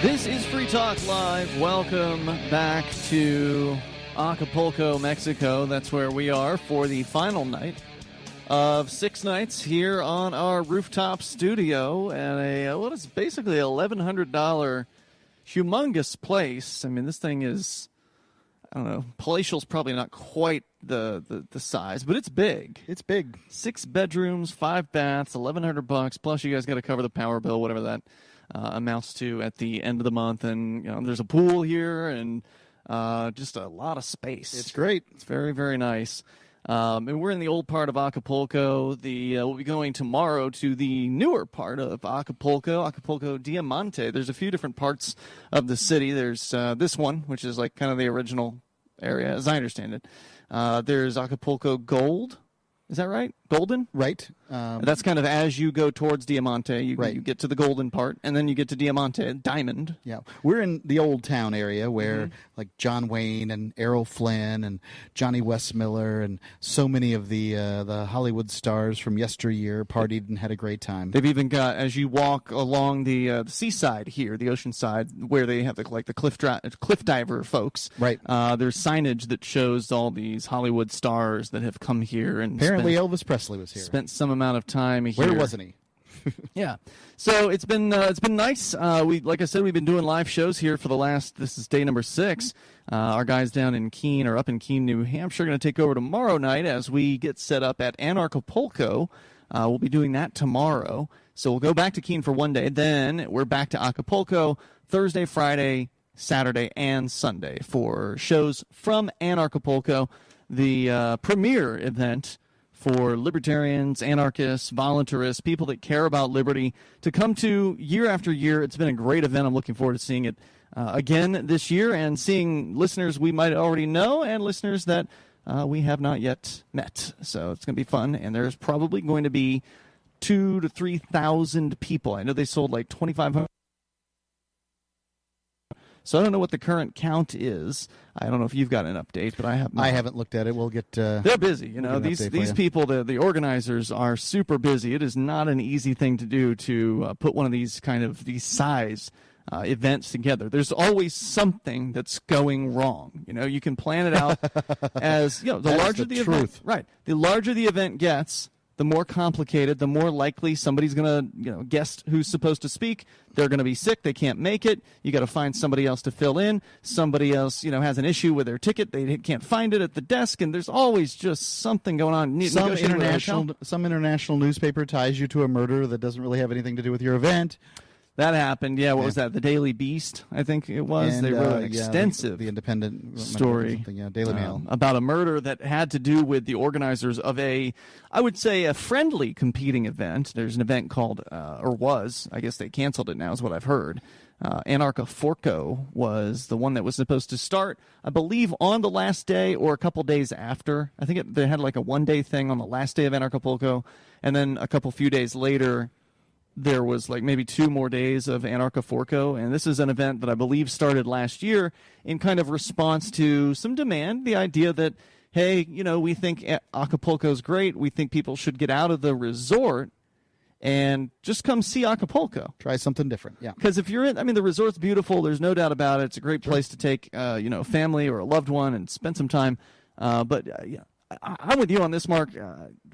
This is Free Talk Live. Welcome back to Acapulco, Mexico. That's where we are for the final night of 6 nights here on our rooftop studio and what is basically an $1,100 humongous place. I mean, this thing is, I don't know, palatial's probably not quite the size, but it's big. It's big. 6 bedrooms, 5 baths, $1,100 plus you guys got to cover the power bill, whatever that amounts to at the end of the month. And there's a pool here and just a lot of space. It's great. It's very, very nice. And we're in the old part of Acapulco. We'll be going tomorrow to the newer part of Acapulco Diamante. There's a few different parts of the city. There's this one, which is like kind of the original area, as I understand it. There's Acapulco Gold. Is that right? Golden? Right. That's kind of as you go towards Diamante, you get to the golden part, and then you get to Diamante, Diamond. Yeah. We're in the old town area where like John Wayne and Errol Flynn and Johnny Westmiller and so many of the Hollywood stars from yesteryear partied and had a great time. They've even got, as you walk along the seaside here, the ocean side, where they have the cliff diver folks. Right. There's signage that shows all these Hollywood stars that have come here and apparently Elvis Presley was here. Spent some amount of time here. Where wasn't he? Yeah. So it's been nice. Like I said, we've been doing live shows here for this is day number 6. Our guys down in Keene or up in Keene, New Hampshire, are going to take over tomorrow night as we get set up at Acapulco. We'll be doing that tomorrow. So we'll go back to Keene for one day. Then we're back to Acapulco Thursday, Friday, Saturday, and Sunday for shows from Acapulco, the premier event for libertarians, anarchists, voluntarists, people that care about liberty to come to year after year. It's been a great event. I'm looking forward to seeing it again this year and seeing listeners we might already know and listeners that we have not yet met. So it's going to be fun, and there's probably going to be 2,000 to 3,000 people. I know they sold like 2,500. So I don't know what the current count is. I don't know if you've got an update, but I have not. I haven't looked at it. We'll get. They're busy. These people, the organizers, are super busy. It is not an easy thing to do to put one of these size events together. There's always something that's going wrong. You can plan it out as the larger the event, right? The larger the event gets, the more complicated, the more likely somebody's going to, guest who's supposed to speak. They're going to be sick. They can't make it. You got to find somebody else to fill in. Somebody else, has an issue with their ticket. They can't find it at the desk, and there's always just something going on. Some international newspaper ties you to a murder that doesn't really have anything to do with your event. That happened, yeah. What was that? The Daily Beast, I think it was. And, they wrote an extensive the Independent story, Daily Mail, about a murder that had to do with the organizers of I would say, a friendly competing event. There's an event called, I guess they canceled it now, is what I've heard. Acapulco was the one that was supposed to start, I believe, on the last day or a couple days after. I think they had like a one-day thing on the last day of Acapulco, and then a few days later, there was like maybe 2 more days of Acapulco, and this is an event that I believe started last year in kind of response to some demand, the idea that, hey, we think Acapulco's great, we think people should get out of the resort and just come see Acapulco. Try something different, yeah. Because if you're the resort's beautiful, there's no doubt about it. It's a great place to take, a family or a loved one and spend some time, but I'm with you on this, Mark.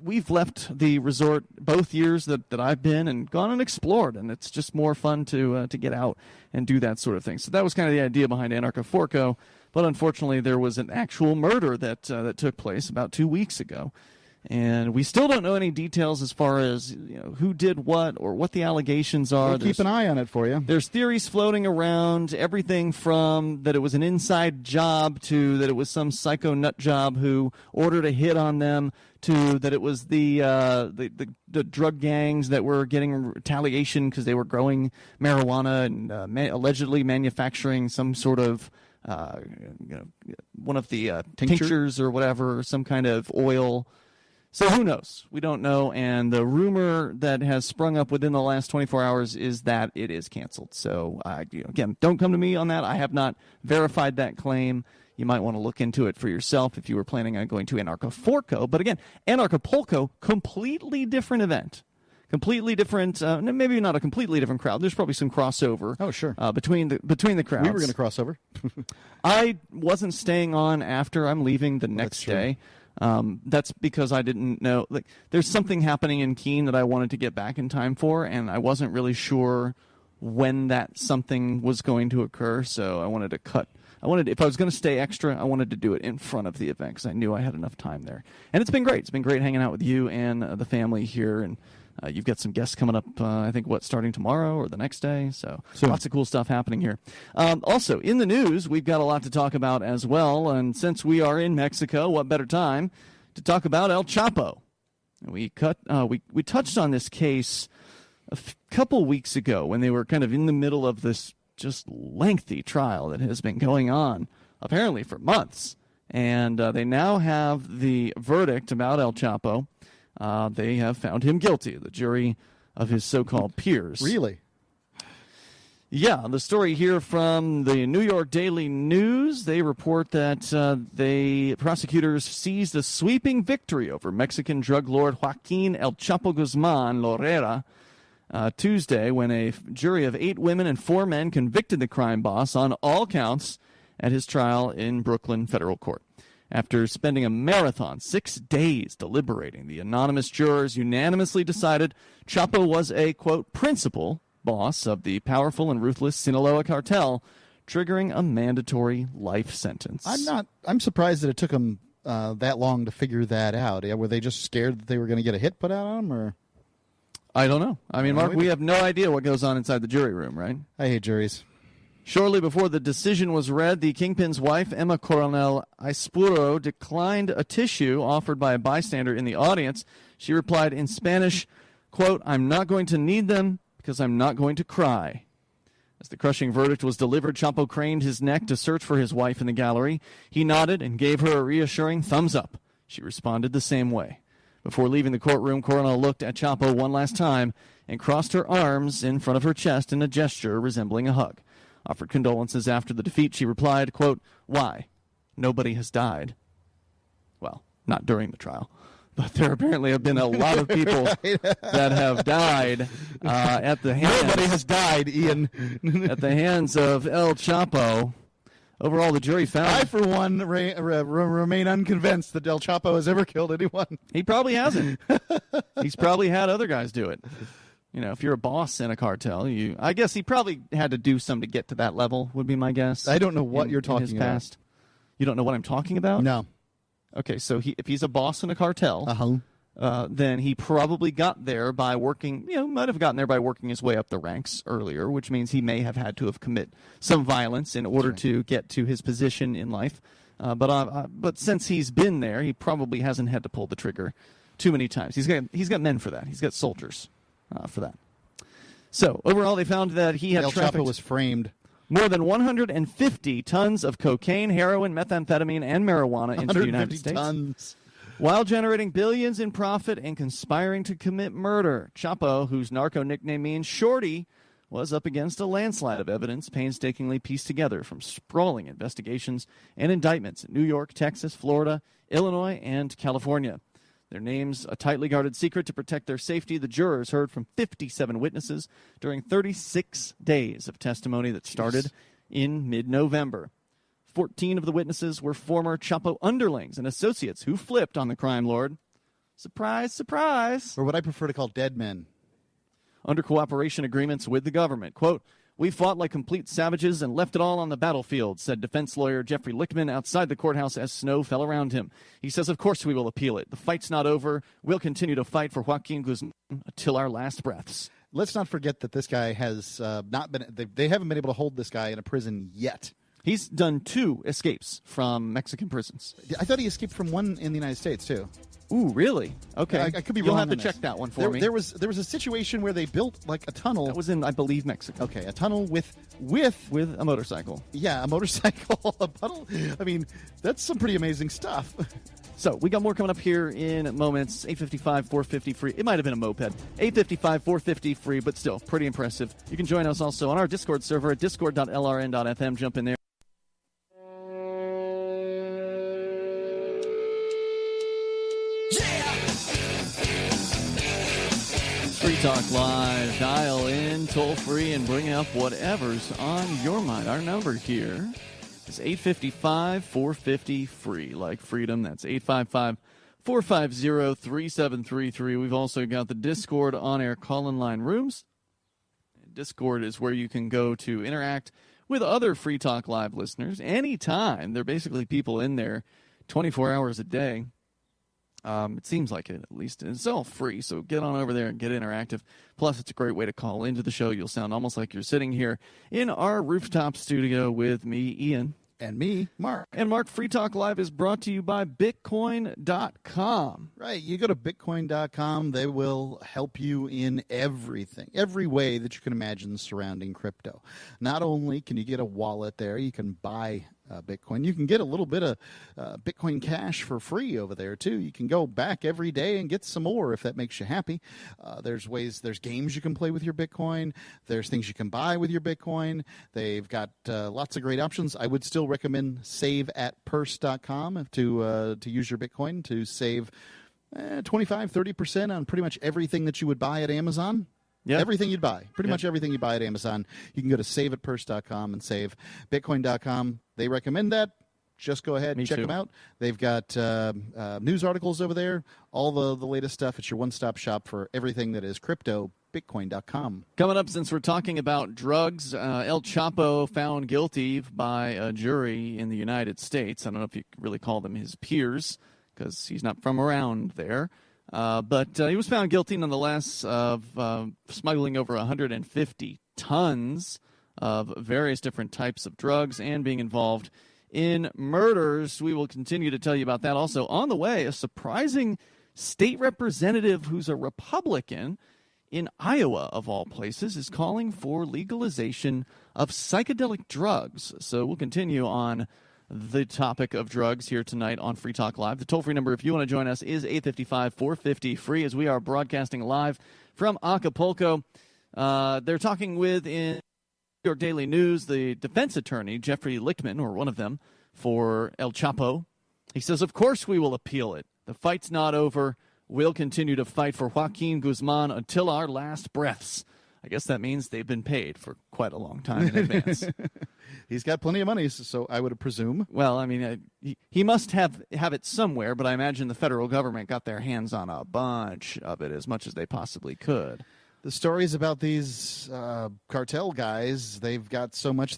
We've left the resort both years that I've been and gone and explored, and it's just more fun to get out and do that sort of thing. So that was kind of the idea behind Acapulco, but unfortunately there was an actual murder that took place about 2 weeks ago. And we still don't know any details as far as who did what or what the allegations are. We'll keep an eye on it for you. There's theories floating around, everything from that it was an inside job to that it was some psycho nut job who ordered a hit on them to that it was the drug gangs that were getting retaliation because they were growing marijuana and allegedly manufacturing some sort of one of the tinctures or whatever, some kind of oil. So who knows? We don't know, and the rumor that has sprung up within the last 24 hours is that it is canceled. So, again, don't come to me on that. I have not verified that claim. You might want to look into it for yourself if you were planning on going to Acapulco. But again, Acapulco, completely different event. completely different, maybe not a completely different crowd. There's probably some crossover. Oh, sure. Between the crowds. We were going to cross over. I wasn't staying on after. I'm leaving the next day. That's because I didn't know. Like, there's something happening in Keene that I wanted to get back in time for, and I wasn't really sure when that something was going to occur. So I wanted to cut. If I was going to stay extra, I wanted to do it in front of the event because I knew I had enough time there. And it's been great. It's been great hanging out with you and the family here. And you've got some guests coming up, I think, starting tomorrow or the next day. So lots of cool stuff happening here. Also, in the news, we've got a lot to talk about as well. And since we are in Mexico, what better time to talk about El Chapo? We touched on this case a couple weeks ago when they were kind of in the middle of this just lengthy trial that has been going on apparently for months. And they now have the verdict about El Chapo. They have found him guilty, the jury of his so-called peers. Really? Yeah, the story here from the New York Daily News. They report that prosecutors seized a sweeping victory over Mexican drug lord Joaquin El Chapo Guzman Lorera Tuesday when a jury of 8 women and 4 men convicted the crime boss on all counts at his trial in Brooklyn federal court. After spending a marathon 6 days deliberating, the anonymous jurors unanimously decided Chapo was a, quote, principal boss of the powerful and ruthless Sinaloa cartel, triggering a mandatory life sentence. I'm surprised that it took them that long to figure that out. Were they just scared that they were going to get a hit put out on them, or? I don't know. I mean, Mark, we have no idea what goes on inside the jury room, right? I hate juries. Shortly before the decision was read, the kingpin's wife, Emma Coronel Aispuro, declined a tissue offered by a bystander in the audience. She replied in Spanish, quote, "I'm not going to need them because I'm not going to cry." As the crushing verdict was delivered, Chapo craned his neck to search for his wife in the gallery. He nodded and gave her a reassuring thumbs up. She responded the same way. Before leaving the courtroom, Coronel looked at Chapo one last time and crossed her arms in front of her chest in a gesture resembling a hug. Offered condolences after the defeat, she replied, quote, "Why? Nobody has died." Well, not during the trial, but there apparently have been a lot of people that have died at the hands. Nobody has died, Ian. At the hands of El Chapo. Overall, the jury found... I, for one, remain unconvinced that El Chapo has ever killed anyone. He probably hasn't. He's probably had other guys do it. You know, if you're a boss in a cartel, I guess he probably had to do some to get to that level, would be my guess. I don't know what you're talking in his past. You don't know what I'm talking about? No. Okay, so if he's a boss in a cartel, then he probably got there by working, might have gotten there by working his way up the ranks earlier, which means he may have had to have commit some violence in order to get to his position in life. But since he's been there, he probably hasn't had to pull the trigger too many times. He's got men for that. He's got soldiers for that. So overall, they found that he had El trafficked Chapo was framed more than 150 tons of cocaine, heroin, methamphetamine, and marijuana into the United States. Tons. While generating billions in profit and conspiring to commit murder. Chapo, whose narco nickname means Shorty, was up against a landslide of evidence painstakingly pieced together from sprawling investigations and indictments in New York, Texas, Florida, Illinois, and California. Their names a tightly guarded secret to protect their safety. The jurors heard from 57 witnesses during 36 days of testimony that started in mid-November. 14 of the witnesses were former Chapo underlings and associates who flipped on the crime lord. Surprise, surprise. Or what I prefer to call dead men. Under cooperation agreements with the government. Quote, "We fought like complete savages and left it all on the battlefield," said defense lawyer Jeffrey Lichtman outside the courthouse as snow fell around him. He says, "Of course we will appeal it. The fight's not over. We'll continue to fight for Joaquin Guzman until our last breaths." Let's not forget that this guy has not been... They haven't been able to hold this guy in a prison yet. He's done 2 escapes from Mexican prisons. I thought he escaped from one in the United States, too. Ooh, really? Okay. I could be wrong. You'll have to on check this. that one for me. There was a situation where they built like a tunnel. That was in, I believe, Mexico. Okay, a tunnel with a motorcycle. Yeah, a motorcycle. A tunnel. I mean, that's some pretty amazing stuff. So we got more coming up here in moments. 855 450 free. It might have been a moped. 855 450 free, but still pretty impressive. You can join us also on our Discord server at discord.lrn.fm. Jump in there. Free Talk Live. Dial in, toll free, and bring up whatever's on your mind. Our number here is 855-450-FREE. Like freedom, that's 855-450-3733. We've also got the Discord on-air call-in line rooms. Discord is where you can go to interact with other Free Talk Live listeners anytime. There are basically people in there 24 hours a day. It seems like it, at least. And it's all free, so get on over there and get interactive. Plus, it's a great way to call into the show. You'll sound almost like you're sitting here in our rooftop studio with me, Ian. And me, Mark. And Mark, Free Talk Live is brought to you by Bitcoin.com. Right. You go to Bitcoin.com. They will help you in everything, every way that you can imagine surrounding crypto. Not only can you get a wallet there, you can buy Bitcoin. You can get a little bit of Bitcoin Cash for free over there, too. You can go back every day and get some more if that makes you happy. There's games you can play with your Bitcoin. There's things you can buy with your Bitcoin. They've got lots of great options. I would still recommend saveatpurse.com to use your Bitcoin to save 25-30% on pretty much everything that you would buy at Amazon. Yep. Everything you'd buy, pretty much everything you buy at Amazon. You can go to saveatpurse.com and save. Bitcoin.com, they recommend that. Just go ahead and check them out. They've got news articles over there, all the latest stuff. It's your one-stop shop for everything that is crypto, Bitcoin.com. Coming up, since we're talking about drugs, El Chapo found guilty by a jury in the United States. I don't know if you could really call them his peers because he's not from around there. But he was found guilty nonetheless of smuggling over 150 tons of various different types of drugs and being involved in murders. We will continue to tell you about that. Also, on the way, a surprising state representative who's a Republican in Iowa, of all places, is calling for legalization of psychedelic drugs. So we'll continue on the topic of drugs here tonight on Free Talk Live. The toll-free number, if you want to join us, is 855-450-FREE, as we are broadcasting live from Acapulco. They're talking with, in New York Daily News, the defense attorney, Jeffrey Lichtman, or one of them, for El Chapo. He says, of course we will appeal it. The fight's not over. We'll continue to fight for Joaquin Guzman until our last breaths. I guess that means they've been paid for quite a long time in advance. He's got plenty of money, so I would presume. Well, I mean, he must have it somewhere, but I imagine the federal government got their hands on a bunch of it, as much as they possibly could. The stories about these cartel guys, they've got so much,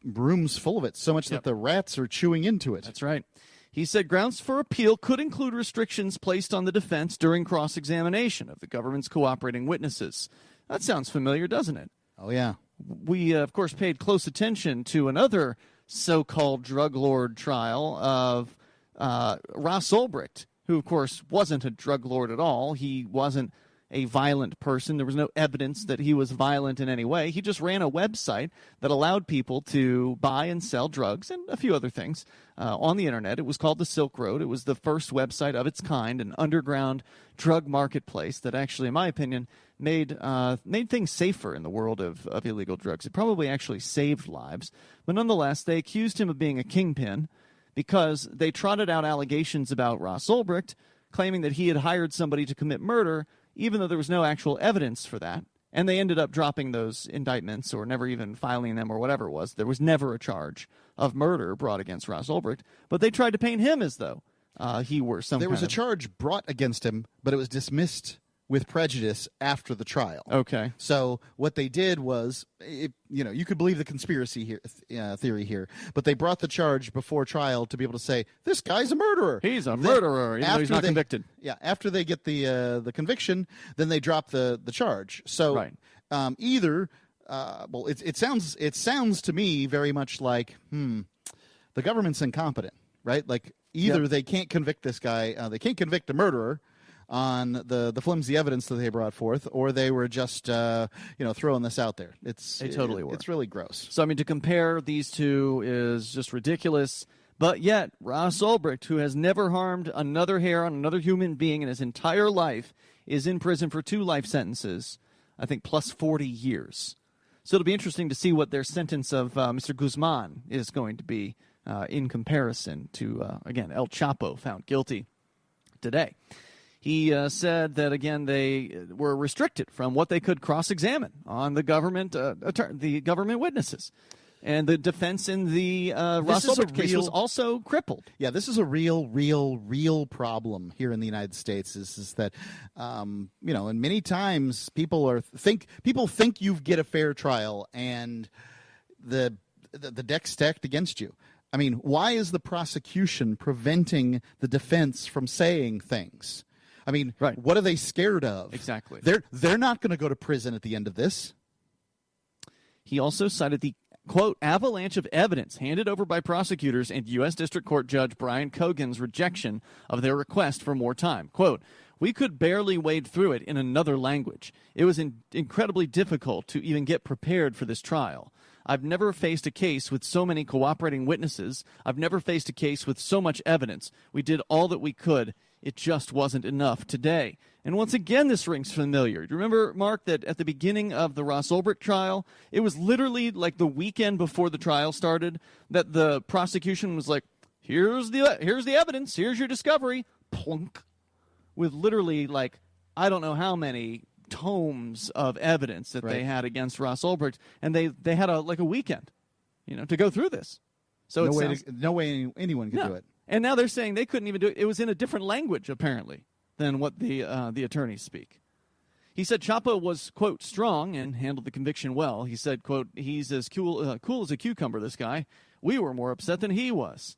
rooms full of it, so much that the rats are chewing into it. That's right. He said grounds for appeal could include restrictions placed on the defense during cross-examination of the government's cooperating witnesses. That sounds familiar, doesn't it? Oh, yeah. We, of course, paid close attention to another so-called drug lord trial of Ross Ulbricht, who, of course, wasn't a drug lord at all. He wasn't a violent person. There was no evidence that he was violent in any way. He just ran a website that allowed people to buy and sell drugs and a few other things on the internet. It was called the Silk Road. It was the first website of its kind, an underground drug marketplace that actually, in my opinion, made things safer in the world of illegal drugs. It probably actually saved lives. But nonetheless, they accused him of being a kingpin because they trotted out allegations about Ross Ulbricht, claiming that he had hired somebody to commit murder, even though there was no actual evidence for that. And they ended up dropping those indictments or never even filing them or whatever it was. There was never a charge of murder brought against Ross Ulbricht, but they tried to paint him as though he were some There was a charge brought against him, but it was dismissed with prejudice after the trial. Okay. So what they did was, you could believe the conspiracy here, theory here, but they brought the charge before trial to be able to say, this guy's a murderer. He's a murderer, even though he's not convicted. Yeah, after they get the conviction, then they drop the charge. So right. It sounds to me very much like, the government's incompetent, right? Like either they can't convict this guy, they can't convict a murderer on the flimsy evidence that they brought forth, or they were just throwing this out there. They totally were. It's really gross. So I mean, to compare these two is just ridiculous. But yet, Ross Ulbricht, who has never harmed another hair on another human being in his entire life, is in prison for 2 life sentences, I think plus 40 years. So it'll be interesting to see what their sentence of Mr. Guzman is going to be in comparison to, again, El Chapo found guilty today. He said that, again, they were restricted from what they could cross-examine on the government witnesses. And the defense in the Ross Ulbricht case was also crippled. Yeah, this is a real problem here in the United States. Is that and many times people think you get a fair trial, and the deck's stacked against you. I mean, why is the prosecution preventing the defense from saying things? I mean, right. What are they scared of? Exactly. They're not going to go to prison at the end of this. He also cited the, quote, avalanche of evidence handed over by prosecutors and U.S. District Court Judge Brian Cogan's rejection of their request for more time. Quote, we could barely wade through it in another language. It was incredibly difficult to even get prepared for this trial. I've never faced a case with so many cooperating witnesses. I've never faced a case with so much evidence. We did all that we could. It just wasn't enough today. And once again, this rings familiar. Do you remember, Mark, that at the beginning of the Ross Ulbricht trial, it was literally like the weekend before the trial started that the prosecution was like, here's the evidence, here's your discovery, plunk, with literally like, I don't know how many tomes of evidence that they had against Ross Ulbricht, and they had a weekend, to go through this. So no way anyone could do it. And now they're saying they couldn't even do it. It was in a different language, apparently, than what the attorneys speak. He said Chapo was, quote, strong and handled the conviction well. He said, quote, he's as cool as a cucumber, this guy. We were more upset than he was.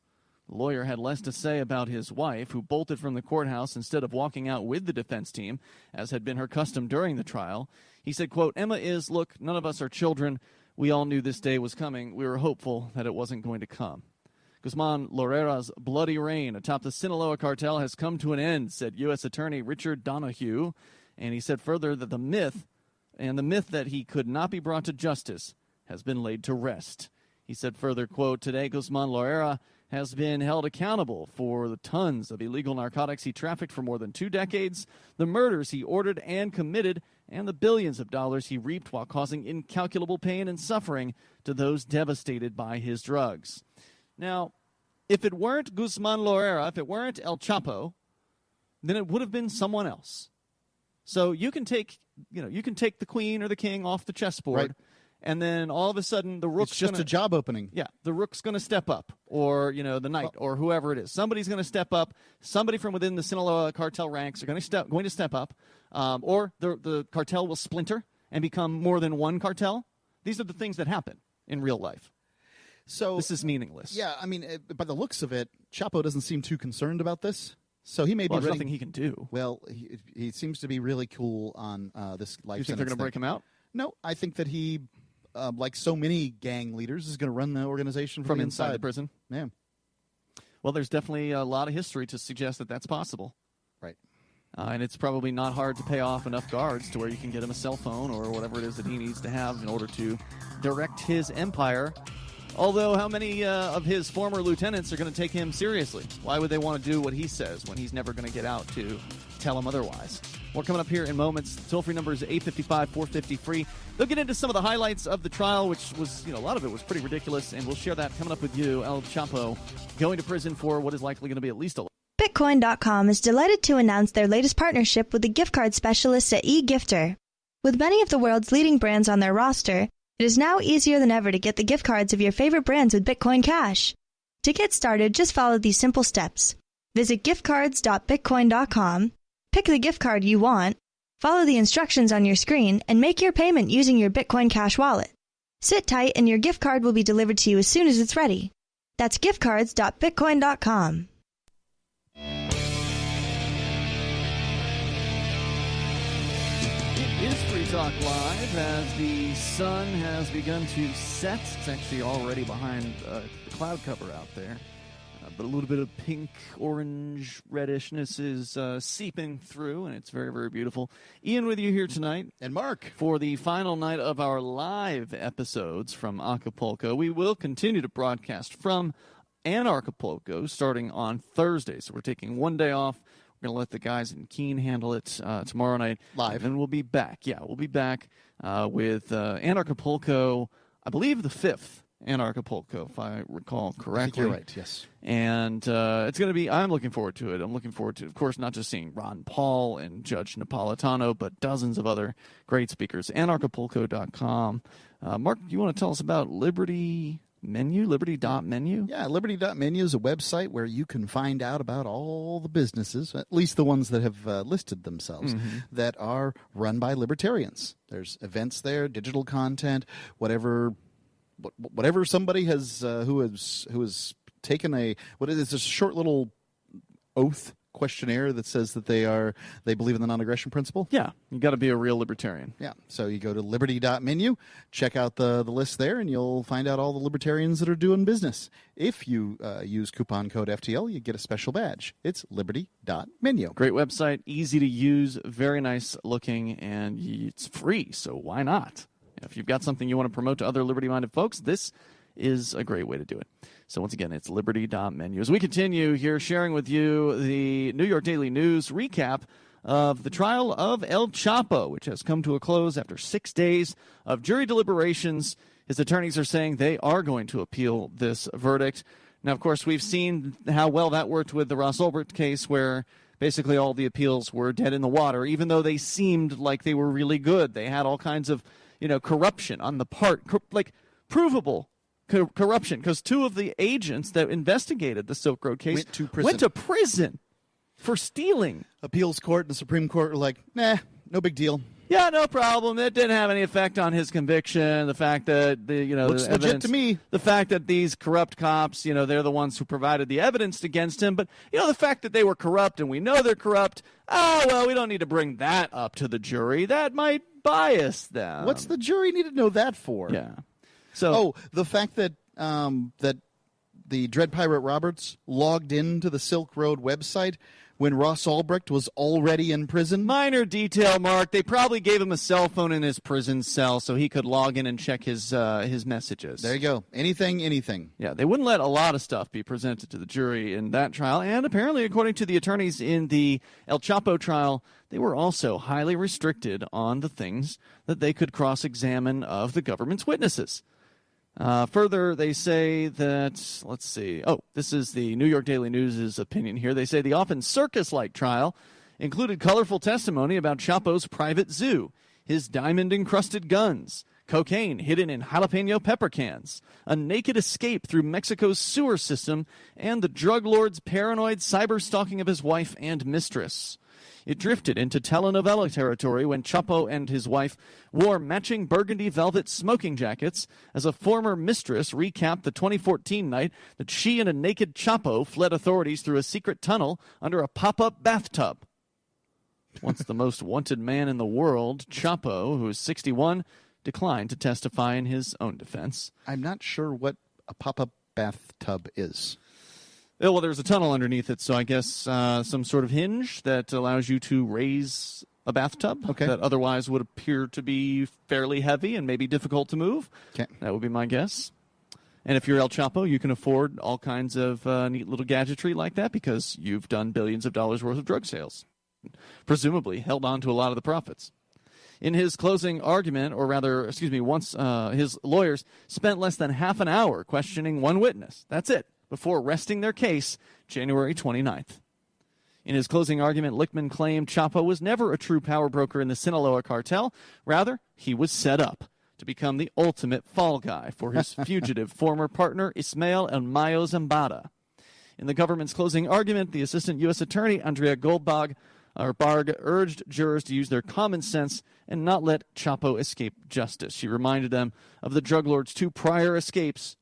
The lawyer had less to say about his wife, who bolted from the courthouse instead of walking out with the defense team, as had been her custom during the trial. He said, quote, Emma is, look, none of us are children. We all knew this day was coming. We were hopeful that it wasn't going to come. Guzman Lorera's bloody reign atop the Sinaloa cartel has come to an end, said U.S. Attorney Richard Donahue. And he said further that the myth that he could not be brought to justice has been laid to rest. He said further, quote, today Guzman Lorera has been held accountable for the tons of illegal narcotics he trafficked for more than 2 decades, the murders he ordered and committed, and the billions of dollars he reaped while causing incalculable pain and suffering to those devastated by his drugs. Now, if it weren't Guzman Lorera, if it weren't El Chapo, then it would have been someone else. So you can take the queen or the king off the chessboard, right. And then all of a sudden the rook's it's just a job opening. Yeah, the rook's going to step up, or the knight, or whoever it is. Somebody's going to step up. Somebody from within the Sinaloa cartel ranks are going to step up, or the cartel will splinter and become more than one cartel. These are the things that happen in real life. So this is meaningless. Yeah, I mean, by the looks of it, Chapo doesn't seem too concerned about this. So he may be. There's nothing he can do. Well, he seems to be really cool on this life. You think they're going to break him out? No, I think that he, like so many gang leaders, is going to run the organization from inside the prison. Yeah. Well, there's definitely a lot of history to suggest that that's possible. Right. And it's probably not hard to pay off enough guards to where you can get him a cell phone or whatever it is that he needs to have in order to direct his empire. Although, how many of his former lieutenants are going to take him seriously? Why would they want to do what he says when he's never going to get out to tell them otherwise? More coming up here in moments. Toll-free number is 855-450-FREE. They'll get into some of the highlights of the trial, which was, a lot of it was pretty ridiculous, and we'll share that coming up with you. El Chapo going to prison for what is likely going to be at least a... Bitcoin.com is delighted to announce their latest partnership with the gift card specialists at eGifter. With many of the world's leading brands on their roster, it is now easier than ever to get the gift cards of your favorite brands with Bitcoin Cash. To get started, just follow these simple steps. Visit giftcards.bitcoin.com, pick the gift card you want, follow the instructions on your screen, and make your payment using your Bitcoin Cash wallet. Sit tight and your gift card will be delivered to you as soon as it's ready. That's giftcards.bitcoin.com. It is Free Talk Live as the sun has begun to set. It's actually already behind the cloud cover out there. But a little bit of pink, orange, reddishness is seeping through, and it's very, very beautiful. Ian with you here tonight. And Mark. For the final night of our live episodes from Acapulco. We will continue to broadcast from Acapulco starting on Thursday. So we're taking one day off. We're going to let the guys in Keene handle it tomorrow night. Live. And we'll be back. Yeah, we'll be back with Acapulco, I believe the 5th. and Acapulco, if I recall correctly. I think you're right, yes. And it's going to be, I'm looking forward to it. I'm looking forward to, of course, not just seeing Ron Paul and Judge Napolitano, but dozens of other great speakers. Anarchapulco.com. Mark, you want to tell us about Liberty.menu? Yeah, Liberty.menu is a website where you can find out about all the businesses, at least the ones that have listed themselves, that are run by libertarians. There's events there, digital content, whatever somebody has who has taken a short little oath questionnaire that says that they believe in the non-aggression principle. Yeah, you got to be a real libertarian. Yeah, so you go to liberty.menu, check out the list there, and you'll find out all the libertarians that are doing business. If you use coupon code FTL, you get a special badge. It's liberty.menu. Great website, easy to use, very nice looking, and it's free, so why not? If you've got something you want to promote to other liberty-minded folks, this is a great way to do it. So once again, it's liberty.menu. As we continue here sharing with you the New York Daily News recap of the trial of El Chapo, which has come to a close after 6 days of jury deliberations. His attorneys are saying they are going to appeal this verdict. Now, of course, we've seen how well that worked with the Ross Ulbricht case, where basically all the appeals were dead in the water, even though they seemed like they were really good. They had all kinds of, corruption on the part, provable corruption, because two of the agents that investigated the Silk Road case went to prison for stealing. Appeals court and the Supreme Court were like, nah, no big deal. Yeah, no problem. It didn't have any effect on his conviction. The fact that looks the legit evidence, to me. The fact that these corrupt cops, they're the ones who provided the evidence against him. But the fact that they were corrupt and we know they're corrupt. Oh well, we don't need to bring that up to the jury. That might bias them. What's the jury need to know that for? Yeah. So the fact that that the Dread Pirate Roberts logged into the Silk Road website when Ross Ulbricht was already in prison? Minor detail, Mark. They probably gave him a cell phone in his prison cell so he could log in and check his messages. There you go. Anything. Yeah, they wouldn't let a lot of stuff be presented to the jury in that trial. And apparently, according to the attorneys in the El Chapo trial, they were also highly restricted on the things that they could cross-examine of the government's witnesses. Further, they say that, let's see. Oh, this is the New York Daily News' opinion here. They say the often circus-like trial included colorful testimony about Chapo's private zoo, his diamond-encrusted guns, cocaine hidden in jalapeno pepper cans, a naked escape through Mexico's sewer system, and the drug lord's paranoid cyber-stalking of his wife and mistress. It drifted into telenovela territory when Chapo and his wife wore matching burgundy velvet smoking jackets as a former mistress recapped the 2014 night that she and a naked Chapo fled authorities through a secret tunnel under a pop-up bathtub. Once the most wanted man in the world, Chapo, who is 61, declined to testify in his own defense. I'm not sure what a pop-up bathtub is. Well, there's a tunnel underneath it, so I guess some sort of hinge that allows you to raise a bathtub that otherwise would appear to be fairly heavy and maybe difficult to move. Okay. That would be my guess. And if you're El Chapo, you can afford all kinds of neat little gadgetry like that because you've done billions of dollars worth of drug sales, presumably held on to a lot of the profits. In his closing argument, once his lawyers spent less than half an hour questioning one witness. That's it. Before resting their case January 29th. In his closing argument, Lichtman claimed Chapo was never a true power broker in the Sinaloa cartel. Rather, he was set up to become the ultimate fall guy for his fugitive former partner, Ismael El Mayo Zambada. In the government's closing argument, the assistant U.S. attorney, Andrea Barg, urged jurors to use their common sense and not let Chapo escape justice. She reminded them of the drug lord's two prior escapes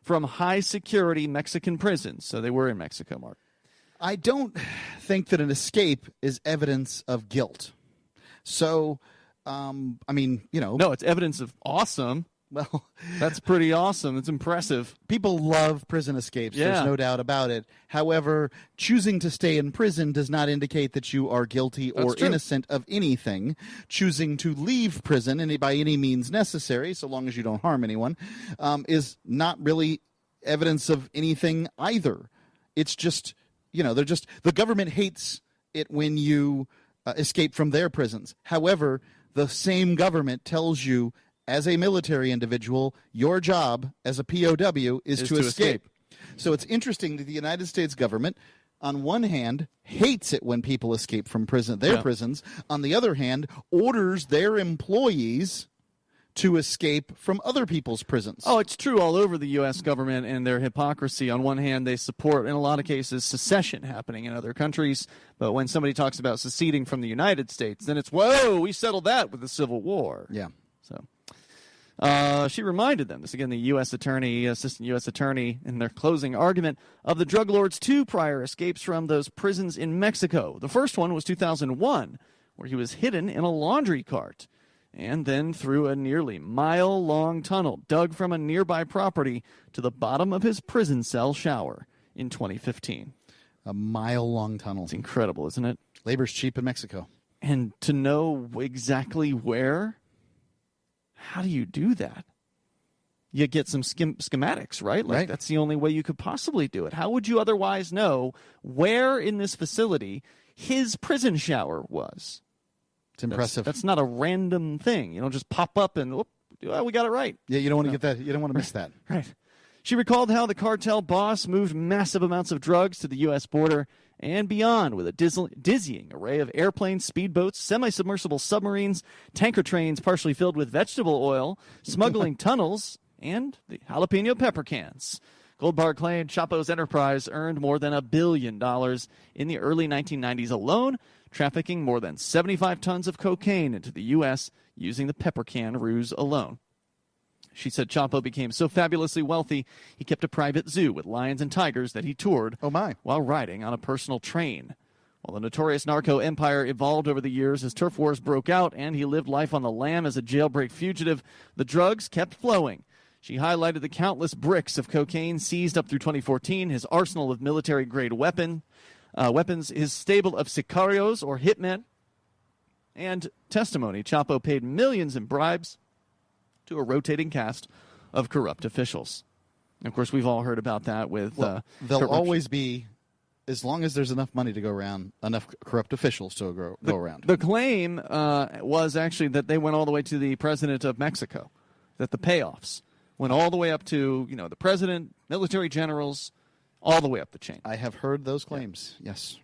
from high-security Mexican prisons. So they were in Mexico, Mark. I don't think that an escape is evidence of guilt. So, No, it's evidence of awesome. Well, that's pretty awesome. It's impressive. People love prison escapes. Yeah. There's no doubt about it. However, choosing to stay in prison does not indicate that you are guilty or innocent of anything. Choosing to leave prison, and by any means necessary, so long as you don't harm anyone, is not really evidence of anything either. It's just, the government hates it when you escape from their prisons. However, the same government tells you as a military individual, your job as a POW is to escape. So it's interesting that the United States government, on one hand, hates it when people escape from their prisons. On the other hand, orders their employees to escape from other people's prisons. Oh, it's true all over the U.S. government and their hypocrisy. On one hand, they support, in a lot of cases, secession happening in other countries. But when somebody talks about seceding from the United States, then it's, whoa, we settled that with the Civil War. Yeah. So she reminded them, this again, the U.S. attorney, assistant U.S. attorney, in their closing argument, of the drug lord's 2 prior escapes from those prisons in Mexico. The first one was 2001, where he was hidden in a laundry cart, and then through a nearly mile-long tunnel dug from a nearby property to the bottom of his prison cell shower in 2015. A mile-long tunnel. It's incredible, isn't it? Labor's cheap in Mexico. And to know exactly where, how do you do that? You get some schematics, right? Like, that's the only way you could possibly do it. How would you otherwise know where in this facility his prison shower was? It's impressive. That's not a random thing. You don't just pop up and, we got it right. Yeah, you don't want to get that. You don't want to miss that. Right. She recalled how the cartel boss moved massive amounts of drugs to the U.S. border and beyond with a dizzying array of airplanes, speedboats, semi-submersible submarines, tanker trains partially filled with vegetable oil, smuggling tunnels, and the jalapeno pepper cans. Goldbar claimed Chapo's enterprise earned more than $1 billion in the early 1990s alone, trafficking more than 75 tons of cocaine into the U.S. using the pepper can ruse alone. She said Chapo became so fabulously wealthy, he kept a private zoo with lions and tigers that he toured while riding on a personal train. While the notorious narco empire evolved over the years as turf wars broke out and he lived life on the lam as a jailbreak fugitive, the drugs kept flowing. She highlighted the countless bricks of cocaine seized up through 2014, his arsenal of military-grade weapons, his stable of sicarios or hitmen, and testimony. Chapo paid millions in bribes to a rotating cast of corrupt officials. And of course, we've all heard about that with there'll corruption. always be, as long as there's enough money to go around, enough corrupt officials to go around. The claim was actually that they went all the way to the president of Mexico, that the payoffs went all the way up to, the president, military generals, all the way up the chain. I have heard those claims, yes.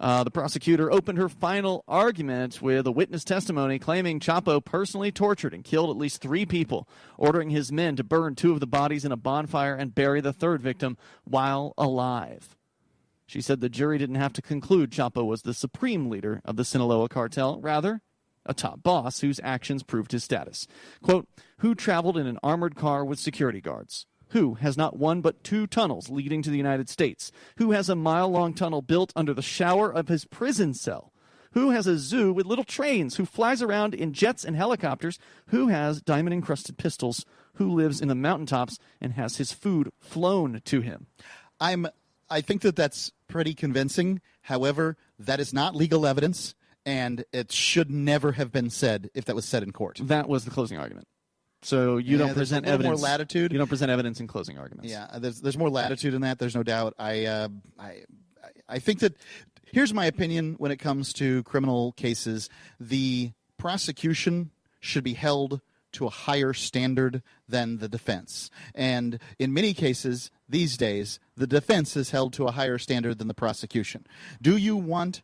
The prosecutor opened her final argument with a witness testimony claiming Chapo personally tortured and killed at least 3 people, ordering his men to burn 2 of the bodies in a bonfire and bury the 3rd victim while alive. She said the jury didn't have to conclude Chapo was the supreme leader of the Sinaloa cartel, rather a top boss whose actions proved his status. Quote, who traveled in an armored car with security guards? Who has not 1 but 2 tunnels leading to the United States? Who has a mile-long tunnel built under the shower of his prison cell? Who has a zoo with little trains? Who flies around in jets and helicopters? Who has diamond-encrusted pistols? Who lives in the mountaintops and has his food flown to him? I think that's pretty convincing. However, that is not legal evidence, and it should never have been said if that was said in court. That was the closing argument. So you don't present evidence. More latitude. You don't present evidence in closing arguments. Yeah, there's more latitude in that. There's no doubt. I think that here's my opinion when it comes to criminal cases: the prosecution should be held to a higher standard than the defense, and in many cases these days, the defense is held to a higher standard than the prosecution. Do you want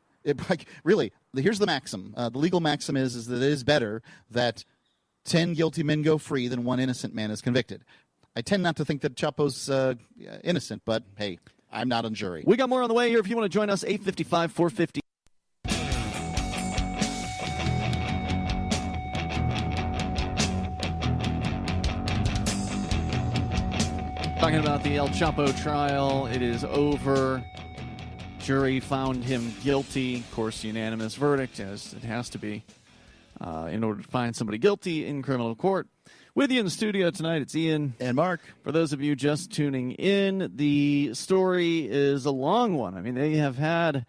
really? Here's the maxim. The legal maxim is that it is better that 10 guilty men go free than 1 innocent man is convicted. I tend not to think that Chapo's innocent, but hey, I'm not on jury. We got more on the way here. If you want to join us, 855-450. Talking about the El Chapo trial. It is over. Jury found him guilty. Of course, unanimous verdict, as it has to be. In order to find somebody guilty in criminal court. With you in the studio tonight, it's Ian. And Mark. For those of you just tuning in, the story is a long one. I mean, they have had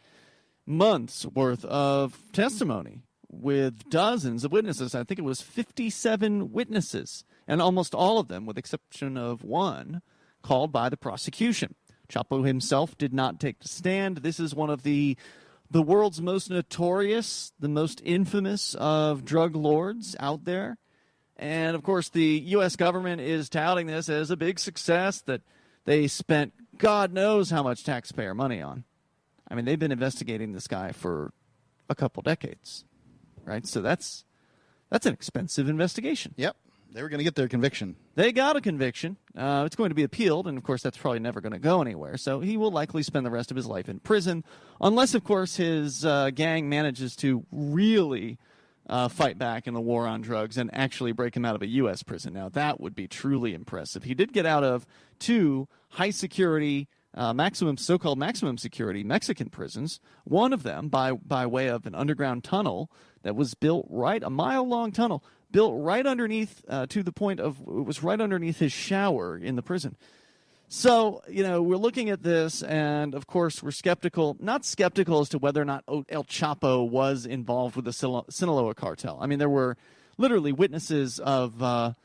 months worth of testimony with dozens of witnesses. I think it was 57 witnesses, and almost all of them, with the exception of 1, called by the prosecution. Chapo himself did not take the stand. This is one of the world's most notorious, the most infamous of drug lords out there. And, of course, the U.S. government is touting this as a big success that they spent God knows how much taxpayer money on. I mean, they've been investigating this guy for a couple decades, right? So that's an expensive investigation. Yep. They were going to get their conviction. They got a conviction. It's going to be appealed, and, of course, that's probably never going to go anywhere. So he will likely spend the rest of his life in prison, unless, of course, his gang manages to really fight back in the war on drugs and actually break him out of a U.S. prison. Now, that would be truly impressive. He did get out of 2 high-security, so-called maximum security Mexican prisons, one of them by way of an underground tunnel that was built a mile-long tunnel, built right underneath, to the point of, it was right underneath his shower in the prison. So, we're looking at this, and, of course, we're not skeptical as to whether or not El Chapo was involved with the Sinaloa cartel. I mean, there were literally witnesses of,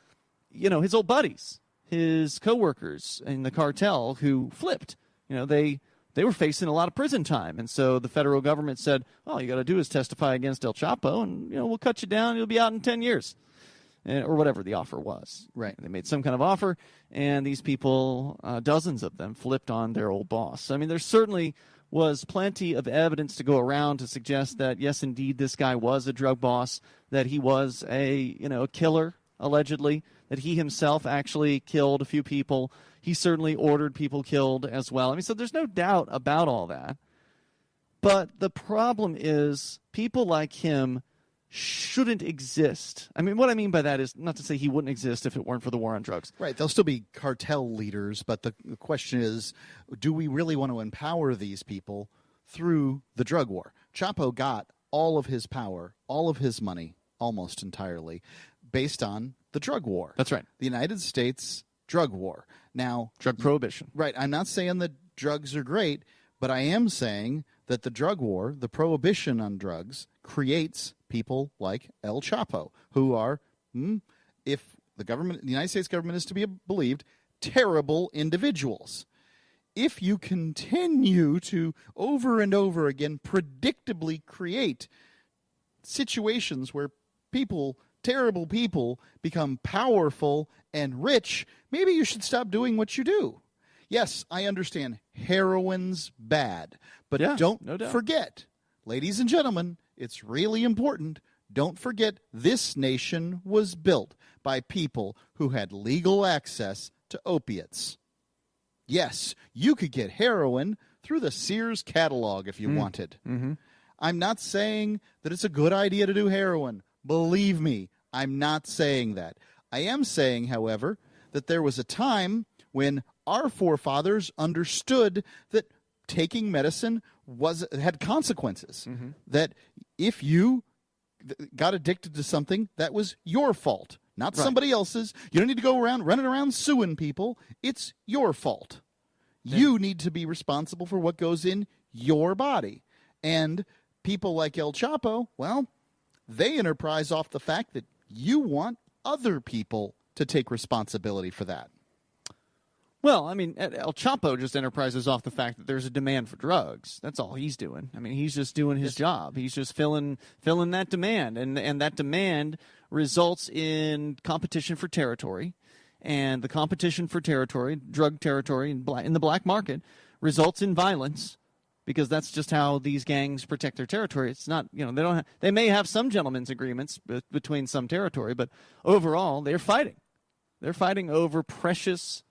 his old buddies, his coworkers in the cartel who flipped. They were facing a lot of prison time, and so the federal government said, all you got to do is testify against El Chapo, and, we'll cut you down, you'll be out in 10 years. Or whatever the offer was. Right. They made some kind of offer, and these people, dozens of them, flipped on their old boss. I mean, there certainly was plenty of evidence to go around to suggest that, yes, indeed, this guy was a drug boss, that he was a killer, allegedly, that he himself actually killed a few people. He certainly ordered people killed as well. I mean, so there's no doubt about all that. But the problem is people like him shouldn't exist. I mean, what I mean by that is not to say he wouldn't exist if it weren't for the war on drugs. Right. They'll still be cartel leaders, but the question is, do we really want to empower these people through the drug war? Chapo got all of his power, all of his money, almost entirely, based on the drug war. That's right. The United States drug war. Now, drug prohibition. Right. I'm not saying that drugs are great, but I am saying that the drug war, the prohibition on drugs, creates people like El Chapo, who are, if the United States government is to be believed, terrible individuals. If you continue to, over and over again, predictably create situations where terrible people, become powerful and rich, maybe you should stop doing what you do. Yes, I understand heroin's bad, but don't forget, ladies and gentlemen, it's really important. Don't forget this nation was built by people who had legal access to opiates. Yes, you could get heroin through the Sears catalog if you wanted. Mm-hmm. I'm not saying that it's a good idea to do heroin. Believe me, I'm not saying that. I am saying, however, that there was a time when our forefathers understood that taking medicine had consequences. Mm-hmm. That if you got addicted to something, that was your fault, not somebody else's. You don't need to go around running around suing people. It's your fault. Yeah. You need to be responsible for what goes in your body. And people like El Chapo, well, they enterprise off the fact that you want other people to take responsibility for that. Well, I mean, El Chapo just enterprises off the fact that there's a demand for drugs. That's all he's doing. I mean, he's just doing his job. He's just filling that demand, and that demand results in competition for territory, and the competition for territory, drug territory in the black market, results in violence, because that's just how these gangs protect their territory. It's not, they may have some gentlemen's agreements between some territory, but overall, they're fighting. They're fighting over precious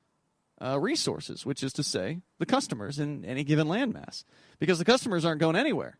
resources, which is to say the customers in any given landmass, because the customers aren't going anywhere.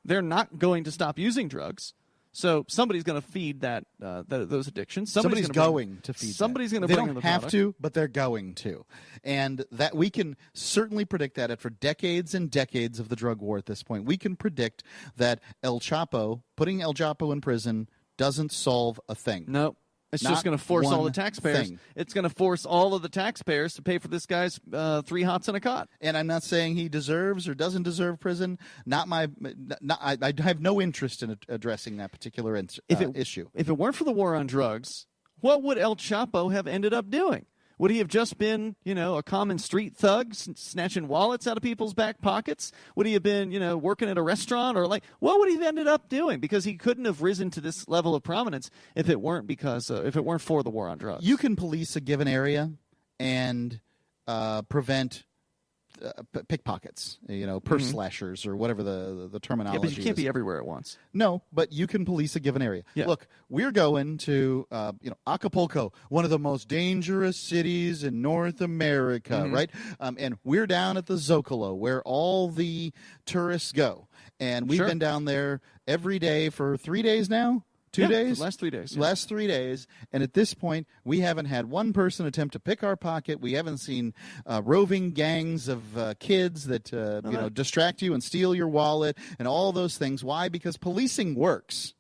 They're not going to stop using drugs, so somebody's going to feed those addictions. Somebody's going to feed. Somebody's going to bring in the product. They don't have to, but they're going to, and that we can certainly predict that for decades and decades of the drug war. At this point, we can predict that putting El Chapo in prison doesn't solve a thing. No. It's just going to force all the taxpayers. It's going to force all of the taxpayers to pay for this guy's 3 hots and a cot. And I'm not saying he deserves or doesn't deserve prison. I have no interest in addressing that particular issue. If it weren't for the war on drugs, what would El Chapo have ended up doing? Would he have just been, a common street thug snatching wallets out of people's back pockets? Would he have been, working at a restaurant? Or what would he have ended up doing? Because he couldn't have risen to this level of prominence if it weren't for the war on drugs. You can police a given area and prevent pickpockets, purse slashers, or whatever the terminology is. Yeah, but you can't be everywhere at once. No, but you can police a given area. Yeah. Look, we're going to Acapulco, one of the most dangerous cities in North America, right? And we're down at the Zocalo, where all the tourists go. And we've been down there every day for 3 days now. 2 days? The last 3 days. Yeah. Last 3 days. And at this point, we haven't had one person attempt to pick our pocket. We haven't seen roving gangs of kids that distract you and steal your wallet and all those things. Why? Because policing works.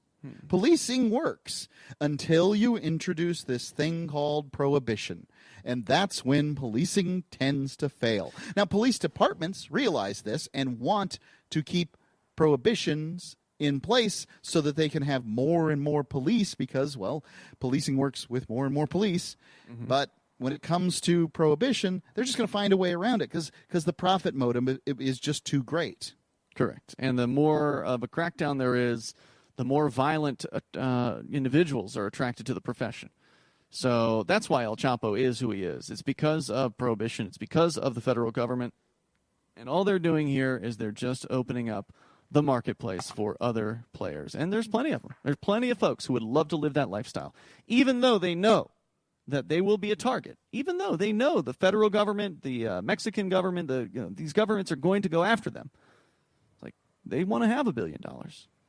Policing works until you introduce this thing called prohibition. And that's when policing tends to fail. Now, police departments realize this and want to keep prohibitions in place so that they can have more and more police because, well, policing works with more and more police. But when it comes to prohibition, they're just going to find a way around it because the profit motive is just too great. Correct. And the more of a crackdown there is, the more violent individuals are attracted to the profession. So that's why El Chapo is who he is. It's because of prohibition. It's because of the federal government. And all they're doing here is they're just opening up the marketplace for other players. And there's plenty of them. There's plenty of folks who would love to live that lifestyle, even though they know that they will be a target, even though they know the federal government, the Mexican government, these governments are going to go after them. Like, they want to have $1 billion.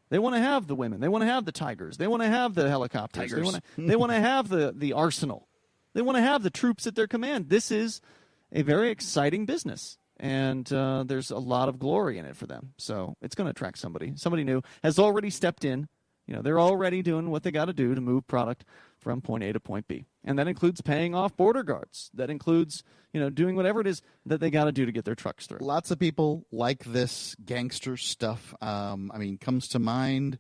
They want to have the women. They want to have the tigers. They want to have the helicopters. They want to have the arsenal. They want to have the troops at their command. This is a very exciting business. And there's a lot of glory in it for them. So it's going to attract somebody. Somebody new has already stepped in. They're already doing what they got to do to move product from point A to point B. And that includes paying off border guards. That includes, doing whatever it is that they got to do to get their trucks through. Lots of people like this gangster stuff. Comes to mind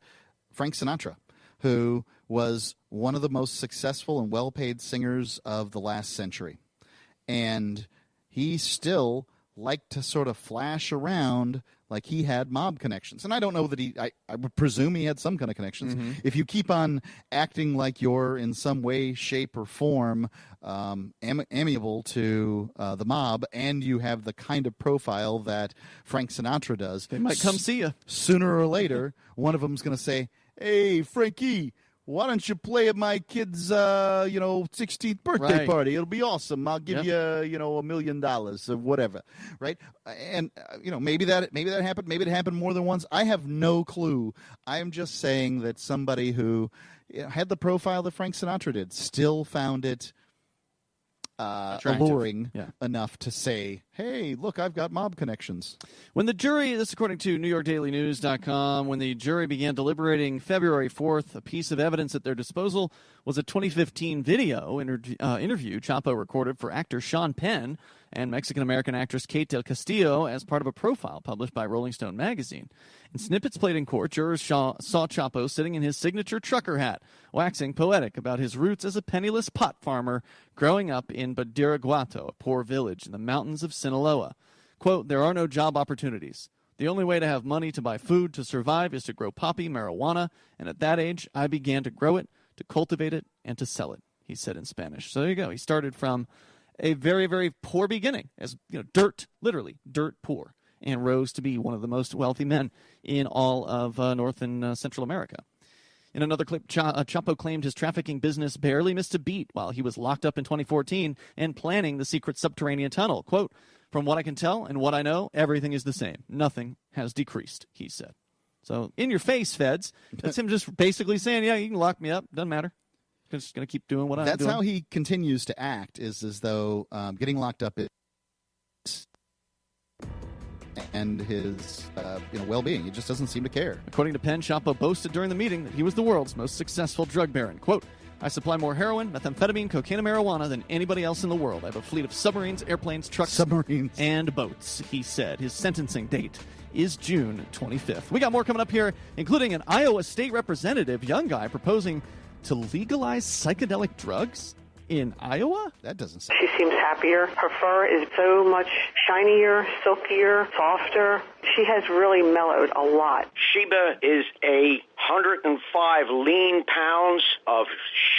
Frank Sinatra, who was one of the most successful and well-paid singers of the last century. And he still liked to sort of flash around like he had mob connections. And I don't know that I would presume he had some kind of connections. If you keep on acting like you're in some way, shape, or form amiable to the mob, and you have the kind of profile that Frank Sinatra does, they might come see you. Sooner or later, one of them's going to say, "Hey, Frankie, why don't you play at my kid's, 16th birthday party? It'll be awesome. I'll give you, $1 million or whatever," right? And maybe that happened. Maybe it happened more than once. I have no clue. I am just saying that somebody who had the profile that Frank Sinatra did still found it alluring enough to say, "Hey, look, I've got mob connections." When the jury, this according to NewYorkDailyNews.com, when the jury began deliberating February 4th, a piece of evidence at their disposal was a 2015 video interview Chapo recorded for actor Sean Penn and Mexican-American actress Kate Del Castillo as part of a profile published by Rolling Stone magazine. In snippets played in court, jurors saw Chapo sitting in his signature trucker hat, waxing poetic about his roots as a penniless pot farmer growing up in Badiraguato, a poor village in the mountains of Sinaloa. Quote, "There are no job opportunities. The only way to have money to buy food to survive is to grow poppy marijuana, and at that age, I began to grow it, to cultivate it, and to sell it," he said in Spanish. So there you go. He started from a very, very poor beginning, as dirt, literally dirt poor, and rose to be one of the most wealthy men in all of North and Central America. In another clip, Chapo claimed his trafficking business barely missed a beat while he was locked up in 2014 and planning the secret subterranean tunnel. Quote, "From what I can tell and what I know, everything is the same. Nothing has decreased," he said. So in your face, feds. That's him just basically saying, yeah, you can lock me up. Doesn't matter. I'm just going to keep doing what I'm doing. That's how he continues to act, is as though getting locked up is and his well-being. He just doesn't seem to care. According to Penn, Chapo boasted during the meeting that he was the world's most successful drug baron. Quote, "I supply more heroin, methamphetamine, cocaine, and marijuana than anybody else in the world. I have a fleet of submarines, airplanes, trucks, and boats," he said. His sentencing date is June 25th. We got more coming up here, including an Iowa state representative, young guy, proposing to legalize psychedelic drugs. in Iowa? That doesn't sound... She seems happier. Her fur is so much shinier, silkier, softer. She has really mellowed a lot. Sheba is 105 lean pounds of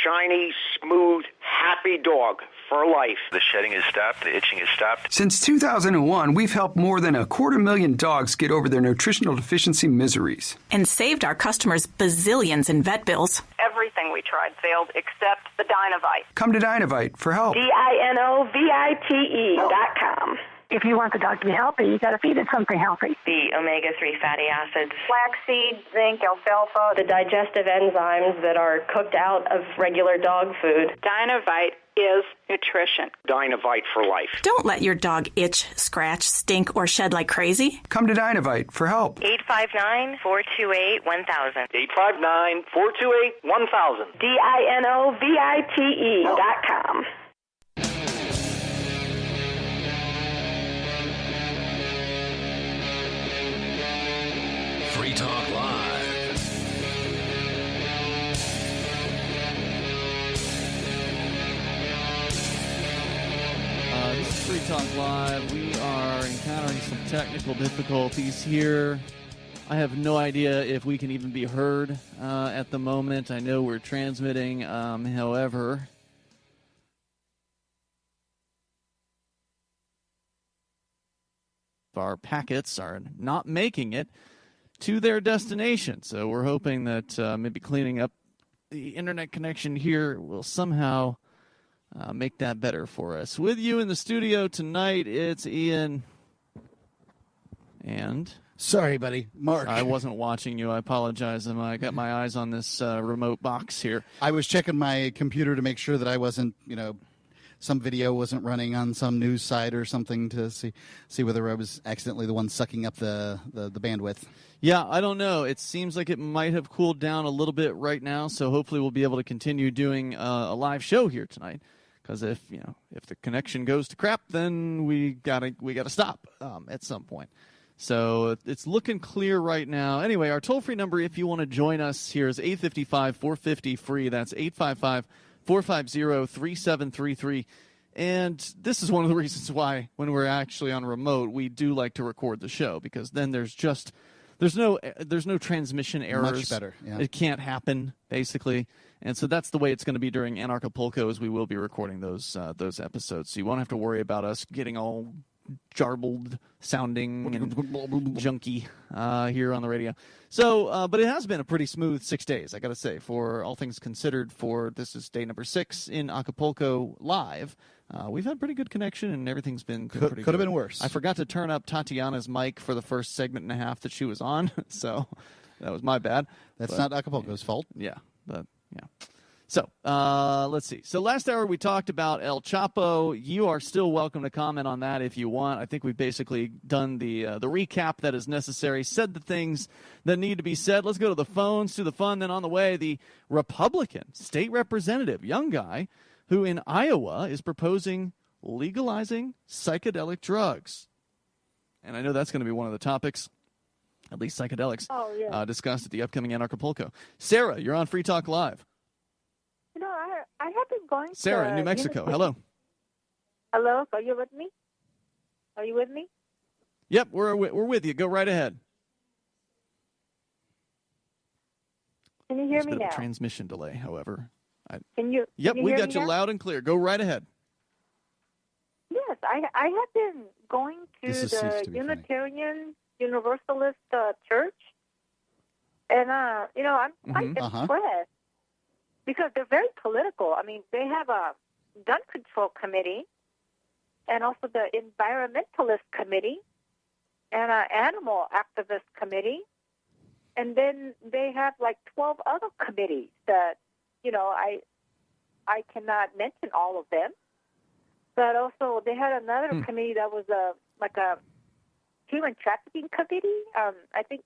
shiny, smooth, happy dog for life. The shedding has stopped. The itching has stopped. Since 2001, we've helped more than 250,000 dogs get over their nutritional deficiency miseries. And saved our customers bazillions in vet bills. Everything we tried failed except the Dynovite. Come to Dynovite for help. DINOVITE.com. If you want the dog to be healthy, you got to feed it something healthy. The omega-3 fatty acids. Flaxseed, zinc, alfalfa. The digestive enzymes that are cooked out of regular dog food. Dynovite is nutrition. Dynovite for life. Don't let your dog itch, scratch, stink, or shed like crazy. Come to Dynovite for help. 859-428-1000. 859-428-1000. DINOVITE.com. Free Talk Live. This is Free Talk Live. We are encountering some technical difficulties here. I have no idea if we can even be heard at the moment. I know we're transmitting, however... our packets are not making it to their destination. So we're hoping that maybe cleaning up the internet connection here will somehow make that better for us. With you in the studio tonight, it's Ian and... Sorry, buddy. Mark. I wasn't watching you. I apologize. I got my eyes on this remote box here. I was checking my computer to make sure that I wasn't, some video wasn't running on some news site or something to see whether I was accidentally the one sucking up the bandwidth. Yeah, I don't know. It seems like it might have cooled down a little bit right now, so hopefully we'll be able to continue doing a live show here tonight. Because if the connection goes to crap, then we gotta stop at some point. So it's looking clear right now. Anyway, our toll-free number, if you want to join us here, is 855-450-FREE. That's 855-450-3733. And this is one of the reasons why, when we're actually on remote, we do like to record the show, because then there's no transmission errors. Much better. Yeah. It can't happen, basically. And so that's the way it's going to be during Acapulco, as we will be recording those episodes. So you won't have to worry about us getting all jarbled sounding and junky here on the radio. So, but it has been a pretty smooth 6 days, I got to say, for all things considered. This is day number 6 in Acapulco live. We've had pretty good connection, and everything's been pretty good. Could have been worse. I forgot to turn up Tatiana's mic for the first segment and a half that she was on, so that was my bad. That's not Acapulco's fault. Yeah, but yeah. So, let's see. So last hour we talked about El Chapo. You are still welcome to comment on that if you want. I think we've basically done the recap that is necessary, said the things that need to be said. Let's go to the phones, to the fun. Then on the way, the Republican state representative, young guy, who in Iowa is proposing legalizing psychedelic drugs. And I know that's going to be one of the topics, at least psychedelics, discussed at the upcoming Acapulco. Sarah, you're on Free Talk Live. I have been going Sarah, in New Mexico. Hello. Hello. Are you with me? Are you with me? Yep, we're with you. Go right ahead. Can you hear me now? now? A transmission delay, however. Can you? Yep, can we you got you now? loud and clear. Go right ahead. Yes, I have been going to the Unitarian Universalist Church, and I'm quite impressed. Because they're very political. I mean, they have a gun control committee and also the environmentalist committee and an animal activist committee. And then they have like 12 other committees that, I cannot mention all of them. But also they had another committee that was a human trafficking committee. I think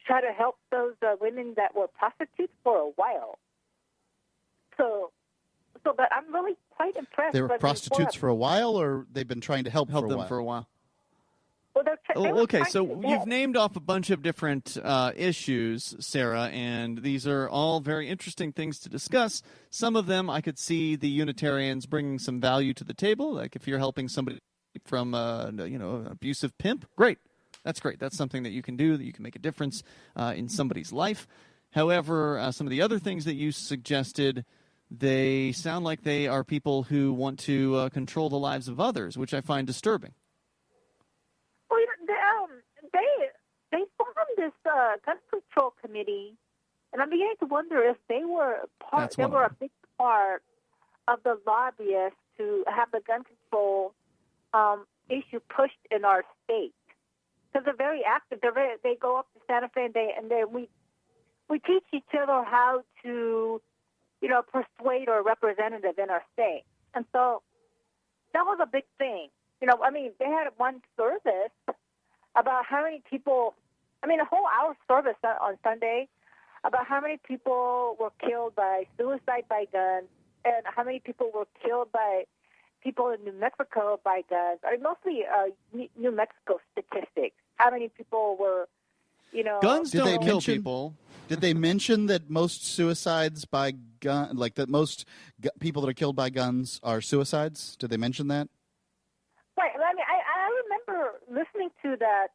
try to help those women that were prostitutes for a while. But I'm really quite impressed. They were prostitutes for a while, or they've been trying to help them for a while? for a while. Well, they're Okay, so you've named off a bunch of different issues, Sarah, and these are all very interesting things to discuss. Some of them I could see the Unitarians bringing some value to the table, like if you're helping somebody from an abusive pimp, great. That's great. That's something that you can do, that you can make a difference in somebody's life. However, some of the other things that you suggested, they sound like they are people who want to control the lives of others, which I find disturbing. Well, they formed this gun control committee, and I'm beginning to wonder if they were a big part of the lobbyists to have the gun control issue pushed in our state. Because they're very active. They go up to Santa Fe, and we teach each other how to, persuade our representative in our state. And so that was a big thing. They had one service about how many people, a whole hour service on Sunday about how many people were killed by suicide by guns and how many people were killed by people in New Mexico by guns. Mostly New Mexico statistics. How many people were, Guns don't kill people. Did they mention that most suicides by gun, like that most people that are killed by guns are suicides? Did they mention that? Right. I remember listening to that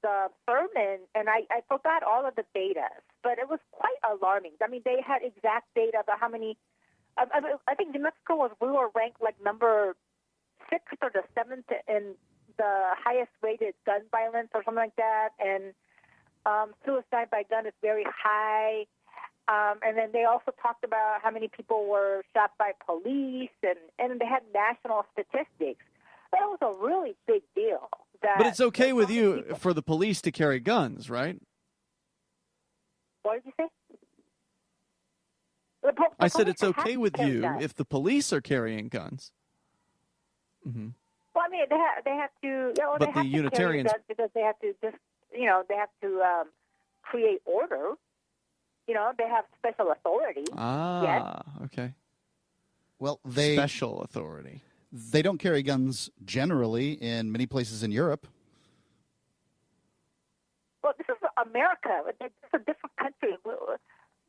sermon, and I forgot all of the data, but it was quite alarming. They had exact data about how many. I think New Mexico we were ranked like number 6th or the 7th in the highest rated gun violence or something like that, and suicide by gun is very high. And then they also talked about how many people were shot by police, and they had national statistics. That was a really big deal. But it's okay with you for the police to carry guns, right? What did you say? I said it's okay with you if the police are carrying guns. Mm-hmm. Well, they have to. But they have to Unitarians, carry guns because they have to just, they have to create order. They have special authority. Okay. Well, special authority. They don't carry guns generally in many places in Europe. Well, this is America. It's a different country.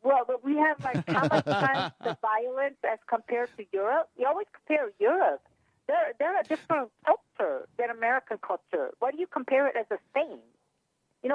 Well, we have how much times the violence as compared to Europe. You always compare Europe. They're a different culture than American culture. Why do you compare it as the same?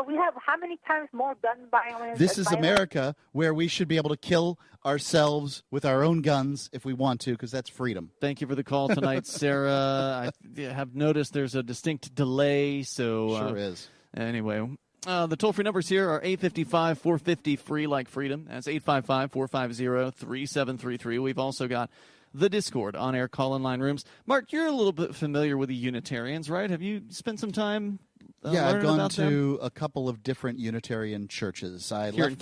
We have how many times more gun violence? This is America, where we should be able to kill ourselves with our own guns if we want to, because that's freedom. Thank you for the call tonight, Sarah. I have noticed there's a distinct delay, so sure is. Anyway, the toll-free numbers here are 855-450-FREE like freedom. That's 855-450-3733. We've also got the Discord on-air call-in line rooms. Mark, you're a little bit familiar with the Unitarians, right? Have you spent some time yeah, I've gone to them? A couple of different Unitarian churches. Here in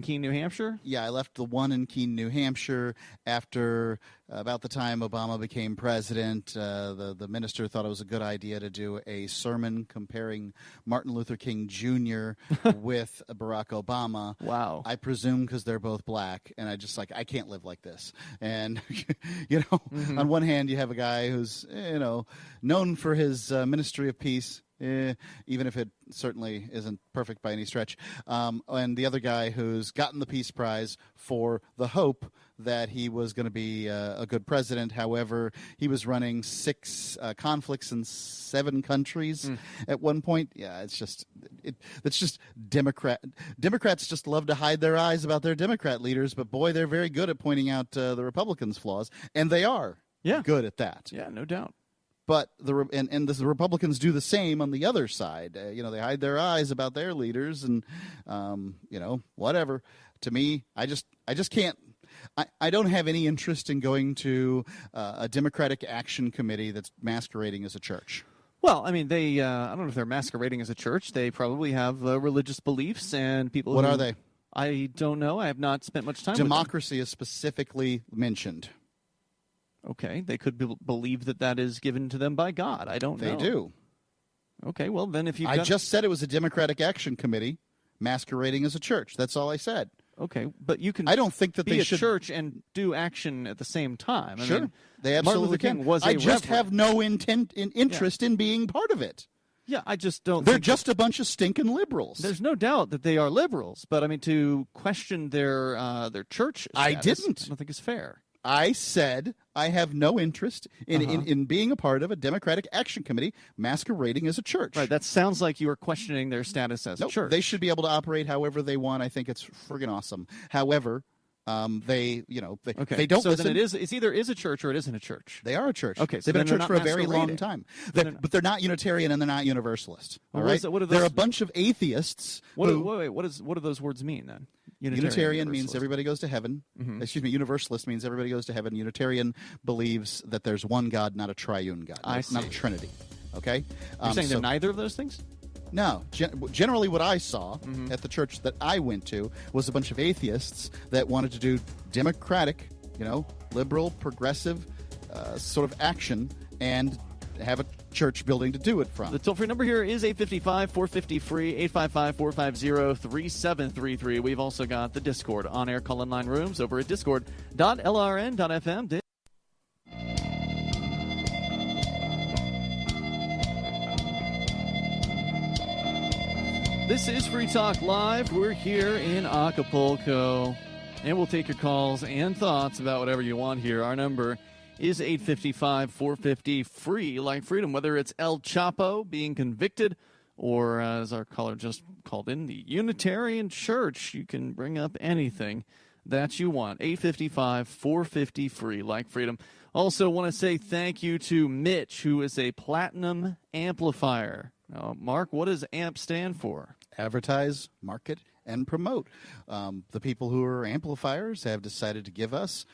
Keene, New Hampshire? Yeah, I left the one in Keene, New Hampshire after about the time Obama became president. The minister thought it was a good idea to do a sermon comparing Martin Luther King Jr. with Barack Obama. Wow. I presume because they're both black, and I can't live like this. And, on one hand, you have a guy who's, known for his ministry of peace, even if it certainly isn't perfect by any stretch. And the other guy who's gotten the Peace Prize for the hope that he was going to be a good president. However, he was running 6 conflicts in 7 countries at one point. Yeah, it's just Democrats just love to hide their eyes about their Democrat leaders, but boy, they're very good at pointing out the Republicans' flaws, and they are good at that. Yeah, no doubt. But the Republicans do the same on the other side. They hide their eyes about their leaders, and whatever. To me, I just can't. I don't have any interest in going to a Democratic Action Committee that's masquerading as a church. Well, they I don't know if they're masquerading as a church. They probably have religious beliefs and people. What are they? I don't know. I have not spent much time. Democracy is specifically mentioned. Okay, they could believe that is given to them by God. I don't know. They do. Okay, well then if you I just said it was a Democratic Action Committee masquerading as a church. That's all I said. Okay, but you can I don't think that be they a should church and do action at the same time. Sure. They absolutely Martin Luther King was I a just reverend. have no interest in being part of it. Yeah, I just don't. They're just a bunch of stinking liberals. There's no doubt that they are liberals, but I mean to question their church status, I didn't. I don't think it's fair. I said I have no interest in being a part of a Democratic Action Committee masquerading as a church. Right. That sounds like you are questioning their status as a church. They should be able to operate however they want. I think it's friggin' awesome. However, they don't so listen. Then it's either is a church or it isn't a church. They are a church. Okay, so they've been a church for a very long masquerading. time. But they're not Unitarian and they're not Universalist. All right, they're a bunch of atheists. What do those words mean then? Unitarian means everybody goes to heaven. Mm-hmm. Excuse me. Universalist means everybody goes to heaven. Unitarian believes that there's one God, not a triune God, not a Trinity. Okay, you're saying they're neither of those things? No. Generally, what I saw at the church that I went to was a bunch of atheists that wanted to do democratic, liberal, progressive sort of action and have a church building to do it from. The toll-free number here is 855-450-FREE, 855-450-3733. We've also got the Discord on-air call-in line rooms over at discord.lrn.fm. This is Free Talk Live. We're here in Acapulco, and we'll take your calls and thoughts about whatever you want here. Our number is 855-450-FREE, like freedom, whether it's El Chapo being convicted or, as our caller just called in, the Unitarian Church. You can bring up anything that you want. 855-450-FREE, like freedom. Also want to say thank you to Mitch, who is a platinum amplifier. Now, Mark, what does AMP stand for? Advertise, market, and promote. The people who are amplifiers have decided to give us,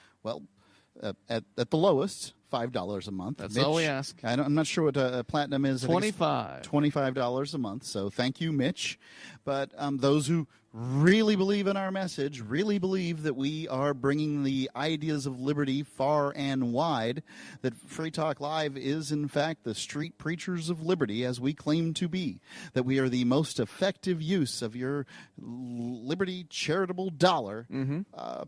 at the lowest, $5 a month. That's Mitch, all we ask. I'm not sure what platinum is. $25 a month. So thank you, Mitch. But those who really believe in our message, really believe that we are bringing the ideas of liberty far and wide, that Free Talk Live is, in fact, the street preachers of liberty, as we claim to be, that we are the most effective use of your liberty charitable dollar.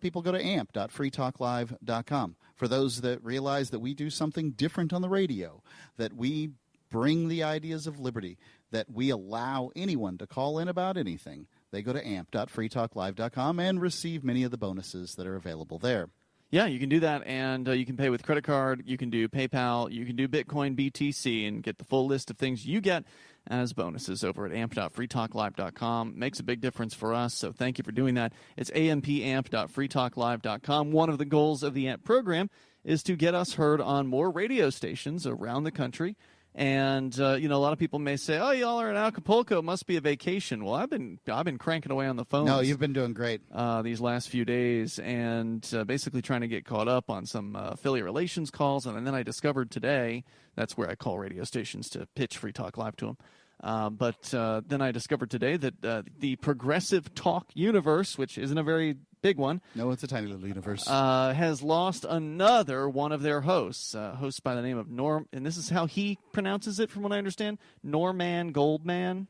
People go to amp.freetalklive.com. For those that realize that we do something different on the radio, that we bring the ideas of liberty, that we allow anyone to call in about anything, they go to amp.freetalklive.com and receive many of the bonuses that are available there. Yeah, you can do that, and you can pay with credit card, you can do PayPal, you can do Bitcoin BTC, and get the full list of things you get as bonuses over at amp.freetalklive.com. Makes a big difference for us, so thank you for doing that. It's ampamp.freetalklive.com. One of the goals of the AMP program is to get us heard on more radio stations around the country. And a lot of people may say, "Oh, y'all are in Acapulco. It must be a vacation." Well, I've been cranking away on the phone. No, you've been doing great these last few days, and basically trying to get caught up on some affiliate relations calls. And then I discovered today, that's where I call radio stations to pitch Free Talk Live to them. But then I discovered today that the Progressive Talk universe, which isn't a very big one. No, it's a tiny little universe. Has lost another one of their hosts, a host by the name of Norm, and this is how he pronounces it from what I understand, Norman Goldman.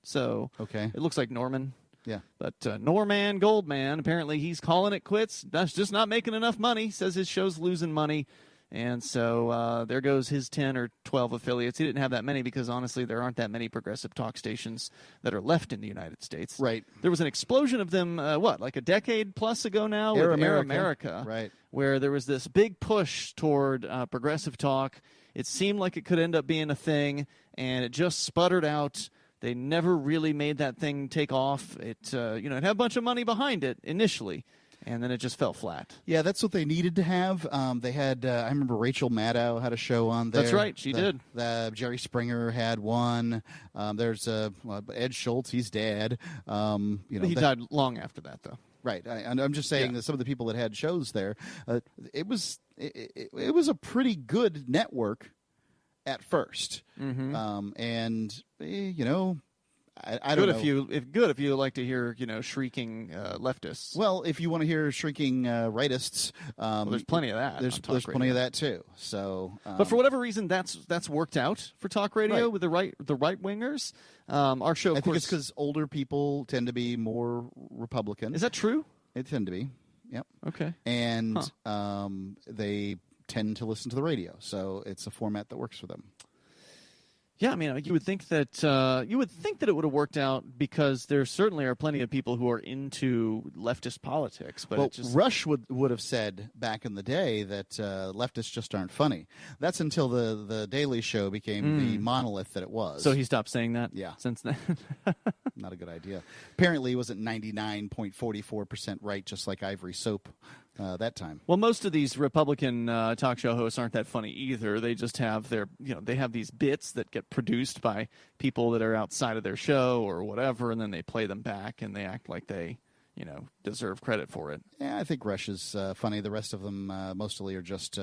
So okay. It looks like Norman. Yeah. But Norman Goldman, apparently he's calling it quits. That's just not making enough money. Says his show's losing money. And so there goes his 10 or 12 affiliates. He didn't have that many because, honestly, there aren't that many progressive talk stations that are left in the United States. Right. There was an explosion of them, like a decade plus ago now? Air with America. Air America. Right. Where there was this big push toward progressive talk. It seemed like it could end up being a thing, and it just sputtered out. They never really made that thing take off. It had a bunch of money behind it initially. And then it just fell flat. Yeah, that's what they needed to have. They had, I remember Rachel Maddow had a show on there. That's right, she did. Jerry Springer had one. There's Ed Schultz, he's dead. He died long after that, though. Right, I'm just saying that some of the people that had shows there, it was a pretty good network at first. Mm-hmm. I don't know. If you like to hear, shrieking leftists. Well, if you want to hear shrieking rightists, there's plenty of that. There's plenty of that too. So, but for whatever reason, that's worked out for talk radio with the right wingers. Our show, I think it's because older people tend to be more Republican. Is that true? They tend to be. Yep. Okay. And they tend to listen to the radio, so it's a format that works for them. Yeah, I mean, you would think that it would have worked out because there certainly are plenty of people who are into leftist politics. But Rush would have said back in the day that leftists just aren't funny. That's until the Daily Show became the monolith that it was. So he stopped saying that. Yeah, since then. Not a good idea. Apparently, he wasn't 99.44% right, just like Ivory Soap. That time. Well, most of these Republican talk show hosts aren't that funny either. They just have they have these bits that get produced by people that are outside of their show or whatever, and then they play them back and they act like they, deserve credit for it. Yeah, I think Rush is funny. The rest of them mostly are just,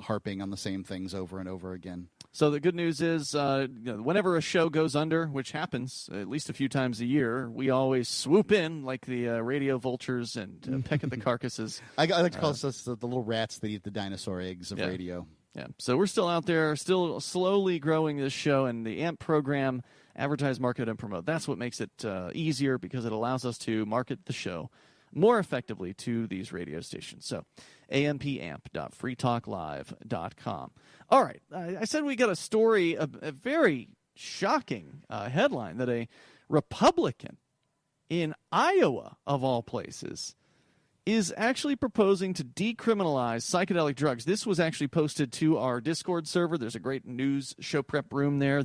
harping on the same things over and over again. So the good news is whenever a show goes under, which happens at least a few times a year, we always swoop in like the radio vultures and peck at the carcasses. I like to call us the little rats that eat the dinosaur eggs of radio. Yeah, so we're still out there, still slowly growing this show, and the AMP program, advertise, market, and promote. That's what makes it easier because it allows us to market the show more effectively to these radio stations. So ampamp.freetalklive.com. All right, I said we got a story, a very shocking headline that a Republican in Iowa, of all places, is actually proposing to decriminalize psychedelic drugs. This was actually posted to our Discord server. There's a great news show prep room there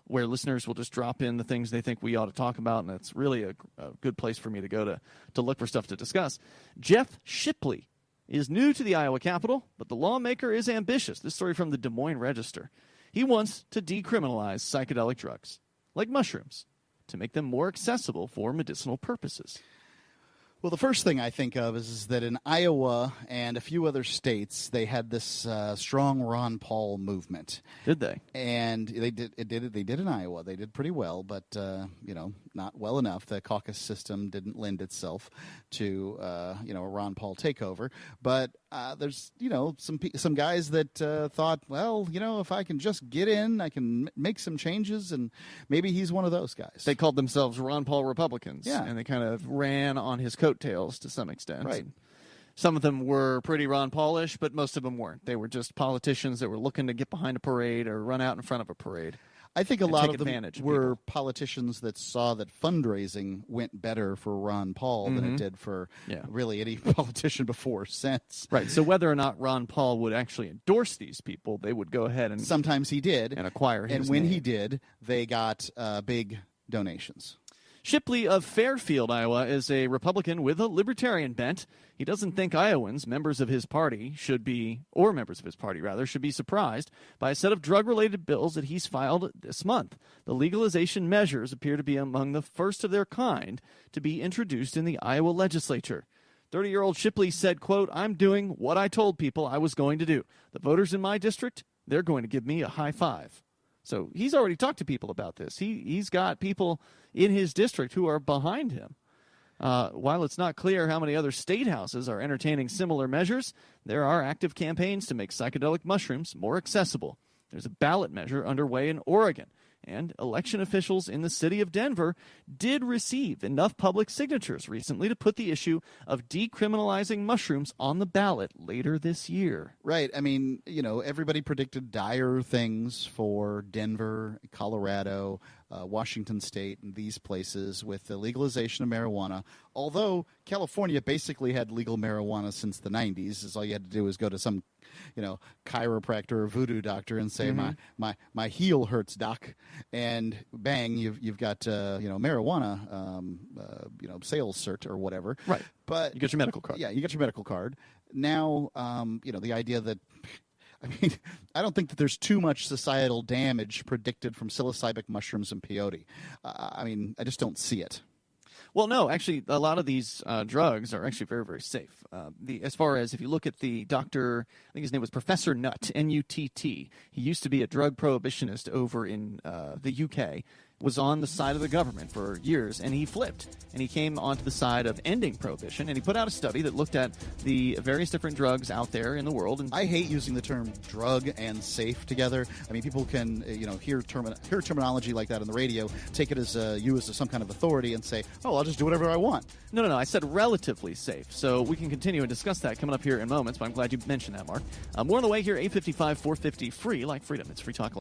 where listeners will just drop in the things they think we ought to talk about, and it's really a good place for me to go to look for stuff to discuss. Jeff Shipley is new to the Iowa Capitol, but the lawmaker is ambitious. This story from the Des Moines Register. He wants to decriminalize psychedelic drugs, like mushrooms, to make them more accessible for medicinal purposes. Well, the first thing I think of is that in Iowa and a few other states, they had this strong Ron Paul movement. Did they? And they did in Iowa. They did pretty well, but not well enough. The caucus system didn't lend itself to a Ron Paul takeover. But there's some guys that thought, well, if I can just get in, I can make some changes, and maybe he's one of those guys. They called themselves Ron Paul Republicans, and they kind of ran on his coattails to some extent. Right. Some of them were pretty Ron Paulish, but most of them weren't. They were just politicians that were looking to get behind a parade or run out in front of a parade. I think a lot of them were politicians that saw that fundraising went better for Ron Paul than it did for really any politician before or since. Right. So whether or not Ron Paul would actually endorse these people, they would go ahead and sometimes he did and acquire his And when name. he did, they got big donations. Shipley of Fairfield, Iowa, is a Republican with a libertarian bent. He doesn't think Iowans, members of his party, should be surprised by a set of drug-related bills that he's filed this month. The legalization measures appear to be among the first of their kind to be introduced in the Iowa legislature. 30-year-old Shipley said, quote, "I'm doing what I told people I was going to do. The voters in my district, they're going to give me a high five." So he's already talked to people about this. He's got people in his district who are behind him. While it's not clear how many other state houses are entertaining similar measures, there are active campaigns to make psychedelic mushrooms more accessible. There's a ballot measure underway in Oregon, and election officials in the city of Denver did receive enough public signatures recently to put the issue of decriminalizing mushrooms on the ballot later this year. Right. I mean, everybody predicted dire things for Denver, Colorado, Washington State, and these places with the legalization of marijuana. Although California basically had legal marijuana since the 90s, is all you had to do was go to some, chiropractor or voodoo doctor and say, my heel hurts, doc, and bang, you've got marijuana, sales cert or whatever. Right. But you get your medical card. Yeah, you get your medical card. Now, the idea that I don't think that there's too much societal damage predicted from psilocybin mushrooms and peyote. I just don't see it. Well, no, actually, a lot of these drugs are actually very, very safe. As far as if you look at the doctor, I think his name was Professor Nutt, N-U-T-T. He used to be a drug prohibitionist over in the UK, was on the side of the government for years, and he flipped. And he came onto the side of ending prohibition, and he put out a study that looked at the various different drugs out there in the world. And I hate using the term drug and safe together. I mean, people can hear terminology like that on the radio, take it as you as some kind of authority, and say, "Oh, I'll just do whatever I want." No. I said relatively safe. So we can continue and discuss that coming up here in moments. But I'm glad you mentioned that, Mark. More on the way here. 855-450 free, like freedom. It's Free Talk.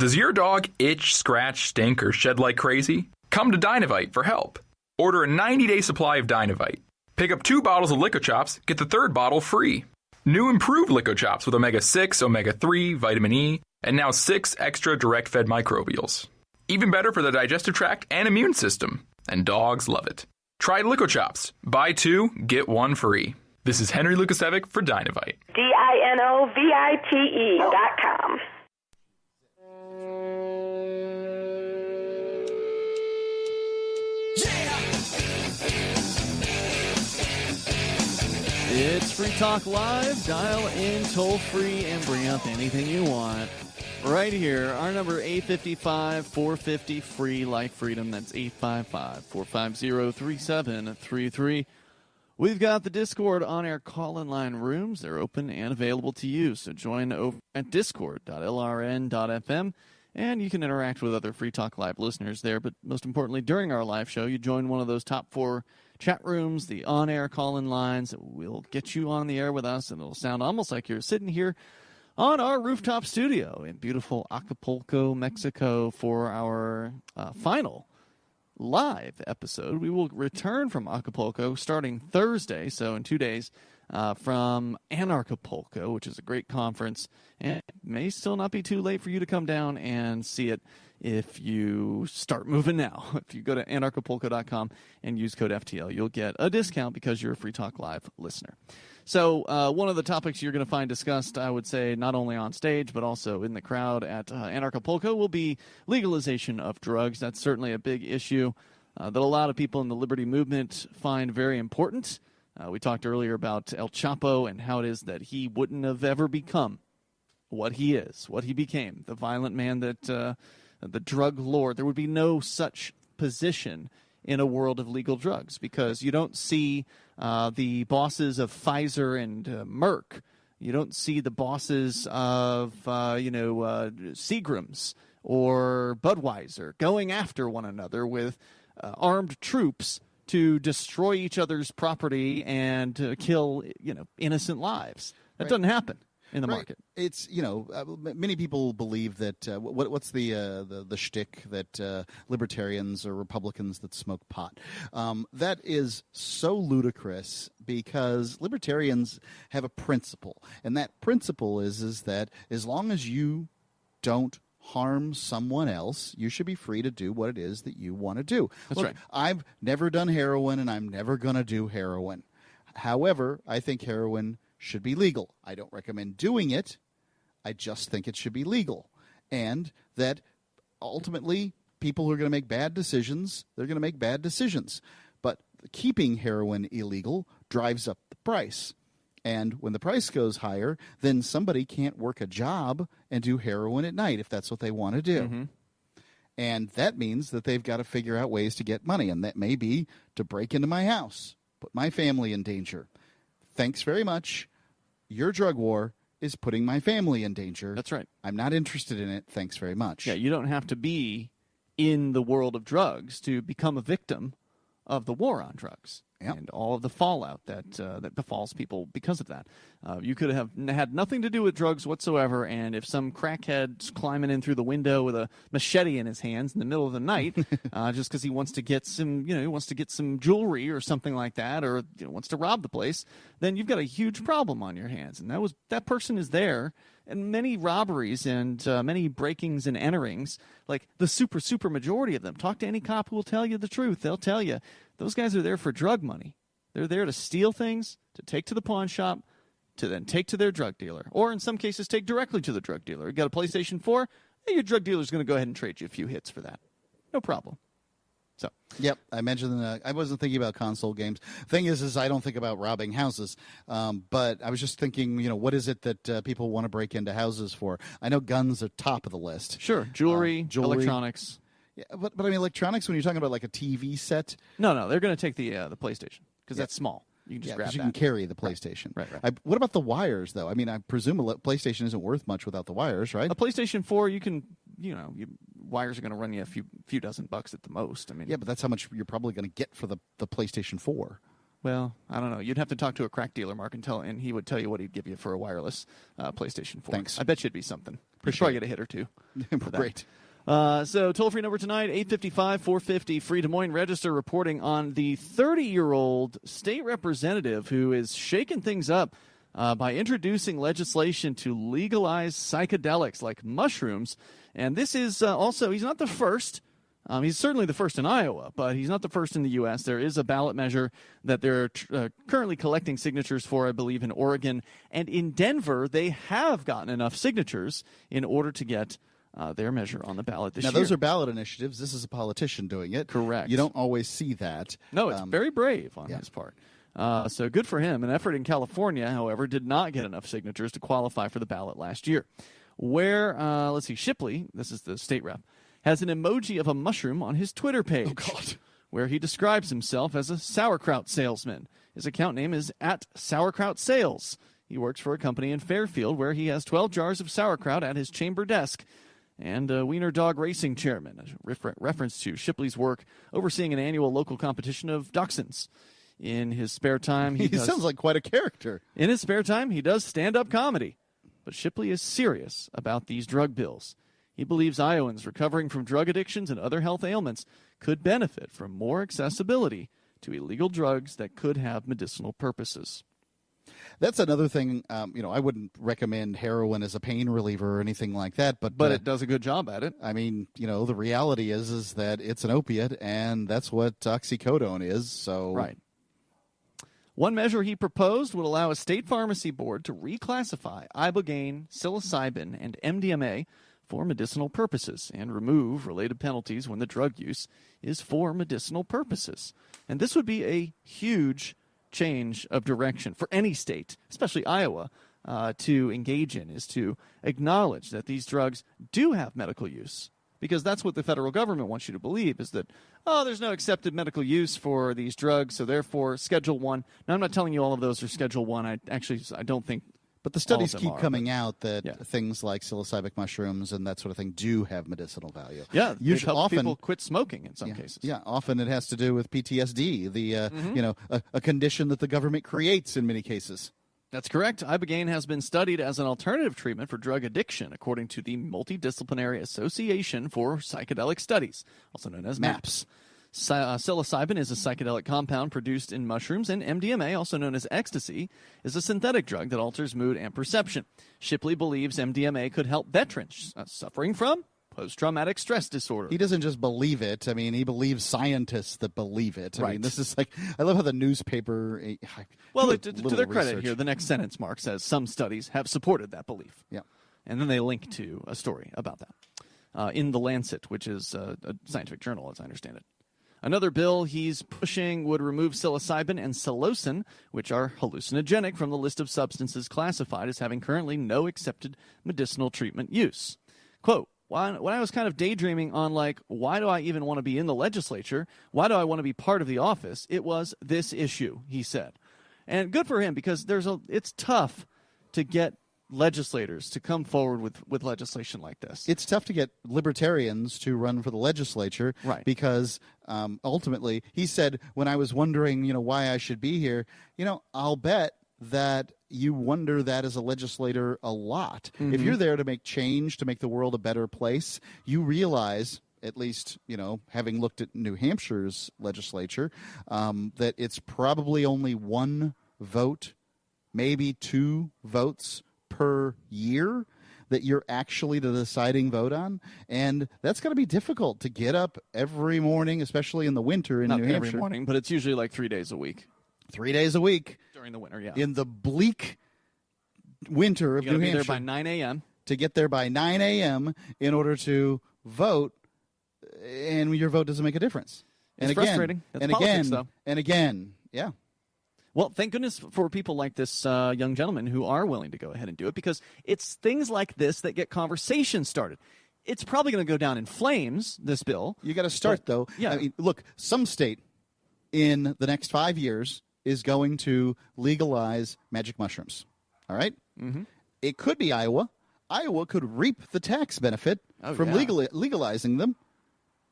Does your dog itch, scratch, stink, or shed like crazy? Come to Dynavite for help. Order a 90-day supply of Dynavite. Pick up 2 bottles of Lico Chops, get the 3rd bottle free. New improved Lico Chops with omega-6, omega-3, vitamin E, and now 6 extra direct-fed microbials. Even better for the digestive tract and immune system. And dogs love it. Try Lico Chops. Buy 2, get 1 free. This is Henry Lukasevic for Dynavite. DINOVITE.com. It's Free Talk Live. Dial in toll-free and bring up anything you want. Right here, our number 855-450-FREE Life Freedom. That's 855-450-3733. We've got the Discord on-air call-in line rooms. They're open and available to you. So join over at discord.lrn.fm, and you can interact with other Free Talk Live listeners there. But most importantly, during our live show, you join one of those top 4 chat rooms, the on-air call-in lines that will get you on the air with us, and it'll sound almost like you're sitting here on our rooftop studio in beautiful Acapulco, Mexico, for our final live episode. We will return from Acapulco starting Thursday, so in 2 days, from Anarchapulco, which is a great conference, and it may still not be too late for you to come down and see it if you start moving now. If you go to anarchapulco.com and use code FTL, you'll get a discount because you're a Free Talk Live listener. So one of the topics you're going to find discussed, I would say, not only on stage but also in the crowd at Anarchapulco will be legalization of drugs. That's certainly a big issue that a lot of people in the liberty movement find very important. We talked earlier about El Chapo and how it is that he wouldn't have ever become what he is, what he became, the violent man that the drug lord. There would be no such position in a world of legal drugs because you don't see the bosses of Pfizer and Merck. You don't see the bosses of, Seagram's or Budweiser going after one another with armed troops to destroy each other's property and kill, innocent lives. That doesn't happen in the market. It's many people believe that what's the shtick that libertarians or Republicans that smoke pot. That is so ludicrous because libertarians have a principle, and that principle is that as long as you don't harm someone else, you should be free to do what it is that you want to do. That's Look, right. I've never done heroin, and I'm never going to do heroin. However, I think heroin should be legal. I don't recommend doing it. I just think it should be legal. And that ultimately people who are going to make bad decisions, they're going to make bad decisions. But keeping heroin illegal drives up the price. And when the price goes higher, then somebody can't work a job and do heroin at night if that's what they want to do. Mm-hmm. And that means that they've got to figure out ways to get money. And that may be to break into my house, put my family in danger. Thanks very much. Your drug war is putting my family in danger. That's right. I'm not interested in it. Thanks very much. Yeah, you don't have to be in the world of drugs to become a victim of the war on drugs and all of the fallout that befalls people because of that. You could have had nothing to do with drugs whatsoever, and if some crackhead's climbing in through the window with a machete in his hands in the middle of the night, just because he wants to get some, he wants to get some jewelry or something like that, or wants to rob the place, then you've got a huge problem on your hands. And that person is there. And many robberies and many breakings and enterings, like the super majority of them. Talk to any cop who will tell you the truth. They'll tell you those guys are there for drug money. They're there to steal things, to take to the pawn shop, to then take to their drug dealer. Or in some cases, take directly to the drug dealer. You got a PlayStation 4? Hey, your drug dealer's going to go ahead and trade you a few hits for that. No problem. So. Yep, I mentioned I wasn't thinking about console games. Thing is I don't think about robbing houses. But I was just thinking, what is it that people want to break into houses for? I know guns are top of the list. Sure, jewelry, electronics. Yeah, but I mean electronics. When you're talking about like a TV set, no, they're going to take the PlayStation because that's small. You can just grab that. You can carry the PlayStation. Right. What about the wires, though? I mean, I presume a PlayStation isn't worth much without the wires, right? A PlayStation 4, you can, wires are going to run you a few dozen bucks at the most. I mean, yeah, but that's how much you're probably going to get for the PlayStation 4. Well, I don't know. You'd have to talk to a crack dealer, Mark, and he would tell you what he'd give you for a wireless PlayStation 4. Thanks. I bet you it'd be something. probably get a hit or two. Great. So toll-free number tonight, 855-450, free Des Moines Register, reporting on the 30-year-old state representative who is shaking things up by introducing legislation to legalize psychedelics like mushrooms. And this is also, he's not the first. He's certainly the first in Iowa, but he's not the first in the U.S. There is a ballot measure that they're currently collecting signatures for, I believe, in Oregon. And in Denver, they have gotten enough signatures in order to get their measure on the ballot this year. Now, those are ballot initiatives. This is a politician doing it. Correct. You don't always see that. No, it's very brave on his part. So good for him. An effort in California, however, did not get enough signatures to qualify for the ballot last year. Where, let's see, Shipley, this is the state rep, has an emoji of a mushroom on his Twitter page. Oh, God. Where he describes himself as a sauerkraut salesman. His account name is @sauerkrautsales. He works for a company in Fairfield where he has 12 jars of sauerkraut at his chamber desk and a wiener dog racing chairman, a reference to Shipley's work overseeing an annual local competition of dachshunds. In his spare time, he sounds like quite a character. In his spare time, he does stand-up comedy. But Shipley is serious about these drug bills. He believes Iowans recovering from drug addictions and other health ailments could benefit from more accessibility to illegal drugs that could have medicinal purposes. That's another thing. I wouldn't recommend heroin as a pain reliever or anything like that. But it does a good job at it. I mean, the reality is that it's an opiate, and that's what oxycodone is. So right. One measure he proposed would allow a state pharmacy board to reclassify ibogaine, psilocybin, and MDMA for medicinal purposes and remove related penalties when the drug use is for medicinal purposes. And this would be a huge change of direction for any state, especially Iowa, to engage in, is to acknowledge that these drugs do have medical use. Because that's what the federal government wants you to believe, is that, there's no accepted medical use for these drugs, so therefore Schedule 1. Now, I'm not telling you all of those are Schedule 1. I don't think. But the studies keep coming out that things like psilocybic mushrooms and that sort of thing do have medicinal value. Yeah, usually help people quit smoking in some cases. Yeah, often it has to do with PTSD, a condition that the government creates in many cases. That's correct. Ibogaine has been studied as an alternative treatment for drug addiction, according to the Multidisciplinary Association for Psychedelic Studies, also known as MAPS. Psilocybin is a psychedelic compound produced in mushrooms, and MDMA, also known as ecstasy, is a synthetic drug that alters mood and perception. Shipley believes MDMA could help veterans suffering from post-traumatic stress disorder. He doesn't just believe it. I mean, he believes scientists that believe it. I right. mean, this is like, I love how the newspaper... Well, to their credit here, the next sentence, Mark, says some studies have supported that belief. Yeah. And then they link to a story about that in The Lancet, which is a scientific journal, as I understand it. Another bill he's pushing would remove psilocybin and psilocin, which are hallucinogenic, from the list of substances classified as having currently no accepted medicinal treatment use. Quote, when I was kind of daydreaming on, why do I even want to be in the legislature? Why do I want to be part of the office? It was this issue, he said. And good for him, because it's tough to get legislators to come forward with legislation like this. It's tough to get libertarians to run for the legislature, right? Because ultimately, he said, when I was wondering, why I should be here, I'll bet that you wonder that as a legislator a lot. Mm-hmm. If you're there to make change, to make the world a better place, you realize, at least, having looked at New Hampshire's legislature, that it's probably only one vote, maybe two votes per year that you're actually the deciding vote on, and that's going to be difficult to get up every morning, especially in the winter in New Hampshire. Not every morning, but it's usually 3 days a week. 3 days a week. During the winter, yeah. In the bleak winter of New Hampshire. You got to be there by 9 a.m. To get there by 9 a.m. in order to vote, and your vote doesn't make a difference. It's frustrating. It's politics, though. And again, yeah. Well, thank goodness for people like this young gentleman who are willing to go ahead and do it, because it's things like this that get conversations started. It's probably going to go down in flames, this bill. You got to start, though. Yeah. I mean, look, some state in the next 5 years is going to legalize magic mushrooms. All right? Mm-hmm. It could be Iowa. Iowa could reap the tax benefit from legalizing them.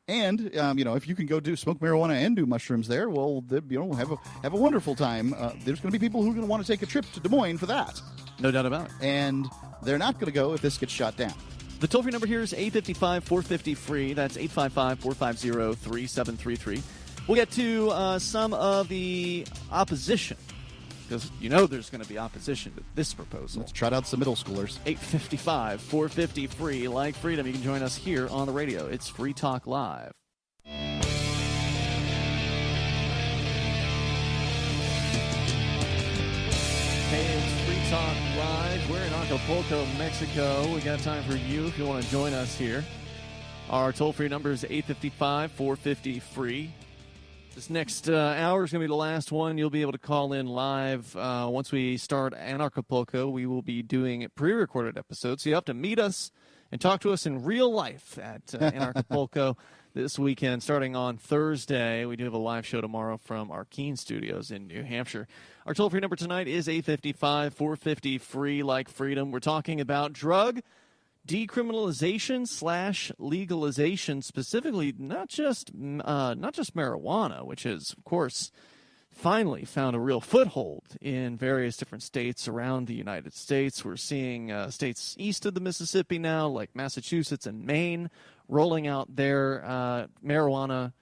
And if you can go smoke marijuana and do mushrooms there, well, have a wonderful time. There's going to be people who are going to want to take a trip to Des Moines for that. No doubt about it. And they're not going to go if this gets shot down. The toll-free number here is 855-450-FREE. That's 855-450-3733. We'll get to some of the opposition, because you know there's going to be opposition to this proposal. Let's trot out some middle schoolers. 855-450-FREE. Like freedom, you can join us here on the radio. It's Free Talk Live. Hey, it's Free Talk Live. We're in Acapulco, Mexico. We got time for you if you want to join us here. Our toll-free number is 855-450-FREE. This next hour is going to be the last one. You'll be able to call in live. Once we start in Acapulco, we will be doing pre-recorded episodes. So you have to meet us and talk to us in real life at in Acapulco this weekend, starting on Thursday. We do have a live show tomorrow from our Keene studios in New Hampshire. Our toll-free number tonight is 855-450-FREE, like freedom. We're talking about drug decriminalization / legalization, specifically not just marijuana, which has, of course, finally found a real foothold in various different states around the United States. We're seeing states east of the Mississippi now, like Massachusetts and Maine, rolling out their marijuana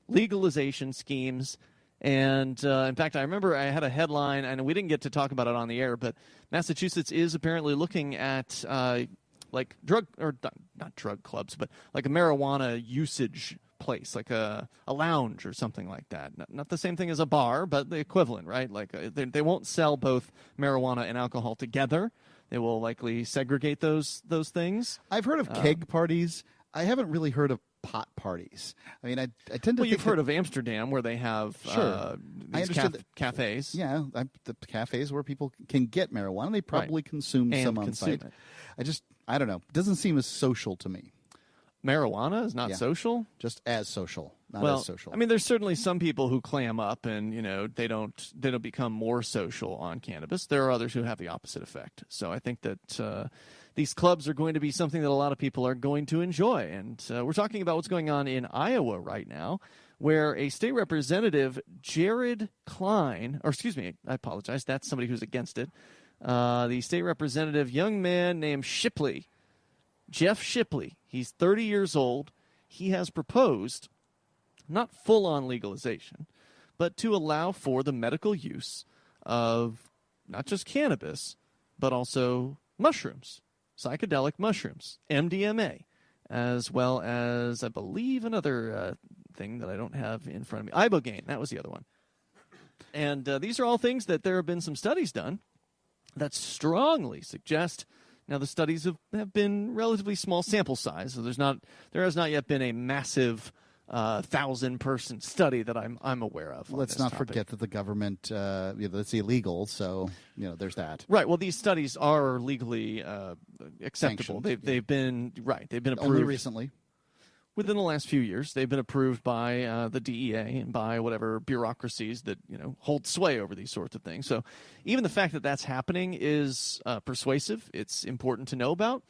legalization schemes. And, in fact, I remember I had a headline, and we didn't get to talk about it on the air, but Massachusetts is apparently looking at like not drug clubs, but like a marijuana usage place, like a lounge or something like that. Not the same thing as a bar, but the equivalent, right? Like they won't sell both marijuana and alcohol together. They will likely segregate those things. I've heard of keg parties. I haven't really heard of pot parties. I mean, I tend to. Well, you've heard of Amsterdam, where they have these cafes. Yeah, the cafes where people can get marijuana. They probably consume some on site. I don't know. It doesn't seem as social to me. Marijuana is not social? Just as social, not as social. I mean, there's certainly some people who clam up and, they don't become more social on cannabis. There are others who have the opposite effect. So I think that these clubs are going to be something that a lot of people are going to enjoy. And we're talking about what's going on in Iowa right now, where a state representative, Jared Klein, or excuse me, I apologize, that's somebody who's against it. The state representative, young man named Shipley, Jeff Shipley, he's 30 years old. He has proposed not full-on legalization, but to allow for the medical use of not just cannabis, but also mushrooms, psychedelic mushrooms, MDMA, as well as, I believe, another thing that I don't have in front of me, ibogaine. That was the other one. And these are all things that there have been some studies done that strongly suggest. Now, the studies have been relatively small sample size, so there has not yet been a massive 1,000-person study that I'm aware of. Let's not forget that the government, it's illegal, so there's that. Right. Well, these studies are legally acceptable. They've been approved only recently. Within the last few years, they've been approved by the DEA and by whatever bureaucracies that hold sway over these sorts of things. So even the fact that that's happening is persuasive. It's important to know about.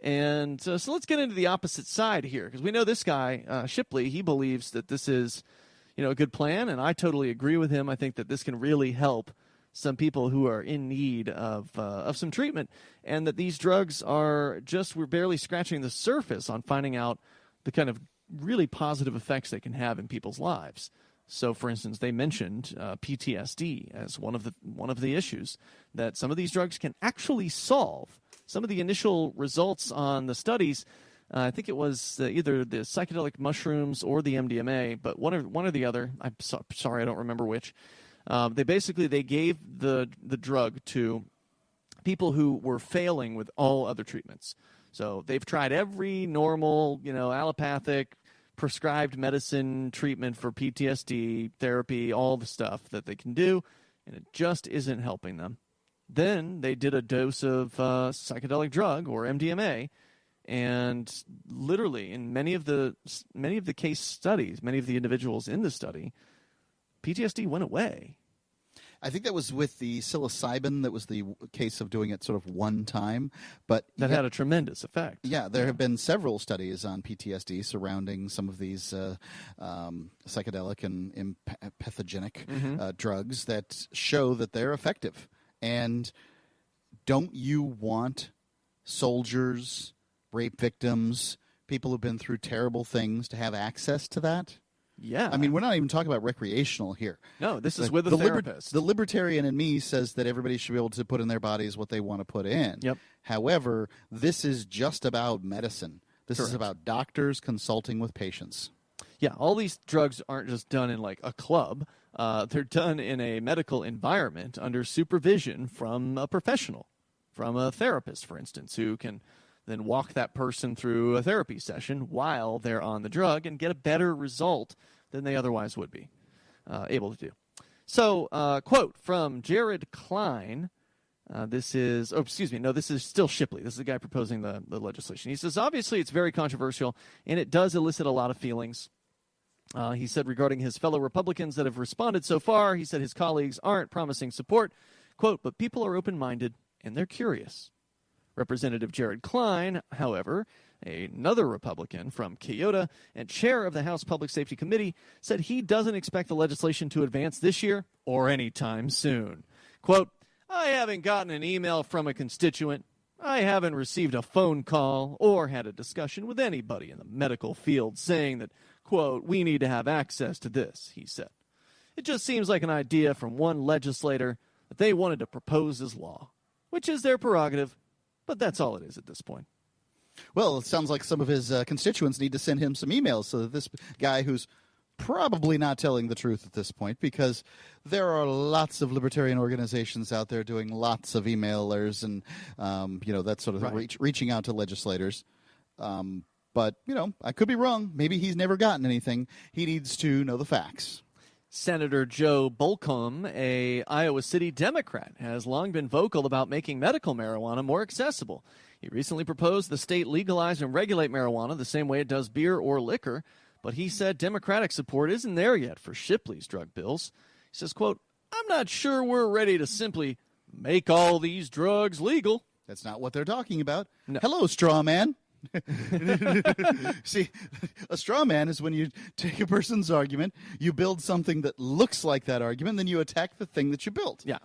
And so let's get into the opposite side here, because we know this guy, Shipley, he believes that this is a good plan, and I totally agree with him. I think that this can really help some people who are in need of some treatment, and that these drugs we're barely scratching the surface on finding out the kind of really positive effects they can have in people's lives. So, for instance, they mentioned PTSD as one of the issues that some of these drugs can actually solve. Some of the initial results on the studies, I think it was either the psychedelic mushrooms or the MDMA, but one or the other. I'm sorry, I don't remember which. They gave the drug to people who were failing with all other treatments. So they've tried every normal, allopathic, prescribed medicine treatment for PTSD, therapy, all the stuff that they can do, and it just isn't helping them. Then they did a dose of psychedelic drug, or MDMA, and literally in many of the case studies, many of the individuals in the study, PTSD went away. I think that was with the psilocybin. That was the case of doing it sort of one time, but that had a tremendous effect. Yeah, there have been several studies on PTSD surrounding some of these psychedelic and pathogenic drugs that show that they're effective. And don't you want soldiers rape victims, people who've been through terrible things to have access to that. Yeah. I mean, we're not even talking about recreational here. No, this is with a therapist. The libertarian in me says that everybody should be able to put in their bodies what they want to put in. Yep. However, this is just about medicine. This Correct. is about doctors consulting with patients. Yeah, all these drugs aren't just done in like a club. They're done in a medical environment under supervision from a professional, from a therapist, for instance, who can then walk that person through a therapy session while they're on the drug and get a better result than they otherwise would be able to do. So, quote from Jared Klein. This is still Shipley. This is the guy proposing the legislation. He says, obviously, it's very controversial, and it does elicit a lot of feelings. He said regarding his fellow Republicans that have responded so far, he said his colleagues aren't promising support, quote, but people are open-minded and they're curious. Representative Jared Klein, however, another Republican from Kyoto and chair of the House Public Safety Committee, said he doesn't expect the legislation to advance this year or anytime soon. Quote, I haven't gotten an email from a constituent. I haven't received a phone call or had a discussion with anybody in the medical field saying that, quote, we need to have access to this, he said. It just seems like an idea from one legislator that they wanted to propose as law, which is their prerogative, but that's all it is at this point. Well, it sounds like some of his constituents need to send him some emails so that this guy who's probably not telling the truth at this point, because there are lots of libertarian organizations out there doing lots of emailers and, that sort of right. reaching out to legislators. But, I could be wrong. Maybe he's never gotten anything. He needs to know the facts. Senator Joe Bolcom, a Iowa City Democrat, has long been vocal about making medical marijuana more accessible. He recently proposed the state legalize and regulate marijuana the same way it does beer or liquor, but he said Democratic support isn't there yet for Shipley's drug bills. He says, quote, I'm not sure we're ready to simply make all these drugs legal. That's not what they're talking about. No. Hello, straw man. See, a straw man is when you take a person's argument, you build something that looks like that argument, then you attack the thing that you built. Yeah.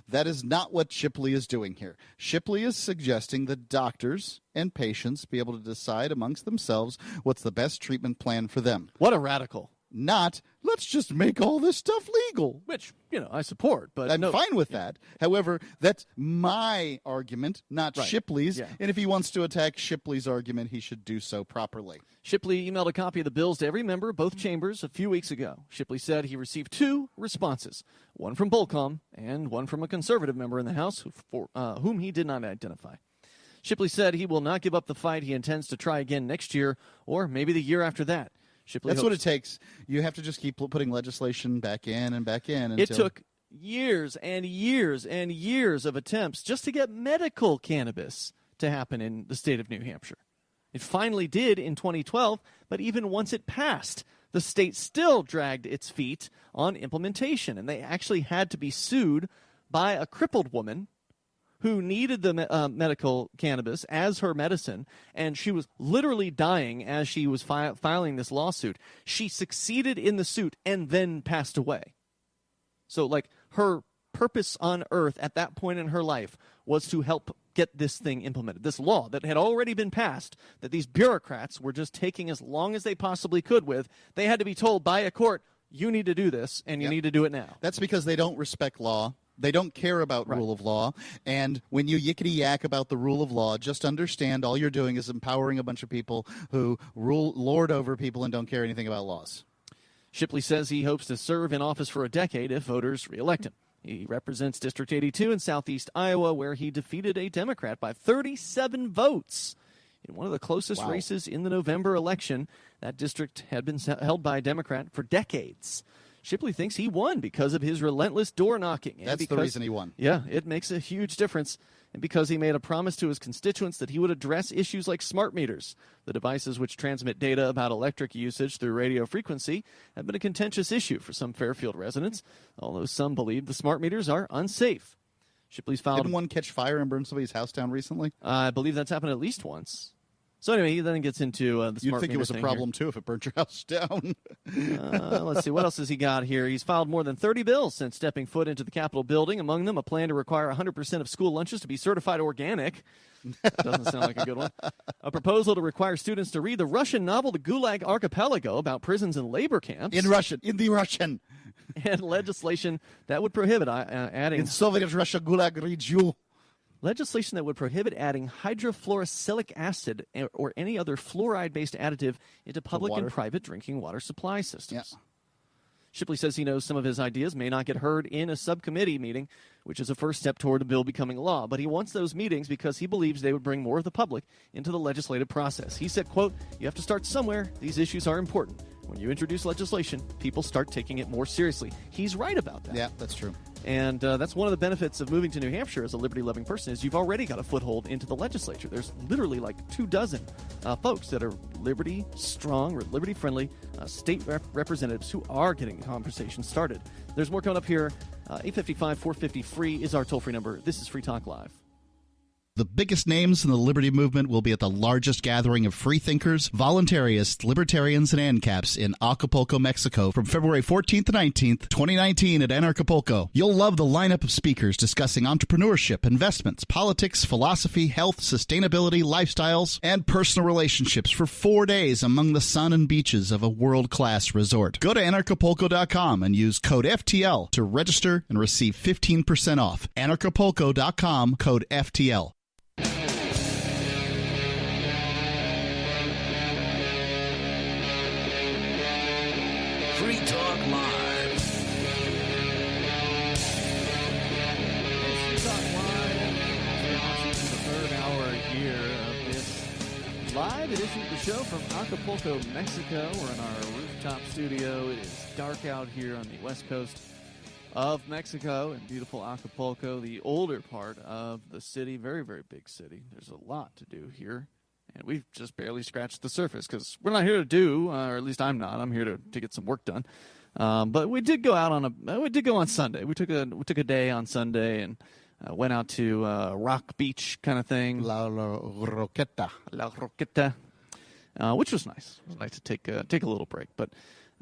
That is not what Shipley is doing here. Shipley is suggesting that doctors and patients be able to decide amongst themselves what's the best treatment plan for them. What a radical. Not, let's just make all this stuff legal. Which, I support, but I'm fine with that. However, that's my argument, not right. Shipley's. Yeah. And if he wants to attack Shipley's argument, he should do so properly. Shipley emailed a copy of the bills to every member of both chambers a few weeks ago. Shipley said he received 2 responses, one from Bolcom and one from a conservative member in the House whom he did not identify. Shipley said he will not give up the fight. He intends to try again next year or maybe the year after that. That's what it takes. You have to just keep putting legislation back in and back in. It took years and years and years of attempts just to get medical cannabis to happen in the state of New Hampshire. It finally did in 2012, but even once it passed, the state still dragged its feet on implementation, and they actually had to be sued by a crippled woman who needed the medical cannabis as her medicine, and she was literally dying as she was filing this lawsuit. She succeeded in the suit and then passed away. So, her purpose on earth at that point in her life was to help get this thing implemented, this law that had already been passed, that these bureaucrats were just taking as long as they possibly could with. They had to be told by a court, you need to do this, and you need to do it now. That's because they don't respect law. They don't care about rule of law. And when you yickety-yak about the rule of law, just understand all you're doing is empowering a bunch of people who lord over people and don't care anything about laws. Shipley says he hopes to serve in office for a decade if voters reelect him. He represents District 82 in southeast Iowa, where he defeated a Democrat by 37 votes. In one of the closest races in the November election, that district had been held by a Democrat for decades. Shipley thinks he won because of his relentless door knocking. That's the reason he won. Yeah, it makes a huge difference. And because he made a promise to his constituents that he would address issues like smart meters. The devices which transmit data about electric usage through radio frequency have been a contentious issue for some Fairfield residents, although some believe the smart meters are unsafe. Shipley's filed... Didn't one catch fire and burn somebody's house down recently? I believe that's happened at least once. So anyway, he then gets into the smart You'd think meter it was a thing problem, here. too, if it burnt your house down. Let's see. What else has he got here? He's filed more than 30 bills since stepping foot into the Capitol building. Among them, a plan to require 100% of school lunches to be certified organic. Doesn't sound like a good one. A proposal to require students to read the Russian novel The Gulag Archipelago about prisons and labor camps. In the Russian. And legislation that would prohibit adding... In Soviet Russia, Gulag reads you. Legislation that would prohibit adding hydrofluorosilicic acid or any other fluoride-based additive into public and private drinking water supply systems. Yeah. Shipley says he knows some of his ideas may not get heard in a subcommittee meeting, which is a first step toward the bill becoming law. But he wants those meetings because he believes they would bring more of the public into the legislative process. He said, quote, "You have to start somewhere. These issues are important. When you introduce legislation, people start taking it more seriously." He's right about that. Yeah, that's true. And that's one of the benefits of moving to New Hampshire as a liberty-loving person is you've already got a foothold into the legislature. There's literally like 24 folks that are liberty-strong or liberty-friendly state representatives who are getting the conversation started. There's more coming up here. 855-450-FREE is our toll-free number. This is Free Talk Live. The biggest names in the liberty movement will be at the largest gathering of freethinkers, voluntarists, libertarians, and ANCAPs in Acapulco, Mexico from February 14th to 19th, 2019 at Acapulco. You'll love the lineup of speakers discussing entrepreneurship, investments, politics, philosophy, health, sustainability, lifestyles, and personal relationships for 4 days among the sun and beaches of a world-class resort. Go to anarchapulco.com and use code FTL to register and receive 15% off. Anarchapulco.com, code FTL. Free Talk Live. Free Talk Live. The third hour here of this live edition of the show from Acapulco, Mexico. We're in our rooftop studio. It is dark out here on the west coast of Mexico in beautiful Acapulco, the older part of the city. Very, very big city. There's a lot to do here. And we've just barely scratched the surface because we're not here to do, or at least I'm not. I'm here to get some work done. But we did go out on Sunday. We took a day on Sunday and went out to Rock Beach kind of thing. La Roqueta, which was nice. It was nice to take a little break. But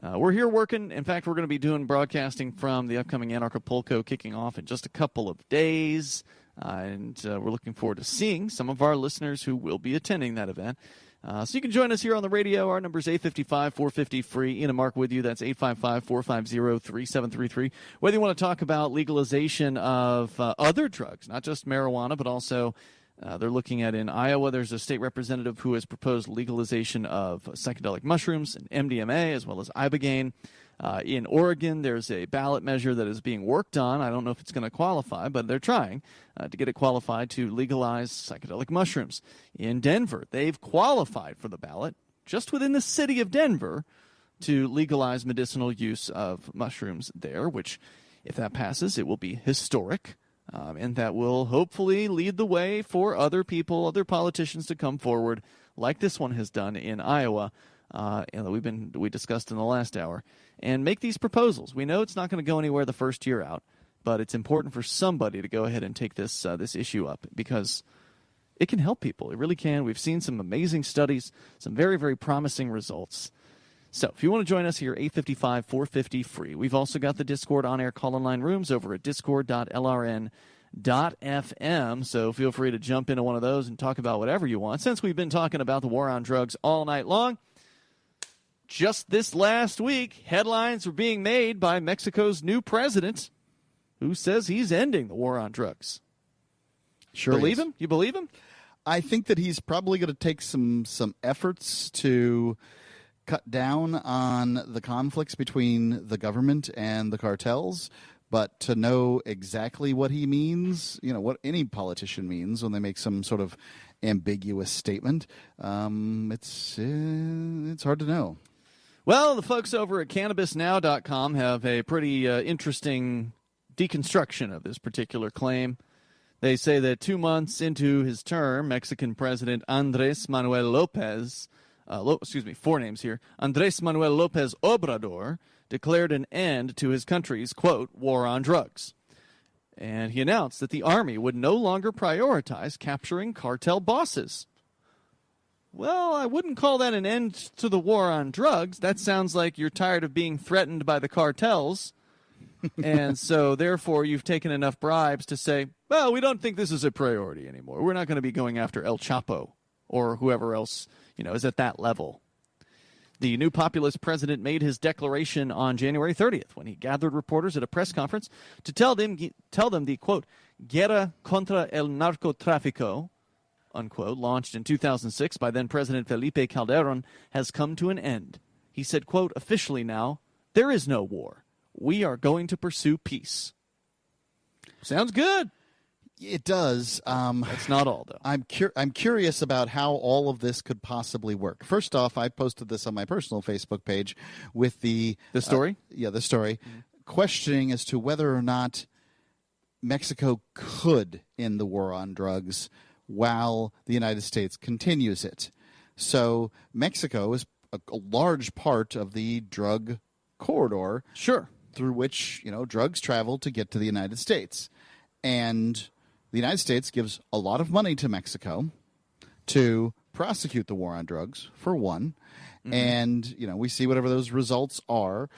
we're here working. In fact, we're going to be doing broadcasting from the upcoming Anarchapulco kicking off in just a couple of days. And we're looking forward to seeing some of our listeners who will be attending that event. So you can join us here on the radio. Our number is 855-450-FREE. Ian and Mark with you. That's 855-450-3733. Whether you want to talk about legalization of other drugs, not just marijuana, but also they're looking at in Iowa, there's a state representative who has proposed legalization of psychedelic mushrooms and MDMA as well as ibogaine. In Oregon, there's a ballot measure that is being worked on. I don't know if it's going to qualify, but they're trying to get it qualified to legalize psychedelic mushrooms. In Denver, they've qualified for the ballot just within the city of Denver to legalize medicinal use of mushrooms there, which, if that passes, it will be historic. And that will hopefully lead the way for other people, other politicians to come forward, like this one has done in Iowa, and we discussed in the last hour, and make these proposals. We know it's not going to go anywhere the first year out, but it's important for somebody to go ahead and take this issue up because it can help people. It really can. We've seen some amazing studies, some very, very promising results. So if you want to join us here, 855-450-FREE. We've also got the Discord on-air call-in line rooms over at discord.lrn.fm, so feel free to jump into one of those and talk about whatever you want. Since we've been talking about the war on drugs all night long, just this last week, headlines were being made by Mexico's new president who says he's ending the war on drugs. Sure. Believe him? You believe him? I think that he's probably going to take some efforts to cut down on the conflicts between the government and the cartels, but to know exactly what he means, what any politician means when they make some sort of ambiguous statement, it's hard to know. Well, the folks over at CannabisNow.com have a pretty interesting deconstruction of this particular claim. They say that 2 months into his term, Mexican President Andrés Manuel López, 4 names here, Andrés Manuel López Obrador declared an end to his country's, quote, war on drugs. And he announced that the army would no longer prioritize capturing cartel bosses. Well, I wouldn't call that an end to the war on drugs. That sounds like you're tired of being threatened by the cartels. And so, therefore, you've taken enough bribes to say, well, we don't think this is a priority anymore. We're not going to be going after El Chapo or whoever else, is at that level. The new populist president made his declaration on January 30th when he gathered reporters at a press conference to tell them the, quote, guerra contra el narcotráfico, unquote, launched in 2006 by then-President Felipe Calderón, has come to an end. He said, quote, officially now, there is no war. We are going to pursue peace. Sounds good. It does. That's not all, though. I'm curious about how all of this could possibly work. First off, I posted this on my personal Facebook page with the story? The story, questioning as to whether or not Mexico could end the war on drugs while the United States continues it. So Mexico is a large part of the drug corridor. Sure. Through which, drugs travel to get to the United States. And the United States gives a lot of money to Mexico to prosecute the war on drugs, for one. Mm-hmm. And, we see whatever those results are.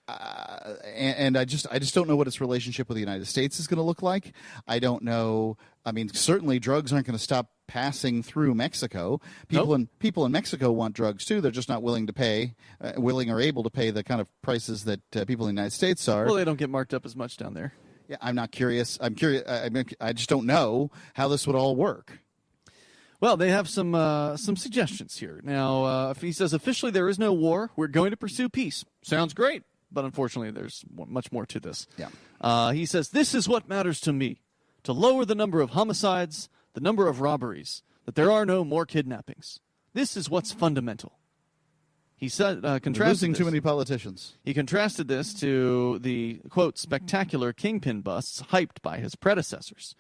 And I just don't know what its relationship with the United States is going to look like. I don't know. I mean, certainly drugs aren't going to stop passing through Mexico. People in Mexico want drugs too. They're just not willing or able to pay the kind of prices that people in the United States are. Well, they don't get marked up as much down there. Yeah, I'm not curious. I'm curious. I just don't know how this would all work. Well, they have some suggestions here. Now, if he says officially there is no war, we're going to pursue peace. Sounds great. But unfortunately, there's much more to this. Yeah. He says, this is what matters to me, to lower the number of homicides, the number of robberies, that there are no more kidnappings. This is what's fundamental. He said, losing too many politicians. He contrasted this to the, quote, spectacular kingpin busts hyped by his predecessors.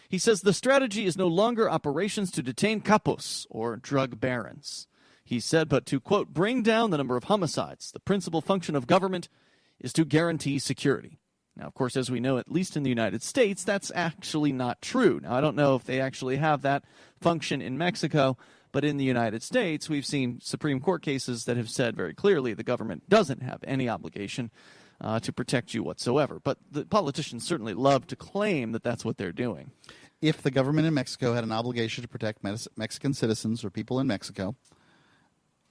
He says the strategy is no longer operations to detain capos, or drug barons. He said, but to, quote, bring down the number of homicides, the principal function of government is to guarantee security. Now, of course, as we know, at least in the United States, that's actually not true. Now, I don't know if they actually have that function in Mexico, but in the United States, we've seen Supreme Court cases that have said very clearly the government doesn't have any obligation to protect you whatsoever. But the politicians certainly love to claim that that's what they're doing. If the government in Mexico had an obligation to protect Mexican citizens or people in Mexico,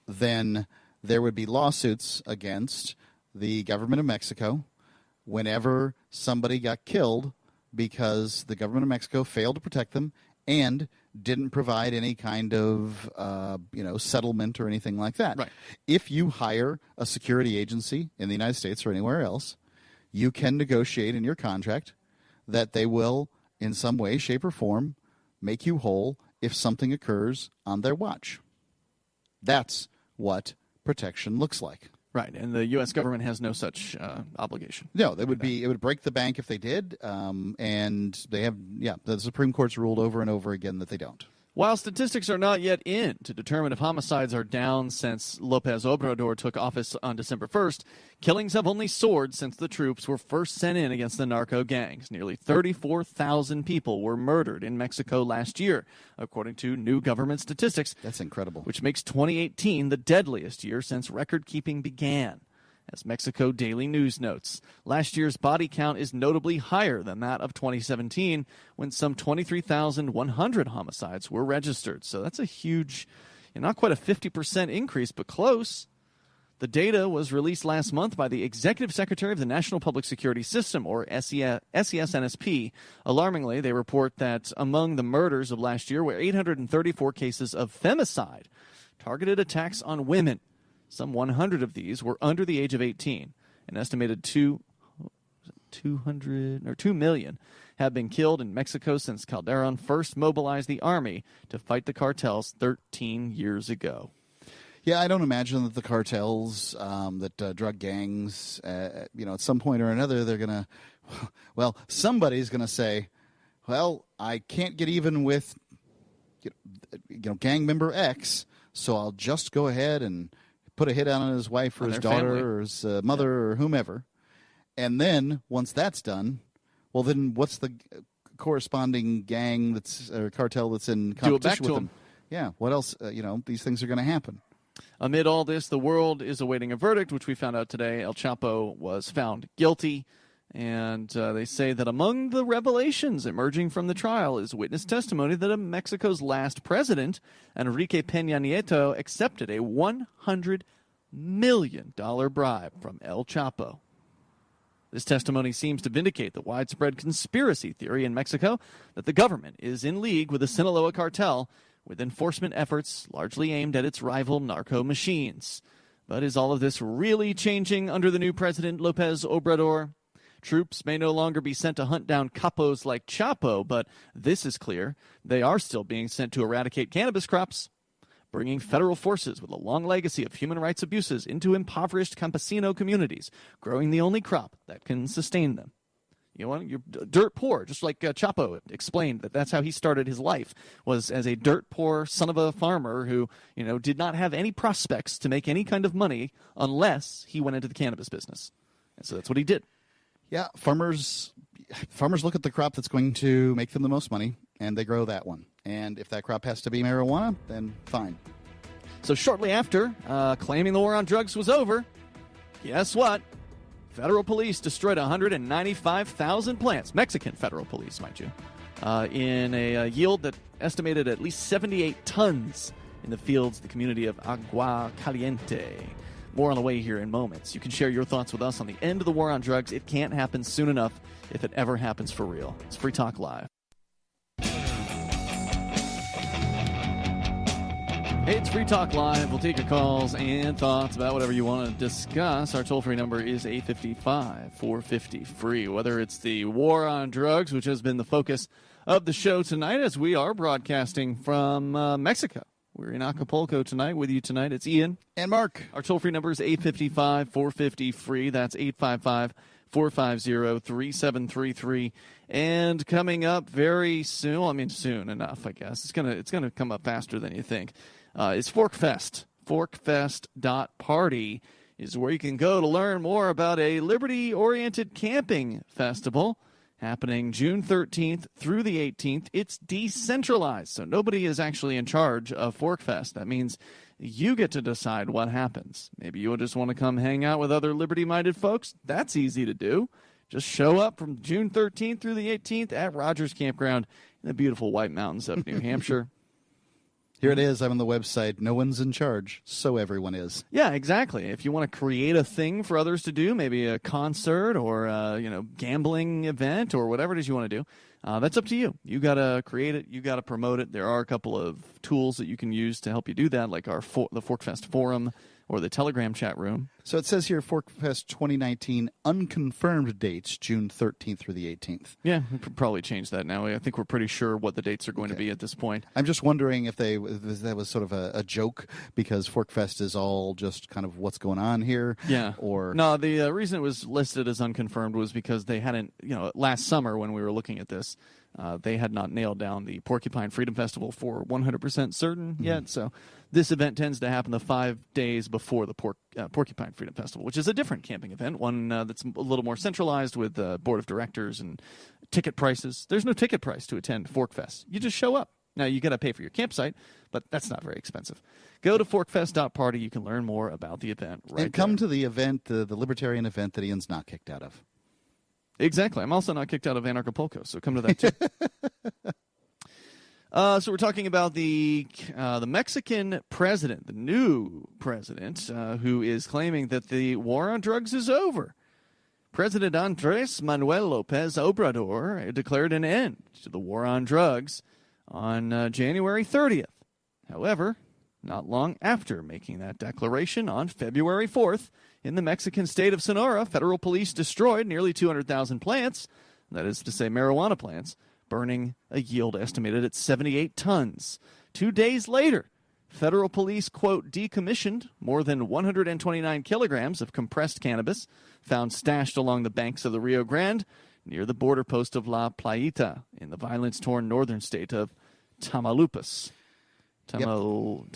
then there would be lawsuits against the government of Mexico whenever somebody got killed because the government of Mexico failed to protect them and didn't provide any kind of settlement or anything like that. Right. If you hire a security agency in the United States or anywhere else, you can negotiate in your contract that they will, in some way, shape, or form, make you whole if something occurs on their watch. That's what protection looks like. Right, and the U.S. government has no such obligation. No, it would break the bank if they did, and they have, the Supreme Court's ruled over and over again that they don't. While statistics are not yet in to determine if homicides are down since López Obrador took office on December 1st, killings have only soared since the troops were first sent in against the narco gangs. Nearly 34,000 people were murdered in Mexico last year, according to new government statistics. That's incredible. Which makes 2018 the deadliest year since record-keeping began. As Mexico Daily News notes, last year's body count is notably higher than that of 2017, when some 23,100 homicides were registered. So that's a huge, not quite a 50% increase, but close. The data was released last month by the Executive Secretary of the National Public Security System, or SES-NSP. Alarmingly, they report that among the murders of last year were 834 cases of femicide, targeted attacks on women. Some 100 of these were under the age of 18. An estimated 2 million have been killed in Mexico since Calderón first mobilized the army to fight the cartels 13 years ago. Yeah, I don't imagine that the cartels, drug gangs, at some point or another, they're going to, somebody's going to say, well, I can't get even with, gang member X, so I'll just go ahead and put a hit on his wife or his daughter family, or his mother or whomever. And then once that's done, well, then what's the corresponding gang or cartel that's in competition with them? Yeah, what else? These things are going to happen. Amid all this, the world is awaiting a verdict, which we found out today. El Chapo was found guilty, and they say that among the revelations emerging from the trial is witness testimony that Mexico's last president, Enrique Peña Nieto, accepted a $100 million bribe from El Chapo. This testimony seems to vindicate the widespread conspiracy theory in Mexico that the government is in league with the Sinaloa cartel, with enforcement efforts largely aimed at its rival narco machines. But is all of this really changing under the new president, López Obrador? Troops may no longer be sent to hunt down capos like Chapo, but this is clear. They are still being sent to eradicate cannabis crops, bringing federal forces with a long legacy of human rights abuses into impoverished campesino communities, growing the only crop that can sustain them. You're dirt poor, just like Chapo explained that's how he started his life, was as a dirt poor son of a farmer who, did not have any prospects to make any kind of money unless he went into the cannabis business. And so that's what he did. Yeah, farmers look at the crop that's going to make them the most money, and they grow that one. And if that crop has to be marijuana, then fine. So shortly after claiming the war on drugs was over, guess what? Federal police destroyed 195,000 plants, Mexican federal police, mind you, in a yield that estimated at least 78 tons in the fields, the community of Agua Caliente. More on the way here in moments. You can share your thoughts with us on the end of the war on drugs. It can't happen soon enough if it ever happens for real. It's Free Talk Live. Hey, it's Free Talk Live. We'll take your calls and thoughts about whatever you want to discuss. Our toll-free number is 855-450-FREE. Whether it's the war on drugs, which has been the focus of the show tonight, as we are broadcasting from Mexico. We're in Acapulco tonight. With you tonight, it's Ian. And Mark. Our toll-free number is 855-450-FREE. That's 855-450-3733. And coming up very soon, soon enough, I guess. It's gonna come up faster than you think. It's ForkFest. ForkFest.party is where you can go to learn more about a liberty-oriented camping festival happening June 13th through the 18th. It's decentralized, so nobody is actually in charge of ForkFest. That means you get to decide what happens. Maybe you'll just want to come hang out with other liberty-minded folks. That's easy to do. Just show up from June 13th through the 18th at Rogers Campground in the beautiful White Mountains of New Hampshire. Here it is. I'm on the website. No one's in charge, so everyone is. Yeah, exactly. If you want to create a thing for others to do, maybe a concert or gambling event or whatever it is you want to do, that's up to you. You got to create it. You got to promote it. There are a couple of tools that you can use to help you do that, like the ForkFest forum or the Telegram chat room. So it says here, ForkFest 2019 unconfirmed dates, June 13th through the 18th. Yeah, we could probably change that now. I think we're pretty sure what the dates are going to be at this point. I'm just wondering if that was sort of a joke, because ForkFest is all just kind of what's going on here. Yeah. Or no, the reason it was listed as unconfirmed was because they hadn't, last summer when we were looking at this, they had not nailed down the Porcupine Freedom Festival for 100% certain yet. So this event tends to happen the 5 days before the Porcupine Freedom Festival, which is a different camping event, one that's a little more centralized with the board of directors and ticket prices. There's no ticket price to attend ForkFest. You just show up. Now, you got to pay for your campsite, but that's not very expensive. Go to forkfest.party. You can learn more about the event and come to the event, the libertarian event that Ian's not kicked out of. Exactly. I'm also not kicked out of Acapulco, so come to that too. So we're talking about the Mexican president, the new president, who is claiming that the war on drugs is over. President Andrés Manuel López Obrador declared an end to the war on drugs on January 30th. However, not long after making that declaration on February 4th, in the Mexican state of Sonora, federal police destroyed nearly 200,000 plants, that is to say marijuana plants, burning a yield estimated at 78 tons. 2 days later, federal police, quote, decommissioned more than 129 kilograms of compressed cannabis found stashed along the banks of the Rio Grande near the border post of La Playita in the violence-torn northern state of Tamaulipas. Tamaulipas.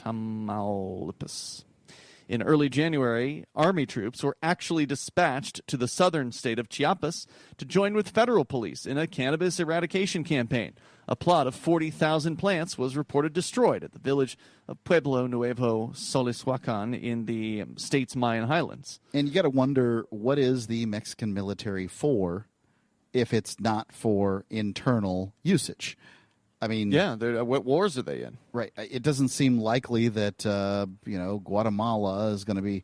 In early January, Army troops were actually dispatched to the southern state of Chiapas to join with federal police in a cannabis eradication campaign. A plot of 40,000 plants was reported destroyed at the village of Pueblo Nuevo Solishuacan in the state's Mayan highlands. And you got to wonder, what is the Mexican military for if it's not for internal usage? I mean, yeah, what wars are they in? Right. It doesn't seem likely that Guatemala is going to be,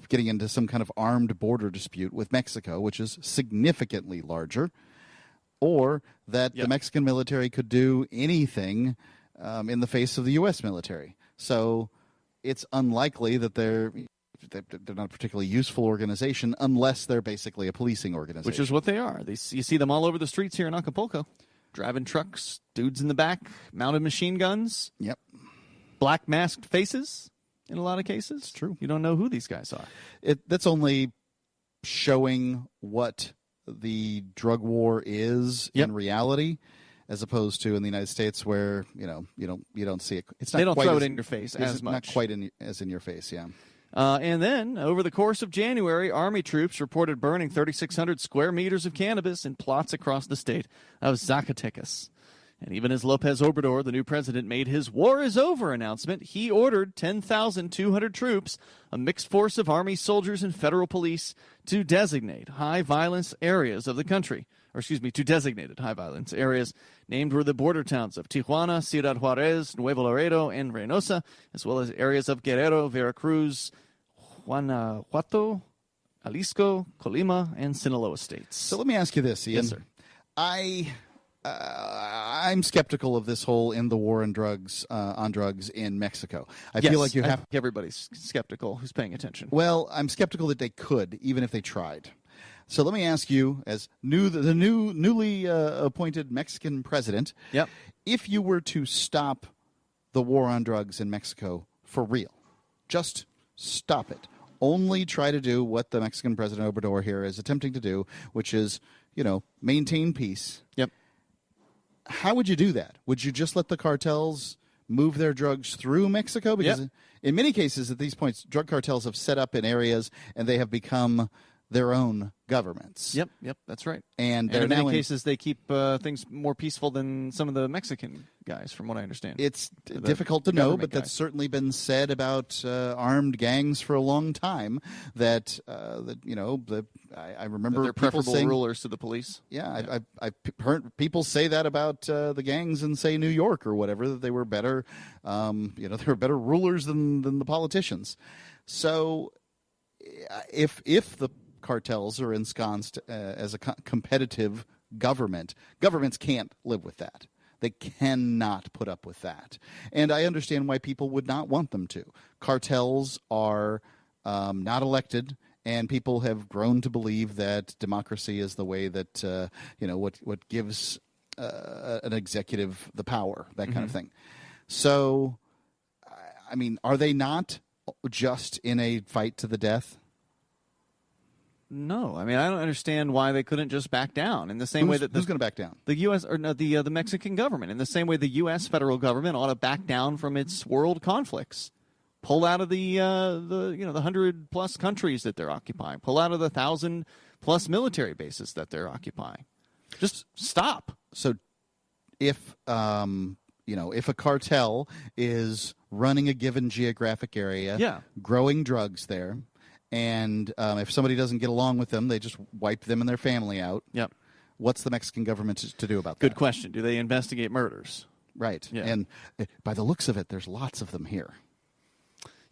getting into some kind of armed border dispute with Mexico, which is significantly larger, or that the Mexican military could do anything in the face of the U.S. military. So it's unlikely that they're not a particularly useful organization unless they're basically a policing organization. Which is what they are. You see them all over the streets here in Acapulco. Driving trucks, dudes in the back, mounted machine guns. Yep. Black masked faces in a lot of cases. It's true. You don't know who these guys are. That's only showing what the drug war is in reality, as opposed to in the United States where, you don't see it. It's not they don't quite throw it in your face as it's much. Not quite as in your face, yeah. And then, over the course of January, Army troops reported burning 3,600 square meters of cannabis in plots across the state of Zacatecas. And even as López Obrador, the new president, made his war is over announcement, he ordered 10,200 troops, a mixed force of Army soldiers and federal police, to designate high-violence areas of the country. To designated high-violence areas. Named were the border towns of Tijuana, Ciudad Juarez, Nuevo Laredo, and Reynosa, as well as areas of Guerrero, Veracruz, Guanajuato, Jalisco, Colima, and Sinaloa states. So let me ask you this, Ian. Yes, sir. I'm skeptical of this whole end the war on drugs in Mexico. I feel like you have everybody's skeptical who's paying attention. Well, I'm skeptical that they could, even if they tried. So let me ask you, as the newly appointed Mexican president, if you were to stop the war on drugs in Mexico for real, just stop it. Only try to do what the Mexican President Obrador here is attempting to do, which is, maintain peace. Yep. How would you do that? Would you just let the cartels move their drugs through Mexico? Because in many cases at these points, drug cartels have set up in areas and they have become their own governments. Yep, that's right. And in many cases, they keep things more peaceful than some of the Mexican guys, from what I understand. It's difficult to know, but that's certainly been said about armed gangs for a long time. I remember that they're preferable rulers to the police. Yeah, I've heard people say that about the gangs in, say, New York or whatever, that they were better, they were better rulers than the politicians. So, if the cartels are ensconced as a competitive government, governments can't live with that. They cannot put up with that. And I understand why people would not want them to. Cartels are not elected, and people have grown to believe that democracy is the way that, what gives an executive the power, that kind of thing. So, I mean, are they not just in a fight to the death? No, I mean, I don't understand why they couldn't just back down in the same way that who's going to back down? The U.S. or no, the Mexican government, in the same way the U.S. federal government ought to back down from its world conflicts, pull out of the 100+ countries that they're occupying, pull out of the 1,000+ military bases that they're occupying. Just stop. So, if a cartel is running a given geographic area, growing drugs there. And if somebody doesn't get along with them, they just wipe them and their family out. Yep. What's the Mexican government to do about that? Good question. Do they investigate murders? Right. Yeah. And by the looks of it, there's lots of them here.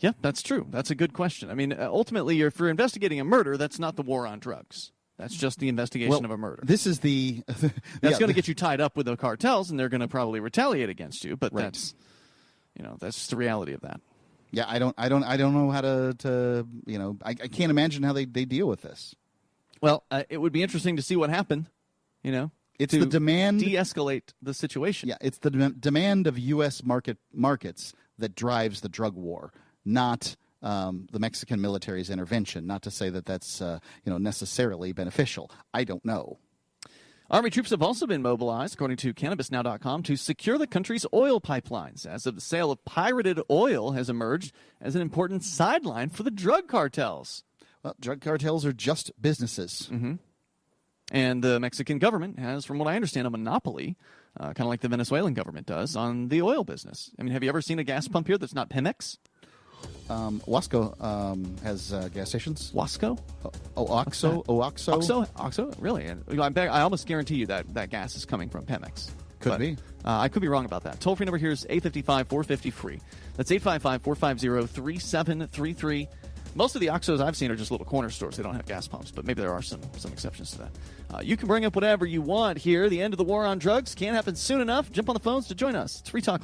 Yeah, that's true. That's a good question. I mean, ultimately, if you're investigating a murder, that's not the war on drugs. That's just the investigation of a murder. This is the that's going to get you tied up with the cartels, and they're going to probably retaliate against you. But that's just the reality of that. Yeah, I don't know how to I can't imagine how they deal with this. Well, it would be interesting to see what happened, It's the demand de-escalate the situation. Yeah, it's the demand of U.S. markets that drives the drug war, not the Mexican military's intervention. Not to say that that's necessarily beneficial. I don't know. Army troops have also been mobilized, according to CannabisNow.com, to secure the country's oil pipelines, as the sale of pirated oil has emerged as an important sideline for the drug cartels. Well, drug cartels are just businesses. Mm-hmm. And the Mexican government has, from what I understand, a monopoly, kind of like the Venezuelan government does, on the oil business. I mean, have you ever seen a gas pump here that's not Pemex? Wasco has gas stations. Wasco? Oxo? Oxo? Really? I almost guarantee you that gas is coming from Pemex. Could be. I could be wrong about that. Toll-free number here is 855-450-FREE. That's 855-450-3733. Most of the Oxos I've seen are just little corner stores. They don't have gas pumps, but maybe there are some exceptions to that. You can bring up whatever you want here. The end of the war on drugs can't happen soon enough. Jump on the phones to join us. It's Free Talk.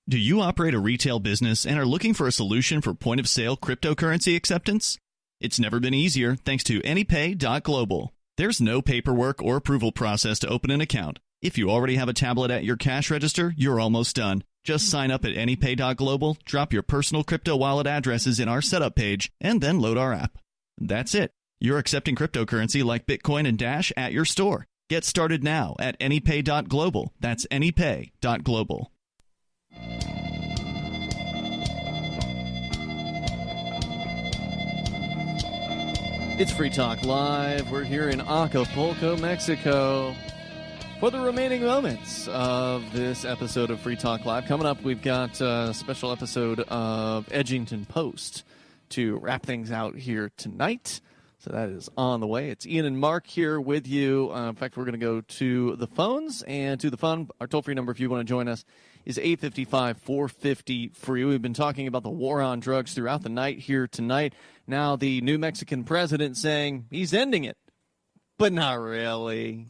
Do you operate a retail business and are looking for a solution for point-of-sale cryptocurrency acceptance? It's never been easier thanks to AnyPay.Global. There's no paperwork or approval process to open an account. If you already have a tablet at your cash register, you're almost done. Just sign up at AnyPay.Global, drop your personal crypto wallet addresses in our setup page, and then load our app. That's it. You're accepting cryptocurrency like Bitcoin and Dash at your store. Get started now at AnyPay.Global. That's AnyPay.Global. It's Free Talk Live. We're here in Acapulco, Mexico. For the remaining moments of this episode of Free Talk Live, coming up, we've got a special episode of Edgington Post to wrap things out here tonight. So that is on the way. It's Ian and Mark here with you. In fact, we're going to go to the phones and to the fun. Our toll-free number, if you want to join us, is 855-450-FREE. We've been talking about the war on drugs throughout the night here tonight. Now the new Mexican president saying he's ending it, but not really.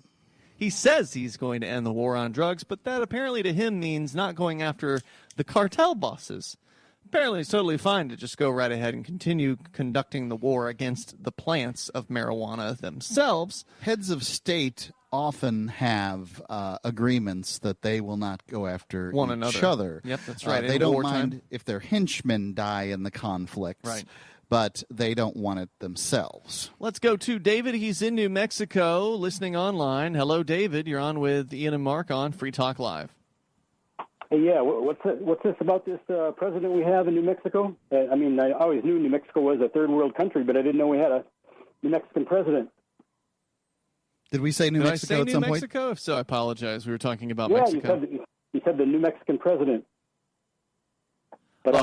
He says he's going to end the war on drugs, but that apparently to him means not going after the cartel bosses. Apparently it's totally fine to just go right ahead and continue conducting the war against the plants of marijuana themselves. Heads of state often have agreements that they will not go after one each another. Other. Yep, that's right. They don't mind if their henchmen die in the conflicts. Right. But they don't want it themselves. Let's go to David. He's in New Mexico, listening online. Hello, David. You're on with Ian and Mark on Free Talk Live. Hey, yeah, what's this about this president we have in New Mexico? I mean, I always knew New Mexico was a third world country, but I didn't know we had a New Mexican president. Did we say New Mexico at some point? Mexico? If so, I apologize. We were talking about Mexico. You said the New Mexican president. But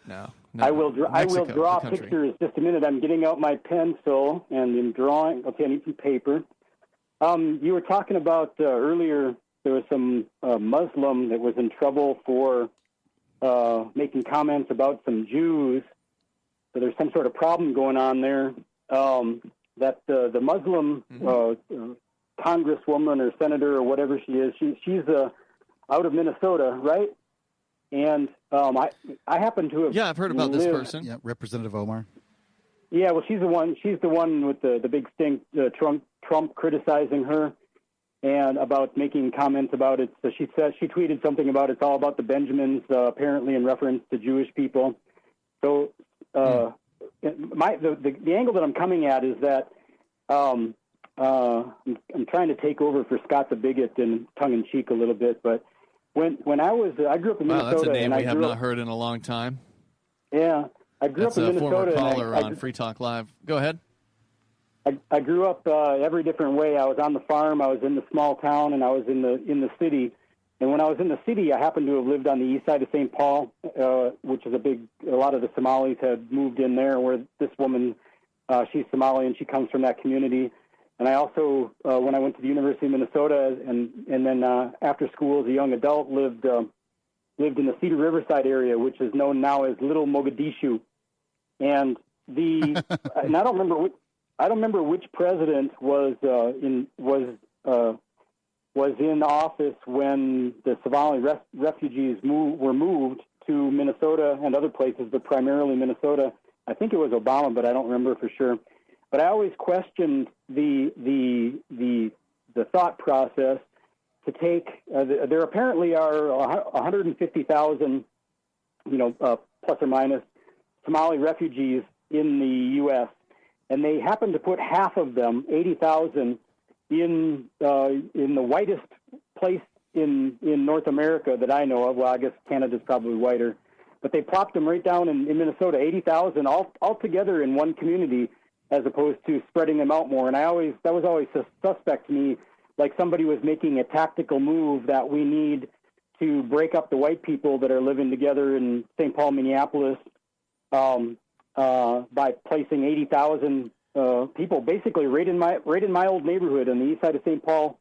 No. I will draw pictures. Just a minute. I'm getting out my pencil and I'm drawing. Okay, I need some paper. You were talking about earlier. There was some Muslim that was in trouble for making comments about some Jews. So there's some sort of problem going on there. That the Muslim congresswoman or senator or whatever she is, she's out of Minnesota, right? And I happen to have I've heard about this person. Yeah, Representative Omar. Yeah, well, she's the one with the big stink. Trump criticizing her and about making comments about it. So she tweeted something about it's all about the Benjamins, apparently in reference to Jewish people. So the angle that I'm coming at is that I'm trying to take over for Scott the Bigot and tongue in cheek a little bit, but. When I grew up in Minnesota. Wow, that's a name we have not heard in a long time. Yeah, I grew up in Minnesota. That's a former caller on Free Talk Live. Go ahead. I grew up every different way. I was on the farm, I was in the small town, and I was in the city. And when I was in the city, I happened to have lived on the east side of St. Paul, which is a lot of the Somalis had moved in there, where this woman, she's Somali, and she comes from that community. And I also, when I went to the University of Minnesota, and then after school as a young adult, lived in the Cedar Riverside area, which is known now as Little Mogadishu. And and I don't remember which president was in office when the Somali refugees were moved to Minnesota and other places, but primarily Minnesota. I think it was Obama, but I don't remember for sure. But I always questioned the thought process to take. There apparently are 150,000, plus or minus, Somali refugees in the U.S. and they happen to put half of them, 80,000, in the whitest place in North America that I know of. Well, I guess Canada's probably whiter, but they plopped them right down in Minnesota, 80,000 all together in one community, as opposed to spreading them out more. And that was always suspect to me, like somebody was making a tactical move that we need to break up the white people that are living together in St. Paul, Minneapolis, by placing 80,000 people basically right in my old neighborhood on the east side of St. Paul,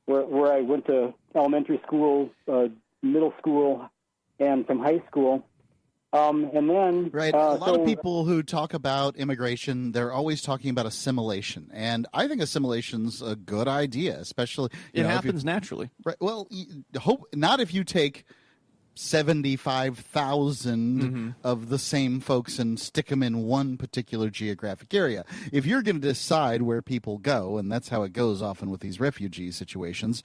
where I went to elementary school, middle school, and some high school. And then a lot of people who talk about immigration, they're always talking about assimilation, and I think assimilation's a good idea, especially it happens naturally. Right. Well, not if you take 75,000 of the same folks and stick them in one particular geographic area. If you're going to decide where people go, and that's how it goes often with these refugee situations,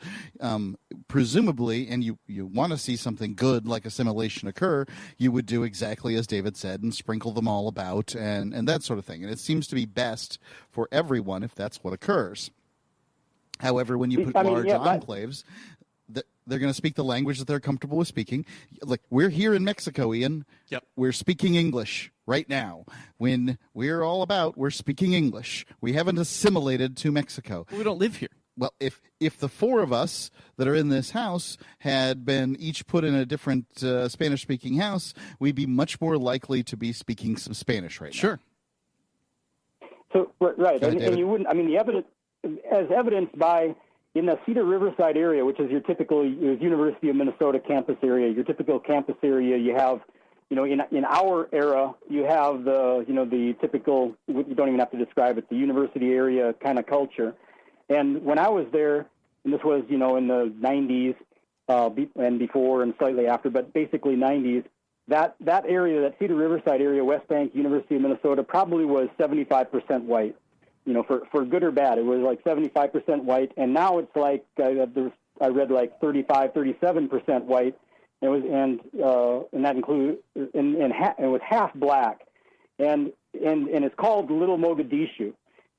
presumably, and you want to see something good like assimilation occur, you would do exactly as David said and sprinkle them all about and that sort of thing. And it seems to be best for everyone if that's what occurs. However, when you put large enclaves, they're going to speak the language that they're comfortable with speaking. Like, we're here in Mexico, Ian. Yep. We're speaking English right now. When we're speaking English. We haven't assimilated to Mexico. We don't live here. Well, if the four of us that are in this house had been each put in a different Spanish-speaking house, we'd be much more likely to be speaking some Spanish right now. Sure. So, right. And you wouldn't, the evidence, as evidenced by, in the Cedar Riverside area, which is your typical University of Minnesota campus area, your typical campus area, you have, in our era, you have the typical, you don't even have to describe it, the university area kind of culture. And when I was there, and this was, in the 90s and before and slightly after, but basically 90s, that area, that Cedar Riverside area, West Bank, University of Minnesota, probably was 75% white. For good or bad, it was like 75% white, and now it's like I read like 37% white. And that includes and it was half black, and it's called Little Mogadishu,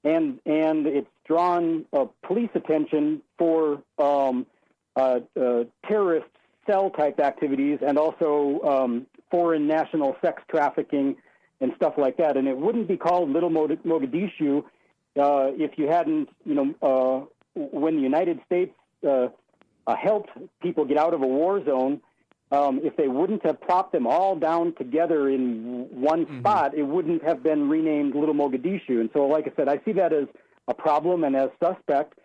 and it's drawn police attention for terrorist cell type activities and also foreign national sex trafficking and stuff like that. And it wouldn't be called Little Mogadishu if you hadn't, when the United States helped people get out of a war zone, if they wouldn't have plopped them all down together in one spot, it wouldn't have been renamed Little Mogadishu. And so, like I said, I see that as a problem and as suspect.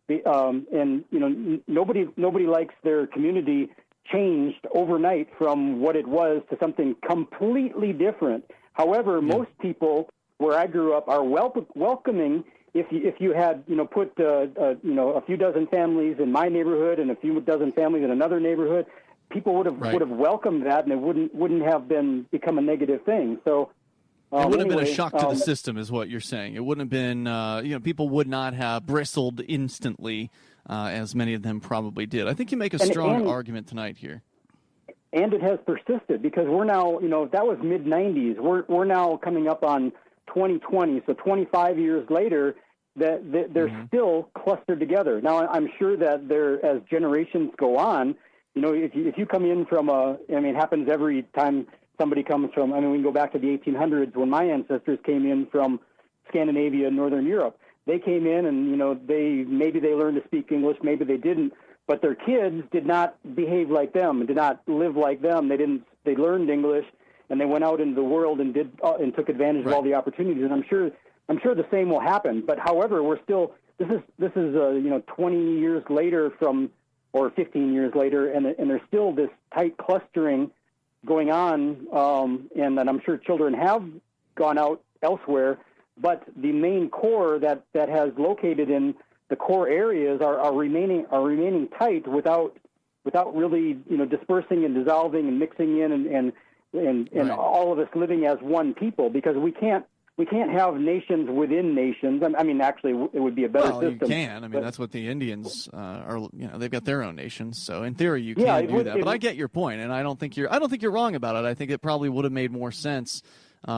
And nobody likes their community changed overnight from what it was to something completely different. However, most people where I grew up are welcoming. If you had put a few dozen families in my neighborhood and a few dozen families in another neighborhood, people would have welcomed that, and it wouldn't have become a negative thing. So it would have been a shock to the system, is what you're saying. It wouldn't have been people would not have bristled instantly, as many of them probably did. I think you make a strong argument tonight here. And it has persisted because we're now, that was mid-'90s. We're now coming up on 2020, so 25 years later, that they're still clustered together. Now, I'm sure that as generations go on, if you come in from it happens every time somebody comes from, we can go back to the 1800s when my ancestors came in from Scandinavia and Northern Europe. They came in and, maybe they learned to speak English, maybe they didn't, but their kids did not behave like them, did not live like them. They learned English, and they went out into the world and took advantage of all the opportunities. And I'm sure the same will happen. But however, we're still this is 20 years later or 15 years later, and there's still this tight clustering going on. And I'm sure children have gone out elsewhere, but the main core that has located in the core areas are remaining tight without really dispersing and dissolving and mixing in and all of us living as one people, because we can't have nations within nations. Actually, it would be a better system. You can. That's what the Indians are. They've got their own nation, so in theory you can do that. But I get your point, and I don't think you're wrong about it. I think it probably would have made more sense